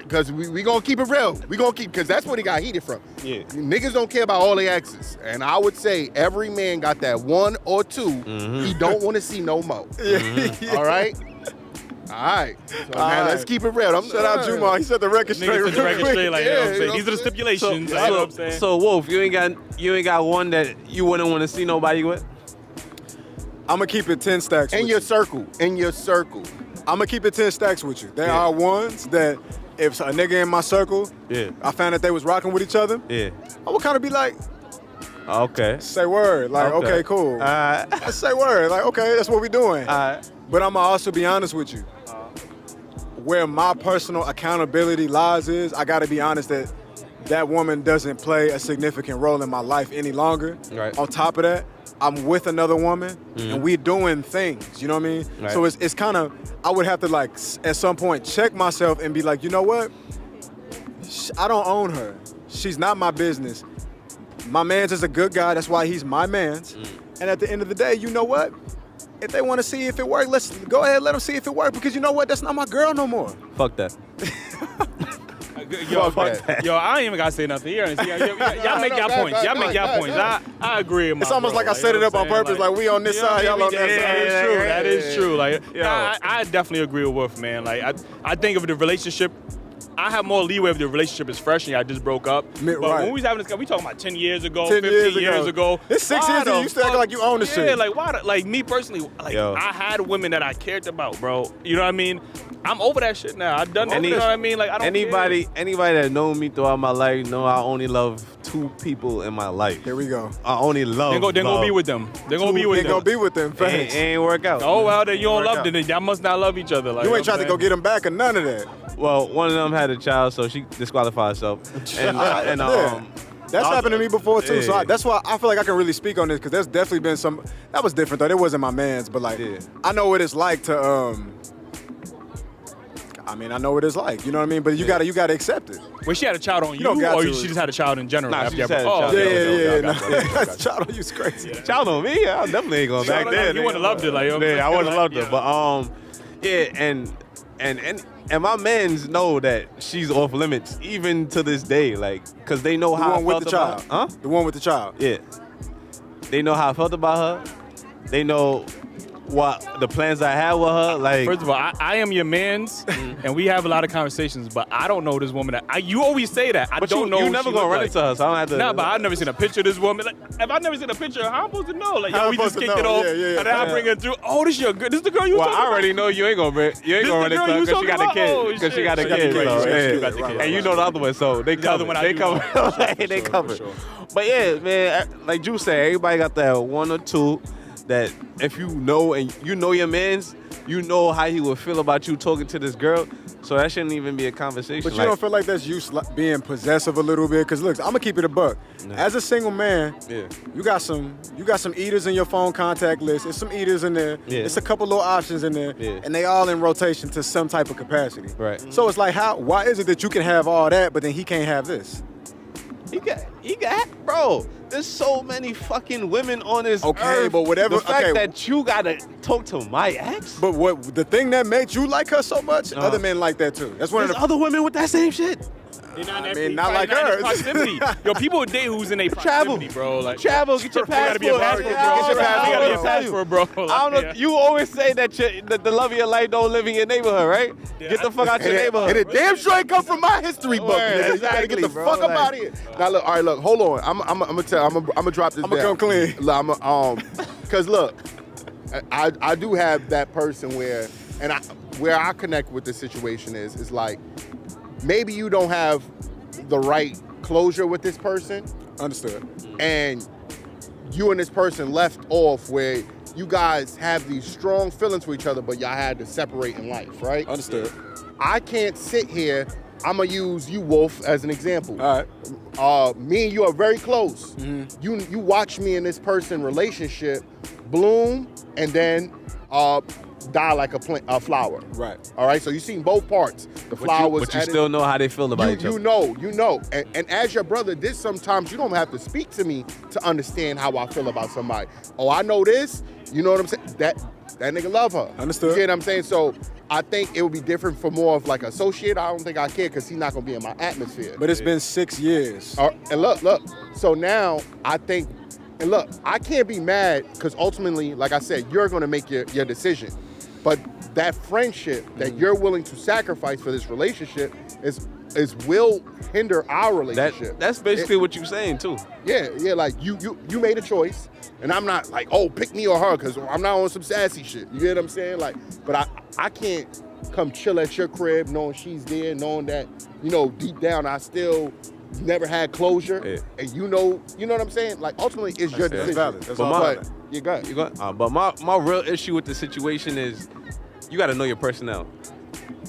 [SPEAKER 3] Because we going to keep it real. We going to keep, because that's what he got heated from.
[SPEAKER 4] Yeah.
[SPEAKER 3] Niggas don't care about all the exes. And I would say every man got that one or two he don't want to see no more. All right? All right. So now let's keep it real.
[SPEAKER 1] Shout out Juma. He set the record straight.
[SPEAKER 2] Niggas set the record straight. Like,
[SPEAKER 3] Yeah,
[SPEAKER 2] you know what I'm saying?
[SPEAKER 3] you know
[SPEAKER 2] These are the stipulations.
[SPEAKER 4] So,
[SPEAKER 2] like, you know what I'm saying?
[SPEAKER 4] So Wolf, you ain't got one that you wouldn't want to see nobody with?
[SPEAKER 1] I'm going to keep it 10 stacks
[SPEAKER 3] In
[SPEAKER 1] with
[SPEAKER 3] your
[SPEAKER 1] you.
[SPEAKER 3] circle. In your circle.
[SPEAKER 1] I'm going to keep it 10 stacks with you. There are ones that if a nigga in my circle, I found that they was rocking with each other, I would kind of be like,
[SPEAKER 4] okay.
[SPEAKER 1] say word. Like, okay cool. Let's say word. Like, okay, that's what we doing. But I'm going to also be honest with you. Where my personal accountability lies is, I got to be honest that woman doesn't play a significant role in my life any longer.
[SPEAKER 4] Right.
[SPEAKER 1] On top of that, I'm with another woman and we doing things, you know what I mean?
[SPEAKER 4] Right.
[SPEAKER 1] So it's kind of, I would have to like at some point check myself and be like, you know what? I don't own her. She's not my business. My man's is a good guy, that's why he's my man's. And at the end of the day, you know what? If they want to see if it works, let's go ahead, let them see if it works, because you know what? That's not my girl no more.
[SPEAKER 4] Fuck that.
[SPEAKER 2] Yo, I ain't even gotta say nothing here. Y'all make y'all points. Y'all make y'all points. I agree with my
[SPEAKER 1] It's almost
[SPEAKER 2] bro,
[SPEAKER 1] like I set it up on purpose, like we on this side, y'all on that side.
[SPEAKER 2] That is true. That is true. Like,
[SPEAKER 4] Yeah.
[SPEAKER 2] I definitely agree with Wolf, man. Like, I think of the relationship, I have more leeway if the relationship is fresh and y'all just broke up. But when we was having this, we talking about 10 years ago, 15 years ago.
[SPEAKER 1] It's 6 years and you still act like you own the shit.
[SPEAKER 2] Yeah, like, why? Like, me personally, like, I had women that I cared about, bro. You know what I mean? I'm over that shit now. I've done that. You know what I mean? Like, I don't
[SPEAKER 4] Anybody that known me throughout my life know I only love 2 people in my life.
[SPEAKER 1] Here we go.
[SPEAKER 4] I only love.
[SPEAKER 2] They're gonna be with them. They're gonna be with them.
[SPEAKER 1] They're gonna be with them.
[SPEAKER 4] It
[SPEAKER 1] Facts.
[SPEAKER 4] ain't work out.
[SPEAKER 2] Oh, well, then you don't love them. Then y'all must not love each other. Like,
[SPEAKER 1] You ain't trying to go get them back or none of that.
[SPEAKER 4] Well, one of them had a child, so she disqualified herself. And
[SPEAKER 1] that's happened to me before too.
[SPEAKER 4] Yeah.
[SPEAKER 1] So that's why I feel like I can really speak on this because there's definitely been some. That was different though. It wasn't my man's, but like I know what it's like to. I mean, I know what it's like. You know what I mean? But you gotta accept it.
[SPEAKER 2] When she had a child on you,
[SPEAKER 1] don't got
[SPEAKER 2] or
[SPEAKER 1] to.
[SPEAKER 2] she just had a child in general?
[SPEAKER 4] Nah,
[SPEAKER 2] after
[SPEAKER 4] she
[SPEAKER 2] you
[SPEAKER 4] just had a
[SPEAKER 2] ever-
[SPEAKER 4] child.
[SPEAKER 1] Yeah. Child on you's crazy.
[SPEAKER 4] Child on me, I definitely ain't going back
[SPEAKER 2] Child on
[SPEAKER 4] there.
[SPEAKER 2] you would've loved it, like, yo.
[SPEAKER 4] Yeah, I would have loved
[SPEAKER 2] Yeah.
[SPEAKER 4] it. But and my mans know that she's off limits even to this day, like, cause they know
[SPEAKER 1] The
[SPEAKER 4] how I
[SPEAKER 1] one with
[SPEAKER 4] felt
[SPEAKER 1] the
[SPEAKER 4] about
[SPEAKER 1] child.
[SPEAKER 4] her. Huh?
[SPEAKER 1] The one with the child.
[SPEAKER 4] Yeah. They know how I felt about her. They know what the plans I had with her. Like,
[SPEAKER 2] First of all, I am your man's, and we have a lot of conversations, but I don't know this woman. You always say that. I
[SPEAKER 4] but
[SPEAKER 2] don't know.
[SPEAKER 4] you
[SPEAKER 2] who
[SPEAKER 4] never
[SPEAKER 2] she
[SPEAKER 4] gonna
[SPEAKER 2] look
[SPEAKER 4] run
[SPEAKER 2] like.
[SPEAKER 4] into her, so I don't have to.
[SPEAKER 2] Nah, but I've never seen a picture of this woman. Like, if I've never seen a picture, how am I supposed to know? Like,
[SPEAKER 1] How
[SPEAKER 2] yo, we
[SPEAKER 1] am I
[SPEAKER 2] just
[SPEAKER 1] supposed to
[SPEAKER 2] kicked it
[SPEAKER 1] know?
[SPEAKER 2] off,
[SPEAKER 1] Yeah.
[SPEAKER 2] and then I bring her through. Oh, this is the girl you
[SPEAKER 4] Well,
[SPEAKER 2] talking
[SPEAKER 4] I
[SPEAKER 2] about?
[SPEAKER 4] already know you ain't gonna run
[SPEAKER 2] This
[SPEAKER 4] into
[SPEAKER 2] the
[SPEAKER 4] her
[SPEAKER 2] girl you
[SPEAKER 4] because she
[SPEAKER 2] talking
[SPEAKER 4] got a
[SPEAKER 2] about?
[SPEAKER 4] kid.
[SPEAKER 2] Oh,
[SPEAKER 4] Because she
[SPEAKER 2] shit.
[SPEAKER 4] got a
[SPEAKER 2] She got
[SPEAKER 4] kid.
[SPEAKER 2] the kid,
[SPEAKER 4] so,
[SPEAKER 2] right,
[SPEAKER 4] yeah.
[SPEAKER 2] she got the kid.
[SPEAKER 4] And you know the other one, so they
[SPEAKER 2] The other
[SPEAKER 4] cover.
[SPEAKER 2] one I
[SPEAKER 4] They
[SPEAKER 2] do
[SPEAKER 4] cover.
[SPEAKER 2] know.
[SPEAKER 4] They
[SPEAKER 1] For
[SPEAKER 4] cover.
[SPEAKER 1] sure.
[SPEAKER 4] But yeah, man, like Drew said, everybody got that one or two that if you know and you know your mans, you know how he would feel about you talking to this girl. So that shouldn't even be a conversation.
[SPEAKER 1] But you don't feel like that's you being possessive a little bit? Because look, I'm gonna keep it a buck. As a single man, you got some eaters in your phone contact list. There's some eaters in there.
[SPEAKER 4] Yeah.
[SPEAKER 1] It's a couple little options in there, and they all in rotation to some type of capacity.
[SPEAKER 4] Right.
[SPEAKER 1] So it's like, why is it that you can have all that, but then he can't have this?
[SPEAKER 4] He got, bro. There's so many fucking women on this
[SPEAKER 1] Okay,
[SPEAKER 4] earth.
[SPEAKER 1] but whatever-
[SPEAKER 4] The fact
[SPEAKER 1] okay.
[SPEAKER 4] that you gotta talk to my ex.
[SPEAKER 1] But what the thing that made you like her so much, other men like that too. That's one of
[SPEAKER 4] There's
[SPEAKER 1] the.
[SPEAKER 4] other women with that same shit.
[SPEAKER 2] Not
[SPEAKER 1] I mean, not like hers.
[SPEAKER 2] Proximity. Yo, people date who's in a proximity, bro. Like,
[SPEAKER 4] Travel, get your
[SPEAKER 2] you gotta
[SPEAKER 4] passport.
[SPEAKER 2] be a passport, bro.
[SPEAKER 4] Get your passport.
[SPEAKER 2] You gotta be a
[SPEAKER 4] I'll tell you.
[SPEAKER 2] passport, bro.
[SPEAKER 4] I don't know.
[SPEAKER 2] Yeah.
[SPEAKER 4] You always say that the love of your life don't live in your neighborhood, right? Get the fuck out your neighborhood.
[SPEAKER 3] And it damn sure ain't come from my history book.
[SPEAKER 4] Word,
[SPEAKER 3] nigga. You gotta
[SPEAKER 4] exactly,
[SPEAKER 3] get the
[SPEAKER 4] bro,
[SPEAKER 3] fuck up
[SPEAKER 4] like-
[SPEAKER 3] out of here. Now look, all right, look, hold on. I'm gonna drop this.
[SPEAKER 1] I'ma come clean.
[SPEAKER 3] Look, cause look, I do have that person where I connect with the situation is like maybe you don't have the right closure with this person,
[SPEAKER 1] Understood.
[SPEAKER 3] and you and this person left off where you guys have these strong feelings for each other, but y'all had to separate in life, right?
[SPEAKER 1] Understood.
[SPEAKER 3] I can't sit here. I'm gonna use you, Wolf, as an example.
[SPEAKER 1] All right.
[SPEAKER 3] Me and you are very close. You watch me and this person relationship bloom and then die like a flower.
[SPEAKER 1] Right.
[SPEAKER 3] All right. So you've seen both parts. The flowers.
[SPEAKER 4] But you still know how they feel about each other.
[SPEAKER 3] You know. And as your brother, this sometimes you don't have to speak to me to understand how I feel about somebody. Oh, I know this. You know what I'm saying? That nigga love her.
[SPEAKER 1] Understood.
[SPEAKER 3] You get what I'm saying? So I think it would be different for more of like associate. I don't think I care because he's not gonna be in my atmosphere.
[SPEAKER 1] But it's been 6 years.
[SPEAKER 3] And look. So now I think, and look, I can't be mad because ultimately, like I said, you're gonna make your decision. But that friendship that you're willing to sacrifice for this relationship is will hinder our relationship.
[SPEAKER 4] That's basically what you're saying too.
[SPEAKER 3] Yeah. Like you made a choice, and I'm not like, oh, pick me or her, because I'm not on some sassy shit. You get what I'm saying? Like, but I can't come chill at your crib knowing she's there, knowing that deep down I still never had closure, and you know what I'm saying? Like ultimately, it's your decision.
[SPEAKER 1] valid. That's
[SPEAKER 4] all
[SPEAKER 1] valid.
[SPEAKER 3] You got it.
[SPEAKER 4] But my real issue with the situation is you got to know your personnel.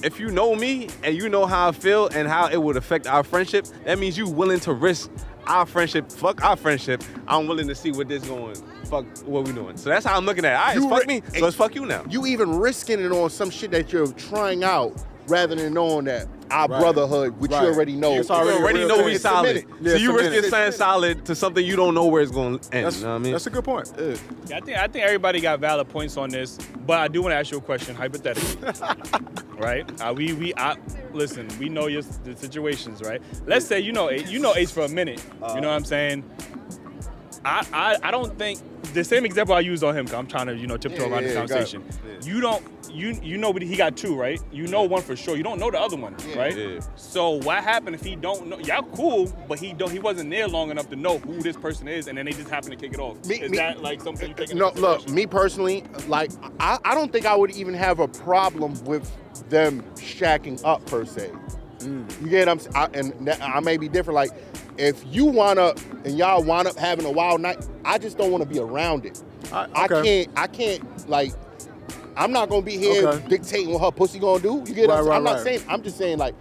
[SPEAKER 4] If you know me and you know how I feel and how it would affect our friendship, that means you willing to risk our friendship. Fuck our friendship. I'm willing to see what this going. Fuck what we doing. So that's how I'm looking at it. All right, it's fuck me, so it's fuck you now.
[SPEAKER 3] You even risking it on some shit that you're trying out rather than knowing that our brotherhood, which you already know.
[SPEAKER 1] You
[SPEAKER 4] already know we
[SPEAKER 3] it's a
[SPEAKER 4] solid.
[SPEAKER 3] minute.
[SPEAKER 1] Yeah,
[SPEAKER 4] So you
[SPEAKER 1] it's a
[SPEAKER 4] risking
[SPEAKER 1] minute.
[SPEAKER 4] something solid to something you don't know where it's going to end.
[SPEAKER 1] That's,
[SPEAKER 4] You know what I mean?
[SPEAKER 1] that's a good point.
[SPEAKER 2] Yeah, I think everybody got valid points on this, but I do want to ask you a question, hypothetically, right? Listen, we know the situations, right? Let's say you know Ace for a minute. You know what I'm saying? I don't think the same example I used on him, because I'm trying to tiptoe around the conversation. You know, but he got two, right? You know one for sure. You don't know the other one, right?
[SPEAKER 4] Yeah.
[SPEAKER 2] So what happened if he don't know? Y'all cool, but he wasn't there long enough to know who this person is, and then they just happen to kick it off. Is that like something you take into
[SPEAKER 3] No, look,
[SPEAKER 2] consideration?
[SPEAKER 3] me personally, like I don't think I would even have a problem with them shacking up per se. You get what I may be different. Like if you wanna and y'all wind up having a wild night, I just don't want to be around it. I can't like. I'm not gonna be here dictating what her pussy gonna do. You get what I'm saying? I'm not saying. I'm just saying like,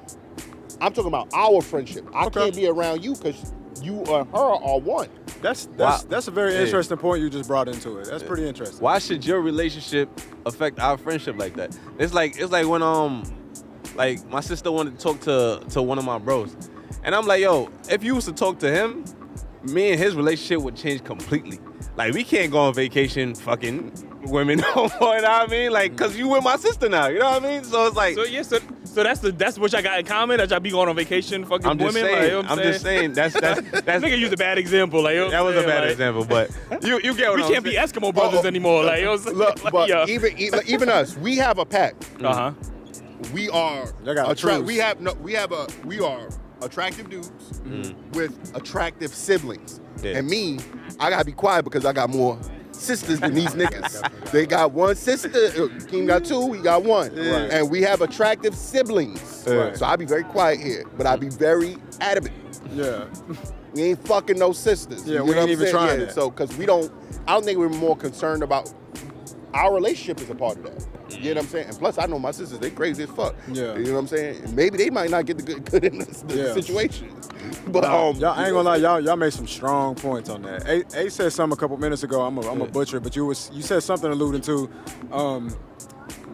[SPEAKER 3] I'm talking about our friendship. I can't be around you because you or her are one.
[SPEAKER 1] That's a very interesting point you just brought into it. That's pretty interesting.
[SPEAKER 4] Why should your relationship affect our friendship like that? It's like when like my sister wanted to talk to one of my bros, and I'm like, yo, if you was to talk to him, me and his relationship would change completely. Like, we can't go on vacation fucking women no more, you know what I mean? Like, cause you with my sister now, you know what I mean? So it's like,
[SPEAKER 2] so that's what y'all got in common, that y'all be going on vacation fucking women.
[SPEAKER 4] Saying,
[SPEAKER 2] like, you know what
[SPEAKER 4] I'm just saying that's
[SPEAKER 2] nigga used a bad example, like, you know
[SPEAKER 4] that was a bad
[SPEAKER 2] like,
[SPEAKER 4] example, but you get what
[SPEAKER 2] we
[SPEAKER 4] I'm
[SPEAKER 2] can't
[SPEAKER 4] saying.
[SPEAKER 2] be Eskimo brothers anymore, like, you know what I'm saying?
[SPEAKER 3] Look,
[SPEAKER 2] like,
[SPEAKER 3] but even us, we have a pact. We are we are attractive dudes with attractive siblings.
[SPEAKER 4] Yeah.
[SPEAKER 3] And me, I gotta be quiet because I got more sisters than these niggas. They got one sister, King got two, we got one.
[SPEAKER 1] Right.
[SPEAKER 3] And we have attractive siblings.
[SPEAKER 1] Right.
[SPEAKER 3] So I be very quiet here, but I be very adamant.
[SPEAKER 1] Yeah.
[SPEAKER 3] We ain't fucking no sisters.
[SPEAKER 1] Yeah,
[SPEAKER 3] You
[SPEAKER 1] we
[SPEAKER 3] know
[SPEAKER 1] ain't
[SPEAKER 3] what I'm
[SPEAKER 1] even
[SPEAKER 3] saying?
[SPEAKER 1] trying
[SPEAKER 3] Yeah,
[SPEAKER 1] that.
[SPEAKER 3] so, because I don't think we're more concerned about our relationship is a part of that. You know what I'm saying? And plus, I know my sisters, they crazy as fuck.
[SPEAKER 1] Yeah.
[SPEAKER 3] You know what I'm saying? And maybe they might not get the good in the situation. But
[SPEAKER 1] y'all, I ain't gonna lie, y'all made some strong points on that. A said something a couple minutes ago. I'm a butcher, but you said something alluding to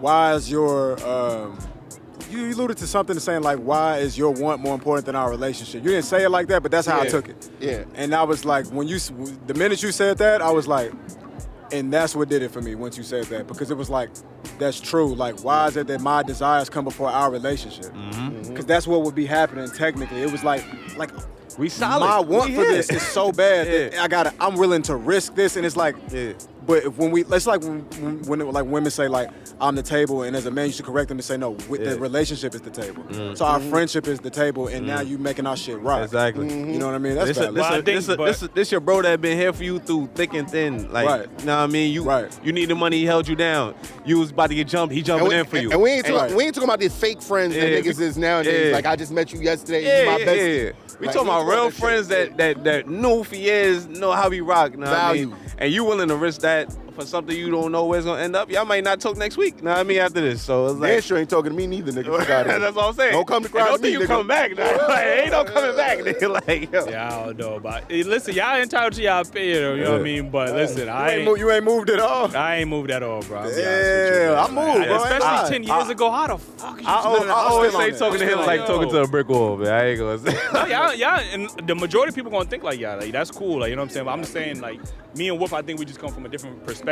[SPEAKER 1] why is your you alluded to something saying like, why is your want more important than our relationship? You didn't say it like that, but that's how I took it.
[SPEAKER 3] Yeah.
[SPEAKER 1] And I was like, the minute you said that, I was like, and that's what did it for me once you said that, because it was like, that's true. Like, why is it that my desires come before our relationship? Because that's what would be happening technically. It was like
[SPEAKER 4] we solid.
[SPEAKER 1] my want for this is so bad that I'm willing to risk this, and it's like, but if it's like when like women say like, I'm the table, and as a man you should correct them to say no, the relationship is the table. So our friendship is the table, and now you making our shit right.
[SPEAKER 4] Exactly.
[SPEAKER 1] You know what I mean? That's
[SPEAKER 4] This your bro that been here for you through thick and thin. Like, you know what I mean? You need the money, he held you down. You was about to get jumped, he jumping in for you.
[SPEAKER 3] And we ain't talking about these fake friends that niggas is nowadays. Like, I just met you yesterday, you my bestie.
[SPEAKER 4] We
[SPEAKER 3] like,
[SPEAKER 4] talking about real friends that know for years, know how we rock. Know what I mean? And you willing to risk that for something you don't know where it's gonna end up? Y'all might not talk next week. Know what I mean? After this, so it's like,
[SPEAKER 3] man, sure ain't talking to me neither, nigga.
[SPEAKER 4] That's what I'm saying.
[SPEAKER 3] Don't come to cry.
[SPEAKER 4] Don't think you coming back. Like, ain't no coming back. Nigga. Like, yo.
[SPEAKER 2] Yeah, I don't know about it. Listen, y'all entitled to y'all opinion, you know what I mean? But listen,
[SPEAKER 1] you ain't moved at all.
[SPEAKER 2] I ain't moved at all, bro.
[SPEAKER 1] Yeah, I moved, bro.
[SPEAKER 2] Especially 10 years ago. How the fuck you
[SPEAKER 4] I always say talking to him like talking to a brick wall, man. I ain't gonna say.
[SPEAKER 2] No, y'all, and the majority of people gonna think like y'all. Like, that's cool, like, you know what I'm saying? But I'm just saying, like, me and Wolf, I think we just come from a different perspective.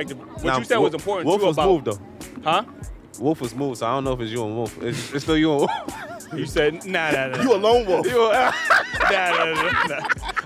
[SPEAKER 2] What you said was important
[SPEAKER 4] Wolf
[SPEAKER 2] too
[SPEAKER 4] was
[SPEAKER 2] about.
[SPEAKER 4] moved though.
[SPEAKER 2] Huh?
[SPEAKER 4] Wolf was moved, so I don't know if it's you and Wolf. It's still you and Wolf.
[SPEAKER 2] You said nah.
[SPEAKER 3] You a lone wolf.
[SPEAKER 2] Nah.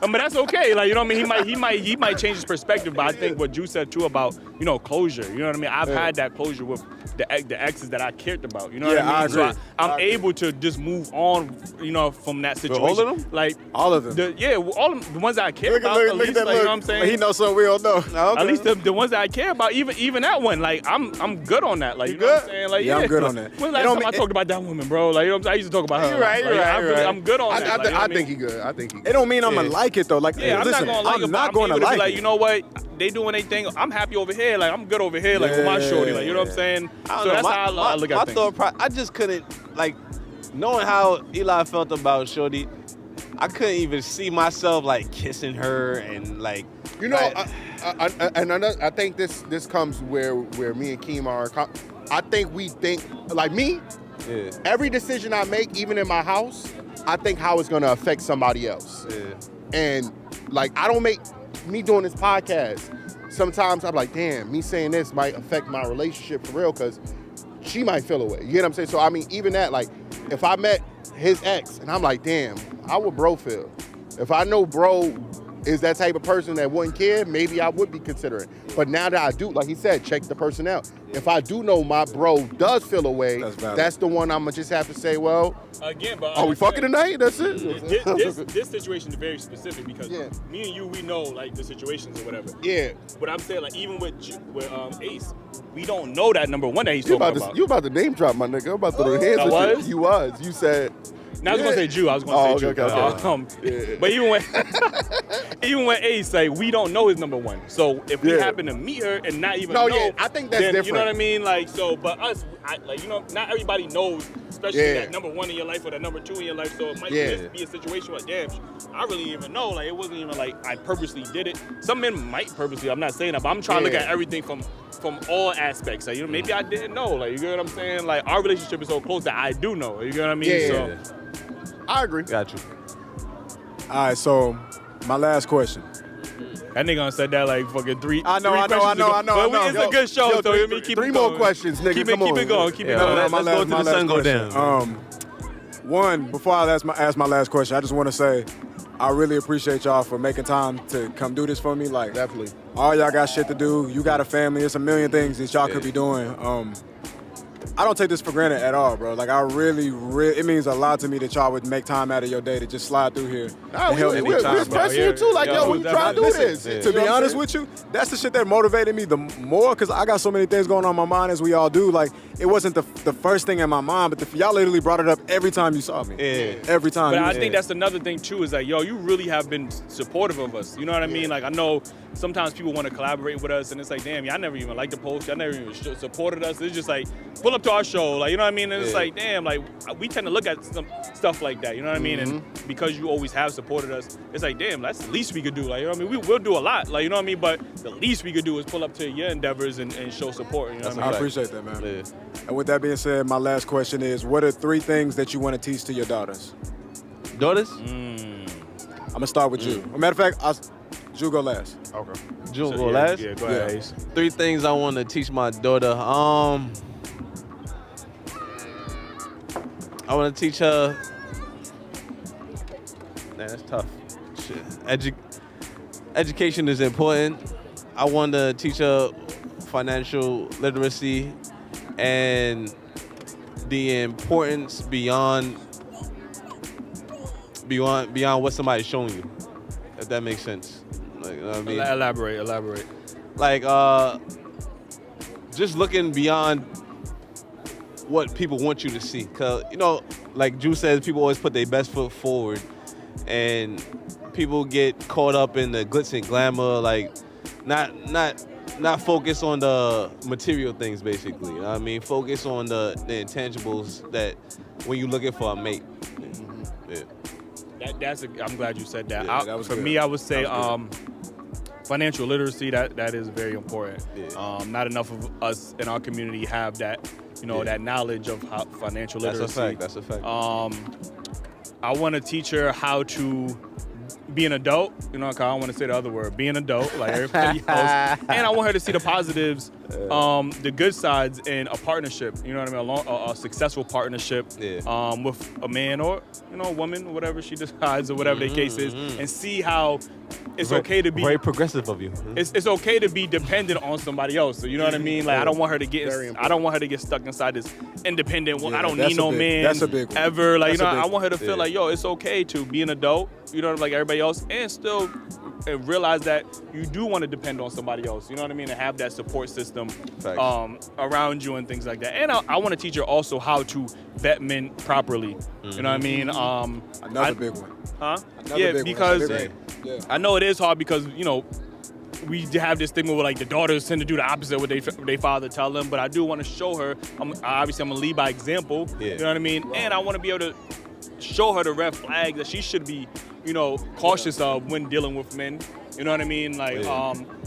[SPEAKER 2] But that's okay. Like, you know what I mean? He might change his perspective. But I think what you said too about, you know, closure. You know what I mean? I've had that closure with the exes that I cared about. You know what I mean?
[SPEAKER 1] I agree.
[SPEAKER 2] So I'm able to just move on, you know, from that situation.
[SPEAKER 4] All of them?
[SPEAKER 2] Like
[SPEAKER 1] all of them.
[SPEAKER 2] All of the ones that I care about. At least, like, you know what I'm saying?
[SPEAKER 1] He knows something we don't know.
[SPEAKER 4] Okay.
[SPEAKER 2] At least the ones that I care about, even that one, like, I'm good on that. Like, you know what I'm saying? Like,
[SPEAKER 1] I'm good on that.
[SPEAKER 2] When's the last time I talked about that woman, bro? Like, you know what I'm saying? I used to talk about her.
[SPEAKER 4] You're right.
[SPEAKER 2] I'm good on that. Like, you know
[SPEAKER 3] I
[SPEAKER 2] what
[SPEAKER 3] think he good. I think he good.
[SPEAKER 1] It don't mean I'm gonna like it though. Like,
[SPEAKER 2] yeah,
[SPEAKER 1] listen,
[SPEAKER 2] I'm not gonna like it. Like, you know what? They doing their thing. I'm happy over here. Like, I'm good over here. Like, with my shorty. Like, you know what I'm saying? So that's how I look at things.
[SPEAKER 4] I just couldn't, like, knowing how Eli felt about shorty, I couldn't even see myself like kissing her and like.
[SPEAKER 3] You know, I think this comes where me and Keem are. I think we think like me.
[SPEAKER 4] Yeah.
[SPEAKER 3] Every decision I make, even in my house, I think how it's gonna affect somebody else.
[SPEAKER 4] Yeah.
[SPEAKER 3] And like, I don't make me doing this podcast. Sometimes I'm like, damn, me saying this might affect my relationship for real, because she might feel away. You get what I'm saying? So I mean, even that, like, if I met his ex and I'm like, damn, how would bro feel? If I know bro is that type of person that wouldn't care, maybe I would be considering. But now that I do, like he said, check the person out. If I do know my bro does feel away, that's the one I'm gonna just have to say, well,
[SPEAKER 2] again, but
[SPEAKER 3] are we fucking tonight? That's it.
[SPEAKER 2] This situation is very specific because me and you, we know like the situations or whatever.
[SPEAKER 3] Yeah.
[SPEAKER 2] But I'm saying, like, even with Ace, we don't know that number one that he's talking about.
[SPEAKER 3] You about to name drop my nigga. I'm about to throw hands at you. You said.
[SPEAKER 2] No, I was gonna say Jew. I was gonna say Jew.
[SPEAKER 3] Okay.
[SPEAKER 2] But even when Ace say we don't know his number one. So if we happen to meet her and not even know,
[SPEAKER 3] I think that's
[SPEAKER 2] then,
[SPEAKER 3] different.
[SPEAKER 2] You know what I mean? Like so, but us, not everybody knows, especially that number one in your life or that number two in your life. So it might just be a situation where, damn, I really didn't even know. Like it wasn't even like I purposely did it. Some men might purposely. I'm not saying that, but I'm trying to look at everything from all aspects. Like maybe I didn't know. Like you get what I'm saying? Like our relationship is so close that I do know. You get what I mean?
[SPEAKER 3] I agree.
[SPEAKER 4] Got you.
[SPEAKER 1] All right, so my last question.
[SPEAKER 2] That nigga said that like fucking three.
[SPEAKER 1] I know.
[SPEAKER 2] But it's a good show, so let me keep
[SPEAKER 3] three
[SPEAKER 2] it
[SPEAKER 3] more
[SPEAKER 2] going.
[SPEAKER 3] questions, nigga.
[SPEAKER 2] Keep it going. Keep it
[SPEAKER 4] Let's
[SPEAKER 2] going.
[SPEAKER 4] go to the sun go down.
[SPEAKER 1] One, before I ask my last question, I just want to say I really appreciate y'all for making time to come do this for me. Like,
[SPEAKER 3] Definitely.
[SPEAKER 1] all y'all got shit to do. You got a family. It's a million things that y'all could be doing. I don't take this for granted at all, bro. Like, I really, it means a lot to me that y'all would make time out of your day to just slide through here.
[SPEAKER 3] We're expressing you too, like, yo, we trying to do this.
[SPEAKER 1] To be honest with you, that's the shit that motivated me the more, because I got so many things going on in my mind, as we all do. Like, it wasn't the first thing in my mind, but y'all literally brought it up every time you saw me.
[SPEAKER 2] Yeah.
[SPEAKER 1] Every time.
[SPEAKER 2] But I think that's another thing, too, is like, yo, you really have been supportive of us. You know what I mean? Like, I know sometimes people want to collaborate with us, and it's like, damn, y'all never even liked the post. Y'all never even supported us. It's just like, pull up to our show. Like, you know what I mean? And it's like, damn, like, we tend to look at some stuff like that. You know what I mean? And because you always have supported us, it's like, damn, that's the least we could do. Like, you know what I mean? We'll do a lot. Like, you know what I mean? But the least we could do is pull up to your endeavors and show support. You know what I mean?
[SPEAKER 1] I appreciate that, man. Yeah. And with that being said, my last question is, what are 3 things that you want to teach to your daughters?
[SPEAKER 4] Daughters?
[SPEAKER 1] I'm going to start with you. As a matter of fact, Jew go last.
[SPEAKER 3] Okay.
[SPEAKER 4] Jew go last?
[SPEAKER 2] Yeah, go ahead, Ace.
[SPEAKER 4] 3 things I want to teach my daughter. I want to teach her. Man, that's tough. Shit. Education is important. I want to teach her financial literacy and the importance beyond what somebody's showing you. If that makes sense. Like, you know what I mean?
[SPEAKER 2] Elaborate.
[SPEAKER 4] Like, just looking beyond what people want you to see. Cause, you know, like Drew says, people always put their best foot forward, and people get caught up in the glitz and glamour, like not focus on the material things, basically. You know what I mean? Focus on the intangibles that when you're looking for a mate. Yeah.
[SPEAKER 2] I'm glad you said that.
[SPEAKER 1] Yeah, that was
[SPEAKER 2] for
[SPEAKER 1] good.
[SPEAKER 2] me, I would say financial literacy. That is very important.
[SPEAKER 4] Yeah.
[SPEAKER 2] Not enough of us in our community have that, that knowledge of how financial literacy.
[SPEAKER 4] That's a fact.
[SPEAKER 2] I want to teach her how to be an adult. You know, 'cause I don't want to say the other word. Be an adult, like everybody else. And I want her to see the positives, the good sides in a partnership. You know what I mean? A successful partnership with a man or a woman, whatever she decides or whatever the case is, and see how it's okay to be
[SPEAKER 4] very progressive of you.
[SPEAKER 2] It's okay to be dependent on somebody else. So you know what I mean? Like I don't want her to get stuck inside this independent. Well, I don't need no man.
[SPEAKER 1] That's a big one.
[SPEAKER 2] Ever. Like I want her to feel like, yo, it's okay to be an adult. You know, like everybody else, and still realize that you do want to depend on somebody else. You know what I mean? And have that support system around you and things like that. And I want to teach her also how to vet men properly. You know what I mean?
[SPEAKER 1] Another big one.
[SPEAKER 2] Huh?
[SPEAKER 1] Another big
[SPEAKER 2] because
[SPEAKER 1] one. Yeah.
[SPEAKER 2] I know it is hard because we have this stigma where like the daughters tend to do the opposite of what they father tell them. But I do want to show her. Obviously, I'm gonna lead by example. Yeah. You know what I mean? Right. And I want to be able to show her the red flags that she should be, cautious of when dealing with men. You know what I mean? Like,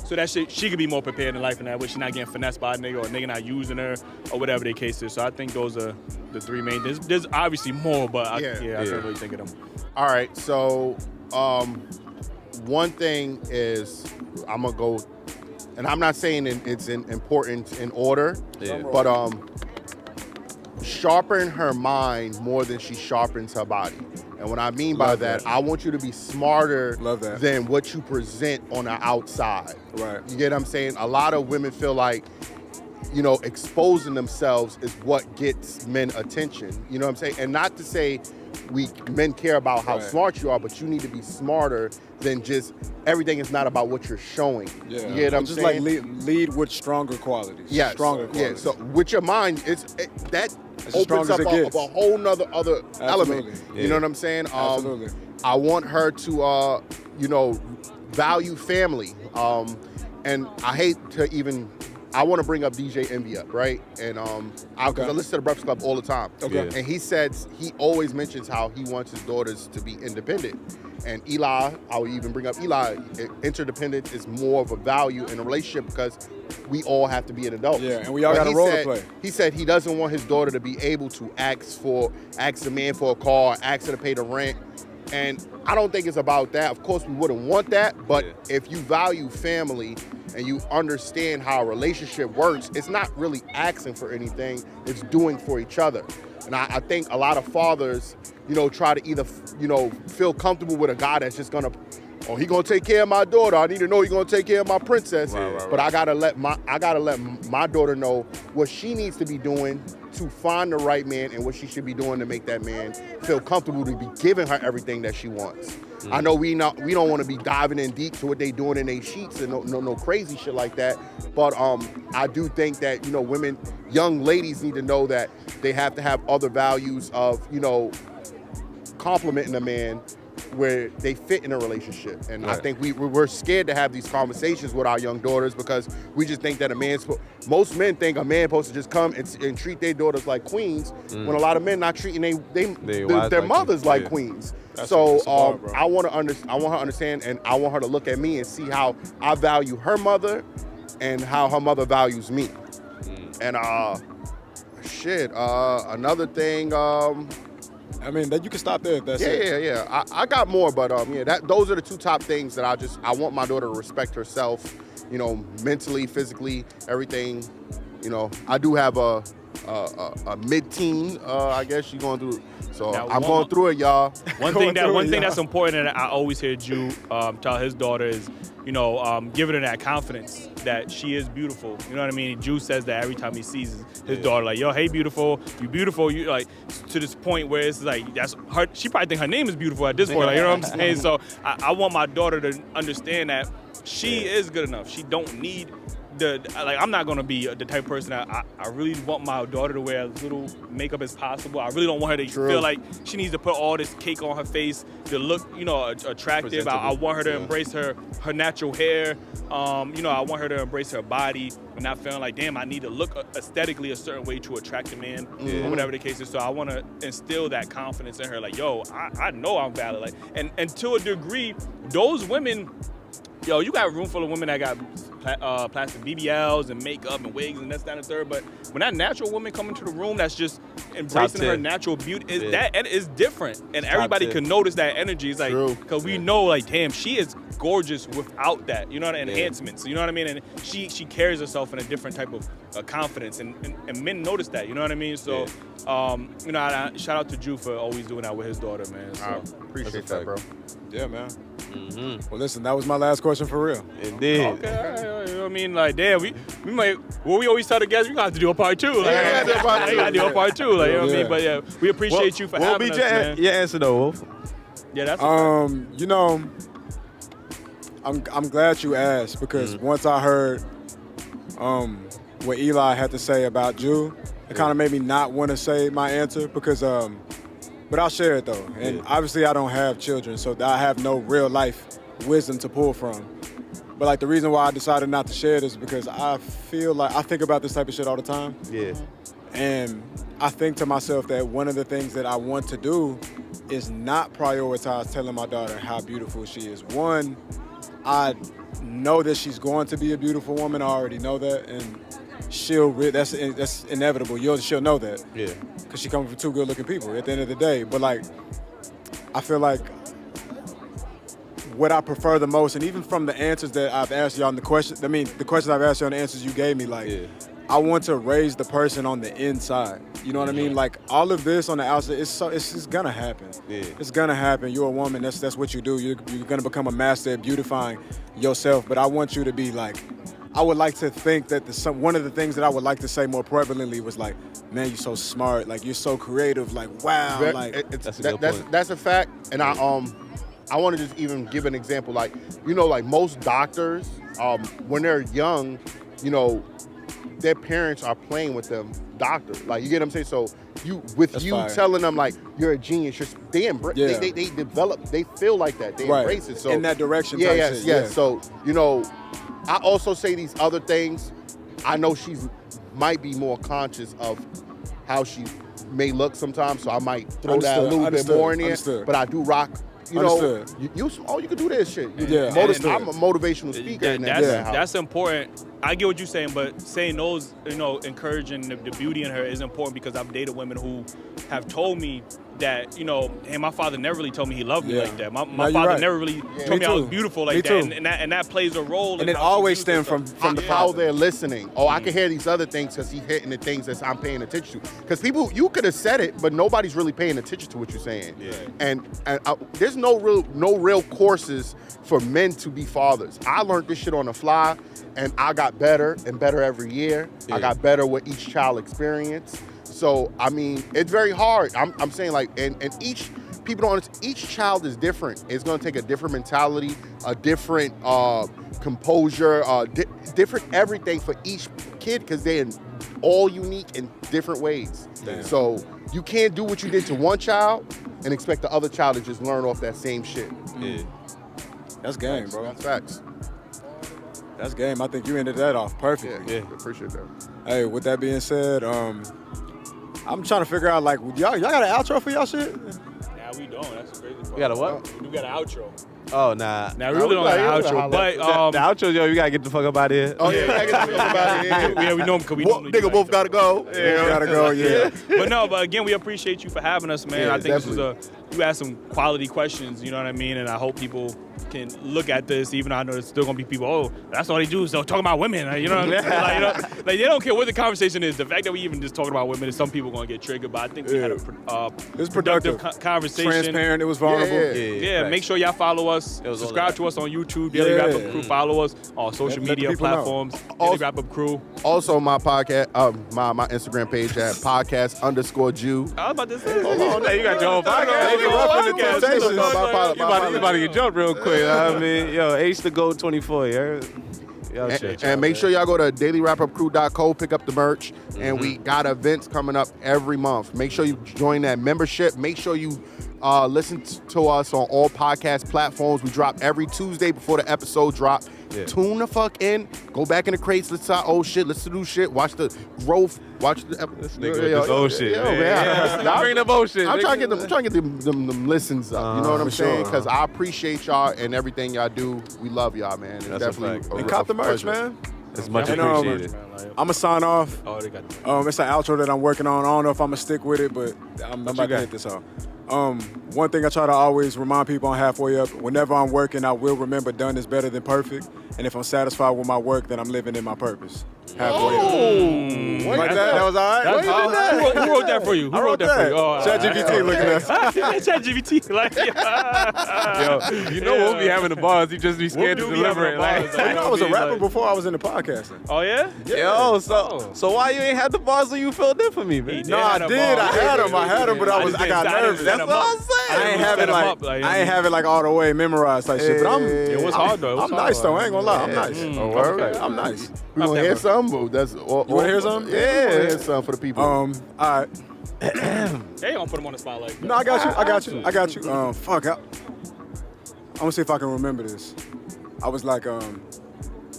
[SPEAKER 2] so that she could be more prepared in life in that way. She's not getting finessed by a nigga or a nigga not using her or whatever the case is. So I think those are the 3 main things. There's obviously more, but I can't really think of them.
[SPEAKER 3] All right, so one thing is I'm gonna go, and I'm not saying it's important in order, but sharpen her mind more than she sharpens her body. And what I mean by that, I want you to be smarter than what you present on the outside.
[SPEAKER 1] Right.
[SPEAKER 3] You get what I'm saying? A lot of women feel like, exposing themselves is what gets men attention. You know what I'm saying? And not to say men care about how smart you are, but you need to be smarter than just everything is not about what you're showing.
[SPEAKER 1] Yeah.
[SPEAKER 3] You get what I'm saying?
[SPEAKER 1] Just like lead with stronger qualities.
[SPEAKER 3] Yeah.
[SPEAKER 1] Stronger qualities.
[SPEAKER 3] Yeah. So with your mind, opens up a whole nother other element.
[SPEAKER 1] Yeah.
[SPEAKER 3] You know what I'm saying?
[SPEAKER 1] Absolutely.
[SPEAKER 3] I want her to, value family. And I hate to even. I want to bring up DJ Envy up, right? And because I listen to the Breakfast Club all the time.
[SPEAKER 1] Okay.
[SPEAKER 3] And he always mentions how he wants his daughters to be independent. And Eli, I would even bring up Eli, interdependence is more of a value in a relationship because we all have to be an adult.
[SPEAKER 1] Yeah, and we all got a role to play.
[SPEAKER 3] He said he doesn't want his daughter to be able to ask a man for a car, ask her to pay the rent. And I don't think it's about that. Of course, we wouldn't want that, but if you value family and you understand how a relationship works, it's not really asking for anything, it's doing for each other. And I think a lot of fathers, try to either, feel comfortable with a guy that's just gonna, he gonna take care of my daughter. I need to know he gonna take care of my princess. Right. But I gotta let my daughter know what she needs to be doing to find the right man and what she should be doing to make that man feel comfortable to be giving her everything that she wants. I know we don't want to be diving in deep to what they doing in their sheets and no crazy shit like that. But I do think that women, young ladies need to know that they have to have other values of complimenting a man where they fit in a relationship. And I think we're scared to have these conversations with our young daughters because we just think that most men think a man supposed to just come and treat their daughters like queens when a lot of men not treating their mothers like queens. So I want her to understand, and I want her to look at me and see how I value her mother and how her mother values me. And another thing,
[SPEAKER 1] that you can stop there if that's it.
[SPEAKER 3] Yeah. I got more, but those are the two top things that I want my daughter to respect herself, mentally, physically, everything. I do have a mid-teen, I guess she's going through. So now, I'm going through it, y'all.
[SPEAKER 2] One thing that's important that I always hear Jew tell his daughter is, giving her that confidence that she is beautiful. You know what I mean? Jew says that every time he sees his daughter, like, yo, hey, beautiful, you beautiful. You like to this point where it's like that's her. She probably think her name is beautiful at this point. Like, you know what I'm saying? So I want my daughter to understand that she is good enough. She don't need. I'm not gonna be the type of person that I really want my daughter to wear as little makeup as possible. I really don't want her to feel like she needs to put all this cake on her face to look, attractive. I want her to embrace her natural hair. I want her to embrace her body and not feeling like, damn, I need to look aesthetically a certain way to attract a man or whatever the case is. So I want to instill that confidence in her, like, yo, I know I'm valid. Like, and to a degree, those women. Yo, you got a room full of women that got plastic BBLs and makeup and wigs and this, that, and the third. But when that natural woman come into the room that's just embracing her natural beauty, that is different. And everybody can notice that energy. It's like, because we know, like, damn, she is gorgeous without that, enhancements. You know what I mean? And she carries herself in a different type of confidence. And men notice that, you know what I mean? So, shout out to Drew for always doing that with his daughter, man. So,
[SPEAKER 3] I appreciate that, bro.
[SPEAKER 1] Yeah, man. Mm-hmm. Well, listen, that was my last question for real.
[SPEAKER 4] Indeed.
[SPEAKER 2] Okay, all right. You know what I mean? Like, damn, we might. What we always tell the guys, we gonna have to do a part two. Like, you gotta do a part two. Like, you know what I mean? But yeah, we appreciate you for having us, man.
[SPEAKER 4] Your answer though, Wolf.
[SPEAKER 2] Yeah, that's.
[SPEAKER 1] I'm glad you asked because once I heard what Eli had to say about Jew, it kind of made me not want to say my answer because but I'll share it though. And obviously I don't have children, so I have no real life wisdom to pull from. But like the reason why I decided not to share it is because I feel like I think about this type of shit all the time.
[SPEAKER 4] Yeah.
[SPEAKER 1] And I think to myself that one of the things that I want to do is not prioritize telling my daughter how beautiful she is. One, I know that she's going to be a beautiful woman. I already know that, and that's inevitable. She'll know that.
[SPEAKER 4] Yeah.
[SPEAKER 1] Because she comes from two good-looking people at the end of the day. But like, I feel like what I prefer the most, and even from the answers that I've asked y'all, and the questions I've asked you and the answers you gave me, like, I want to raise the person on the inside. You know what I mean? Like, all of this on the outside, it's gonna happen.
[SPEAKER 4] Yeah.
[SPEAKER 1] It's gonna happen. You're a woman. That's what you do. You're gonna become a master at beautifying yourself. But I want you to be like, I would like to think that one of the things that I would like to say more prevalently was like, man, you're so smart. Like, you're so creative. Like, wow.
[SPEAKER 3] That's a fact. And I want to just even give an example. Like, like most doctors, when they're young, their parents are playing with them, doctor. Like, you get what I'm saying? So
[SPEAKER 1] That's
[SPEAKER 3] you
[SPEAKER 1] fire.
[SPEAKER 3] telling them like you're a genius, they develop, they feel like that, they embrace it. So
[SPEAKER 1] in that direction.
[SPEAKER 3] Yeah,
[SPEAKER 1] type
[SPEAKER 3] yes,
[SPEAKER 1] shit.
[SPEAKER 3] yes. So I also say these other things. I know she's might be more conscious of how she may look sometimes, so I might throw that a little bit more in there. But I do rock. You know, you can do this shit. I'm a motivational speaker.
[SPEAKER 2] That's important. I get what you're saying, but saying those, encouraging the beauty in her is important because I've dated women who have told me that, hey, my father never really told me he loved me like that. My father never really told me I was beautiful like that. And that plays a role.
[SPEAKER 1] And it always stems from the
[SPEAKER 3] how they're listening. Oh, I can hear these other things because he's hitting the things that I'm paying attention to. Because people, you could have said it, but nobody's really paying attention to what you're saying.
[SPEAKER 2] Yeah.
[SPEAKER 3] And there's no real courses for men to be fathers. I learned this shit on the fly, and I got better and better every year. Yeah. I got better with each child experience. So, I mean, it's very hard. I'm saying, like, and each child is different. It's going to take a different mentality, a different composure, different everything for each kid because they're all unique in different ways. Damn. So you can't do what you did to one child and expect the other child to just learn off that same shit.
[SPEAKER 2] Yeah.
[SPEAKER 1] That's game, bro.
[SPEAKER 3] That's facts.
[SPEAKER 1] That's game. I think you ended that off perfectly.
[SPEAKER 3] Yeah. Appreciate that.
[SPEAKER 1] Hey, with that being said, I'm trying to figure out, like, y'all got an outro for y'all shit?
[SPEAKER 2] Nah, we don't. That's the crazy part.
[SPEAKER 4] We got a what?
[SPEAKER 2] We got an outro.
[SPEAKER 4] Oh, nah.
[SPEAKER 2] Now, we really don't have an outro, but...
[SPEAKER 4] the outro, yo, you gotta get the fuck up out of here.
[SPEAKER 3] Oh, yeah, I get the fuck up out of here.
[SPEAKER 2] Yeah, we know him because we normally
[SPEAKER 3] Nigga, both gotta go.
[SPEAKER 1] Yeah, gotta go, yeah.
[SPEAKER 2] But again, we appreciate you for having us, man.
[SPEAKER 3] Yeah,
[SPEAKER 2] I think
[SPEAKER 3] definitely.
[SPEAKER 2] you asked some quality questions, you know what I mean? And I hope people can look at this, even though I know there's still gonna be people, oh, that's all they do is talking about women, you know what I mean? Like they don't care what the conversation is. The fact that we even just talking about women, some people gonna get triggered, but I think we had a productive conversation.
[SPEAKER 1] Transparent, it was vulnerable.
[SPEAKER 2] Yeah, make sure y'all follow us. Subscribe to us on YouTube, Daily Wrap Up Crew. Follow us on social media platforms, Daily Wrap Up Crew.
[SPEAKER 3] Also, my podcast, my Instagram page at podcast_Jew.
[SPEAKER 2] I was about to say,
[SPEAKER 4] hold on, you got your own podcast. You about to get jumped real quick. I mean, yo, H the Gold 24, yeah.
[SPEAKER 3] And make sure y'all go to DailyRapUpCrew.co, pick up the merch, and we got events coming up every month. Make sure you join that membership. Make sure you listen to us on all podcast platforms. We drop every Tuesday before the episode drop. Yeah. Tune the fuck in. Go back in the crates. Listen to our old shit. Listen to new shit. Watch the growth. Watch the episode.
[SPEAKER 4] This old shit.
[SPEAKER 3] Man.
[SPEAKER 4] Bring them old shit.
[SPEAKER 3] I'm trying to get them listens up. You know what I'm saying? Because I appreciate y'all and everything y'all do. We love y'all, man. It's definitely
[SPEAKER 1] and cop the merch, man.
[SPEAKER 4] It's much appreciated.
[SPEAKER 1] I'm going to sign off.
[SPEAKER 2] Oh, they got
[SPEAKER 1] it's an outro that I'm working on. I don't know if I'm going to stick with it, but I'm about to hit this off. One thing I try to always remind people on Halfway Up, whenever I'm working, I will remember done is better than perfect. And if I'm satisfied with my work, then I'm living in my purpose. Halfway Up. Like that? That was all right?
[SPEAKER 2] Who wrote that for you? Who wrote that for you? Oh,
[SPEAKER 1] ChatGPT looking at us.
[SPEAKER 2] ChatGPT.
[SPEAKER 4] Yo, you know we'll be having the bars. You just be scared to deliver it.
[SPEAKER 1] I was a rapper before I was into podcasting.
[SPEAKER 2] Oh, yeah?
[SPEAKER 4] Yo, so why you ain't had the bars when you filled in for me, man?
[SPEAKER 1] No, I did. I had them, but I got nervous.
[SPEAKER 4] That's what I'm saying.
[SPEAKER 1] I ain't have it like all the way memorized like shit. But
[SPEAKER 2] it was hard though.
[SPEAKER 1] I'm nice though. I ain't gonna lie. I'm nice. I'm nice.
[SPEAKER 3] We gonna hear some? That's
[SPEAKER 1] you wanna hear some?
[SPEAKER 3] Yeah, we wanna hear some for the people.
[SPEAKER 1] All right.
[SPEAKER 2] They ain't gonna put them on the spot like that.
[SPEAKER 1] No, I got you. Fuck. I'm gonna see if I can remember this. I was like,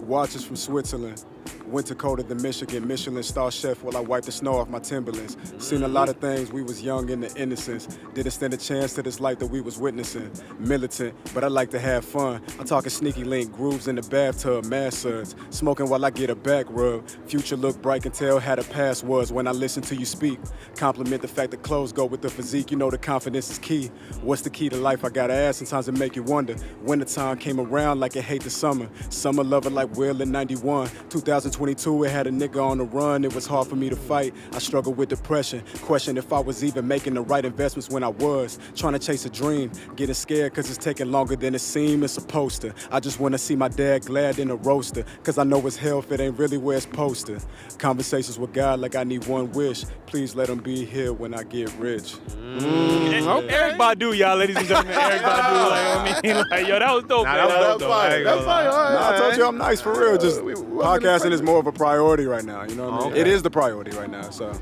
[SPEAKER 1] watches from Switzerland. Winter coated the Michigan Michelin star chef while I wiped the snow off my Timberlands. Seen a lot of things, we was young in the innocence. Didn't stand a chance to this life that we was witnessing. Militant, but I like to have fun. I'm talking sneaky link, grooves in the bathtub, mass suds. Smoking while I get a back rub. Future look bright, can tell how the past was when I listen to you speak. Compliment the fact that clothes go with the physique, you know the confidence is key. What's the key to life? I gotta ask, sometimes it make you wonder. Wintertime came around like it hate the summer. Summer lover like Will in 91. 2022, it had a nigga on the run. It was hard for me to fight. I struggled with depression. Question if I was even making the right investments when I was. Trying to chase a dream. Getting scared cause it's taking longer than it seemed it's supposed to. I just wanna see my dad glad in a roaster. Cause I know it's hell if it ain't really where it's posted. Conversations with God like I need one wish. Please let him be here when I get rich.
[SPEAKER 2] Eric Badu, y'all, ladies and gentlemen. Eric Badu, yo, that was dope, man.
[SPEAKER 3] That's fine.
[SPEAKER 1] I told you I'm nice for real. Just podcasting is more of a priority right now. You know what I mean?
[SPEAKER 4] Okay.
[SPEAKER 1] It is the priority right now. So.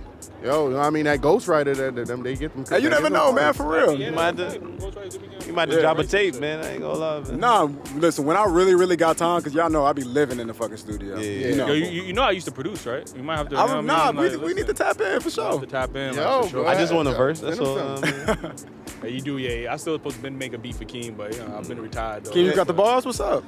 [SPEAKER 3] Yo, I mean that ghostwriter, they get them.
[SPEAKER 1] Hey, you never know, man. For real.
[SPEAKER 4] You might have to drop a tape, man. I ain't gonna lie. Man.
[SPEAKER 1] Nah, listen. When I really got time, cause y'all know I be living in the fucking studio.
[SPEAKER 4] Yeah.
[SPEAKER 1] You know.
[SPEAKER 2] You know I used to produce, right? You might have to.
[SPEAKER 1] We need to tap in for sure.
[SPEAKER 2] To tap in.
[SPEAKER 3] Yo,
[SPEAKER 2] for sure.
[SPEAKER 3] bro.
[SPEAKER 4] I just want a verse.
[SPEAKER 3] Send
[SPEAKER 4] That's
[SPEAKER 3] him
[SPEAKER 4] all.
[SPEAKER 2] Yeah, you do, yeah. I still supposed to make a beat for Keem, but I've been retired though.
[SPEAKER 1] Keem, you got the balls? What's up?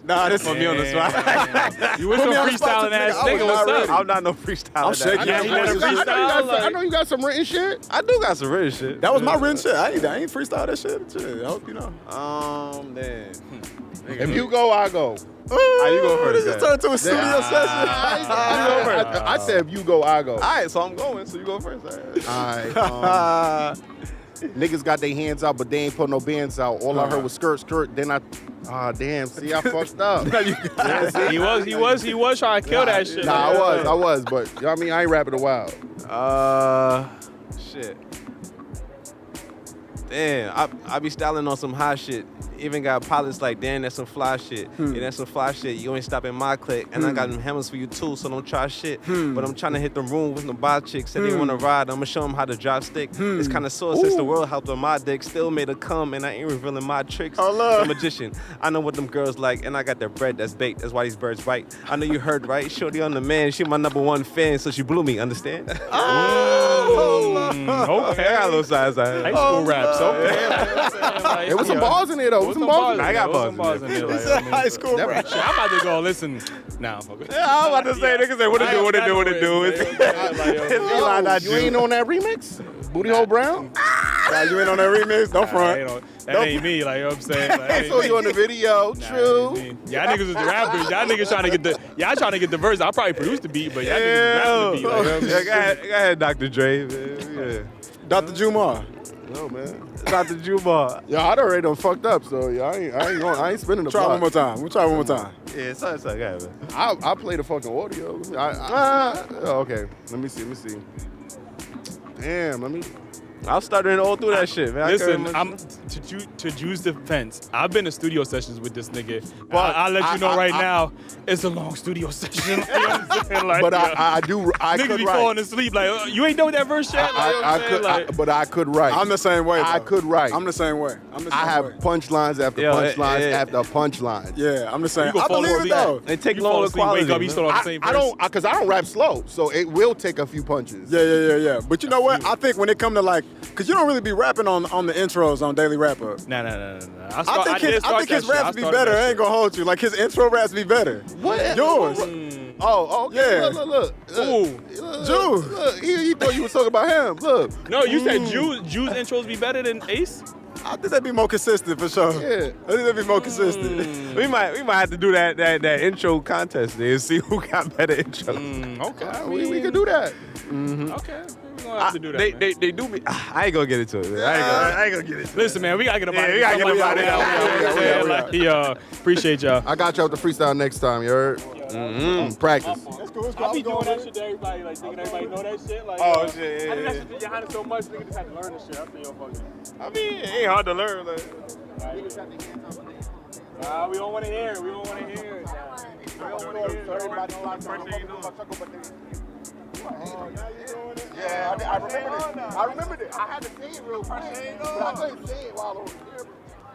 [SPEAKER 1] Nah, this
[SPEAKER 4] Put me on the spot.
[SPEAKER 2] You was some
[SPEAKER 1] me on the spot,
[SPEAKER 2] freestyling ass
[SPEAKER 1] nigga. I was
[SPEAKER 2] nigga.
[SPEAKER 1] not
[SPEAKER 2] What's
[SPEAKER 1] ready.
[SPEAKER 2] up?
[SPEAKER 4] I'm not no freestyler.
[SPEAKER 1] I'm shaking
[SPEAKER 2] Yeah,
[SPEAKER 1] your
[SPEAKER 2] he better
[SPEAKER 1] voice.
[SPEAKER 2] freestyle.
[SPEAKER 3] I know you got some written shit.
[SPEAKER 4] I do got some written shit.
[SPEAKER 1] That was my written shit. I ain't freestyle that shit. I hope you know.
[SPEAKER 4] Damn.
[SPEAKER 3] If you go, I go.
[SPEAKER 4] You go first,
[SPEAKER 1] This just turned to a studio session.
[SPEAKER 3] I said if you go, I go.
[SPEAKER 4] All right, so I'm going. So you go first. All right.
[SPEAKER 3] All right. Niggas got their hands out, but they ain't put no bands out. All I heard was skirt. Then damn. See, I fucked up.
[SPEAKER 2] He was trying to kill that shit.
[SPEAKER 3] Nah, I was, but you know what I mean, I ain't rapping a while.
[SPEAKER 4] Shit. Damn, I be styling on some hot shit. Even got pilots like, damn, that's some fly shit. Yeah, that's some fly shit. You ain't stopping my clique. And I got them hammers for you too, so don't try shit. But I'm trying to hit the room with no bar chicks. Said they want to ride, I'ma show them how to drop stick. It's kind of sore since the world helped on my dick. Still made her come, and I ain't revealing my tricks. I'm a magician. I know what them girls like, and I got that bread that's baked. That's why these birds bite. I know you heard right. Shorty on the man, she my #1 fan, so she blew me, understand?
[SPEAKER 2] Okay.
[SPEAKER 4] I got a little size.
[SPEAKER 2] High school raps. Okay.
[SPEAKER 3] There was some balls in there though. Some balls.
[SPEAKER 4] I got balls
[SPEAKER 2] in there.
[SPEAKER 1] It's a high school rap.
[SPEAKER 2] Shit, I'm about to go listen. Nah, fuck it.
[SPEAKER 4] Yeah, I'm about to say, niggas say, what it do.
[SPEAKER 3] You ain't on that remix? Booty Hole Brown?
[SPEAKER 1] Nah, you ain't on that remix? Don't front.
[SPEAKER 2] That ain't me, like, you know what I'm saying? Like,
[SPEAKER 3] I saw you on the video. True.
[SPEAKER 2] Y'all niggas is the rappers. Y'all niggas trying to get the verse. I'll probably produce the beat, but y'all niggas is rapping the beat. Like, you know what I'm saying?
[SPEAKER 4] Go ahead, Dr. Dre, man. Yeah.
[SPEAKER 1] Dr. Jumar.
[SPEAKER 3] No, man.
[SPEAKER 4] Dr. Jumar.
[SPEAKER 3] Yo, I'd already done fucked up, so yeah, I ain't spinning the
[SPEAKER 1] Try
[SPEAKER 3] block.
[SPEAKER 1] one more time. We'll try one more time.
[SPEAKER 4] Yeah, it's go ahead, man.
[SPEAKER 3] I play the fucking audio. Okay. Let me see. Damn, let me.
[SPEAKER 4] I'm stuttering all through that shit, man.
[SPEAKER 2] Listen, to Juice's defense, I've been to studio sessions with this nigga. But I'll let you know right now, it's a long studio session. You know what I'm saying? Like,
[SPEAKER 3] But
[SPEAKER 2] yeah.
[SPEAKER 3] I
[SPEAKER 2] Niggas
[SPEAKER 3] could
[SPEAKER 2] be
[SPEAKER 3] write.
[SPEAKER 2] falling asleep like, you ain't done with that verse yet? Like, you know what I'm saying? Like,
[SPEAKER 3] but I could write.
[SPEAKER 1] I'm the same way.
[SPEAKER 3] I
[SPEAKER 1] though.
[SPEAKER 3] could write.
[SPEAKER 1] I'm the same way.
[SPEAKER 3] I have punchlines after punchlines after punchlines.
[SPEAKER 1] Yeah, I'm the same.
[SPEAKER 2] You gonna
[SPEAKER 1] I
[SPEAKER 2] fall
[SPEAKER 1] believe it
[SPEAKER 2] asleep.
[SPEAKER 1] though.
[SPEAKER 4] They take
[SPEAKER 2] you
[SPEAKER 4] long
[SPEAKER 2] fall
[SPEAKER 4] to
[SPEAKER 2] asleep,
[SPEAKER 4] quality.
[SPEAKER 2] wake up, you still on the same verse.
[SPEAKER 3] I don't, because I don't rap slow, so it will take a few punches.
[SPEAKER 1] Yeah. But you know what? I think when it come to like, cause you don't really be rapping on the intros on Daily Rap Up.
[SPEAKER 2] Nah.
[SPEAKER 1] I think his raps be better. I ain't gonna hold you. Like his intro raps be better.
[SPEAKER 3] What?
[SPEAKER 1] Yours.
[SPEAKER 3] Oh, okay.
[SPEAKER 1] Yeah.
[SPEAKER 3] Look.
[SPEAKER 2] Ooh.
[SPEAKER 1] Juice.
[SPEAKER 3] Look, he thought you was talking about him. Look.
[SPEAKER 2] No, you said Juice intros be better than Ace?
[SPEAKER 1] I think that'd be more consistent for sure.
[SPEAKER 3] Yeah.
[SPEAKER 1] I think that'd be more consistent.
[SPEAKER 4] We might have to do that intro contest there and see who got better intro.
[SPEAKER 2] Okay.
[SPEAKER 3] We could do that.
[SPEAKER 2] Okay. We're gonna have to do that.
[SPEAKER 4] They do me. I ain't gonna get into it, man. I ain't gonna get into it.
[SPEAKER 2] Listen, man, we gotta get a body.
[SPEAKER 4] we gotta get a body.
[SPEAKER 2] Yeah, appreciate y'all.
[SPEAKER 3] I got y'all with the freestyle next time, you heard? Practice.
[SPEAKER 1] That's cool.
[SPEAKER 2] I be doing that shit to everybody, like thinking everybody know that shit. Like,
[SPEAKER 4] Oh, shit,
[SPEAKER 2] I think
[SPEAKER 4] yeah.
[SPEAKER 2] that shit to Johanna so much, nigga just had to learn this shit. I feel your fucking.
[SPEAKER 4] I mean, it ain't hard to learn. Like.
[SPEAKER 2] We don't want to hear it. We don't want to hear it. We don't want to hear it.
[SPEAKER 3] Yeah, I remember this. I had to say it real quick, but I couldn't say it while I was here.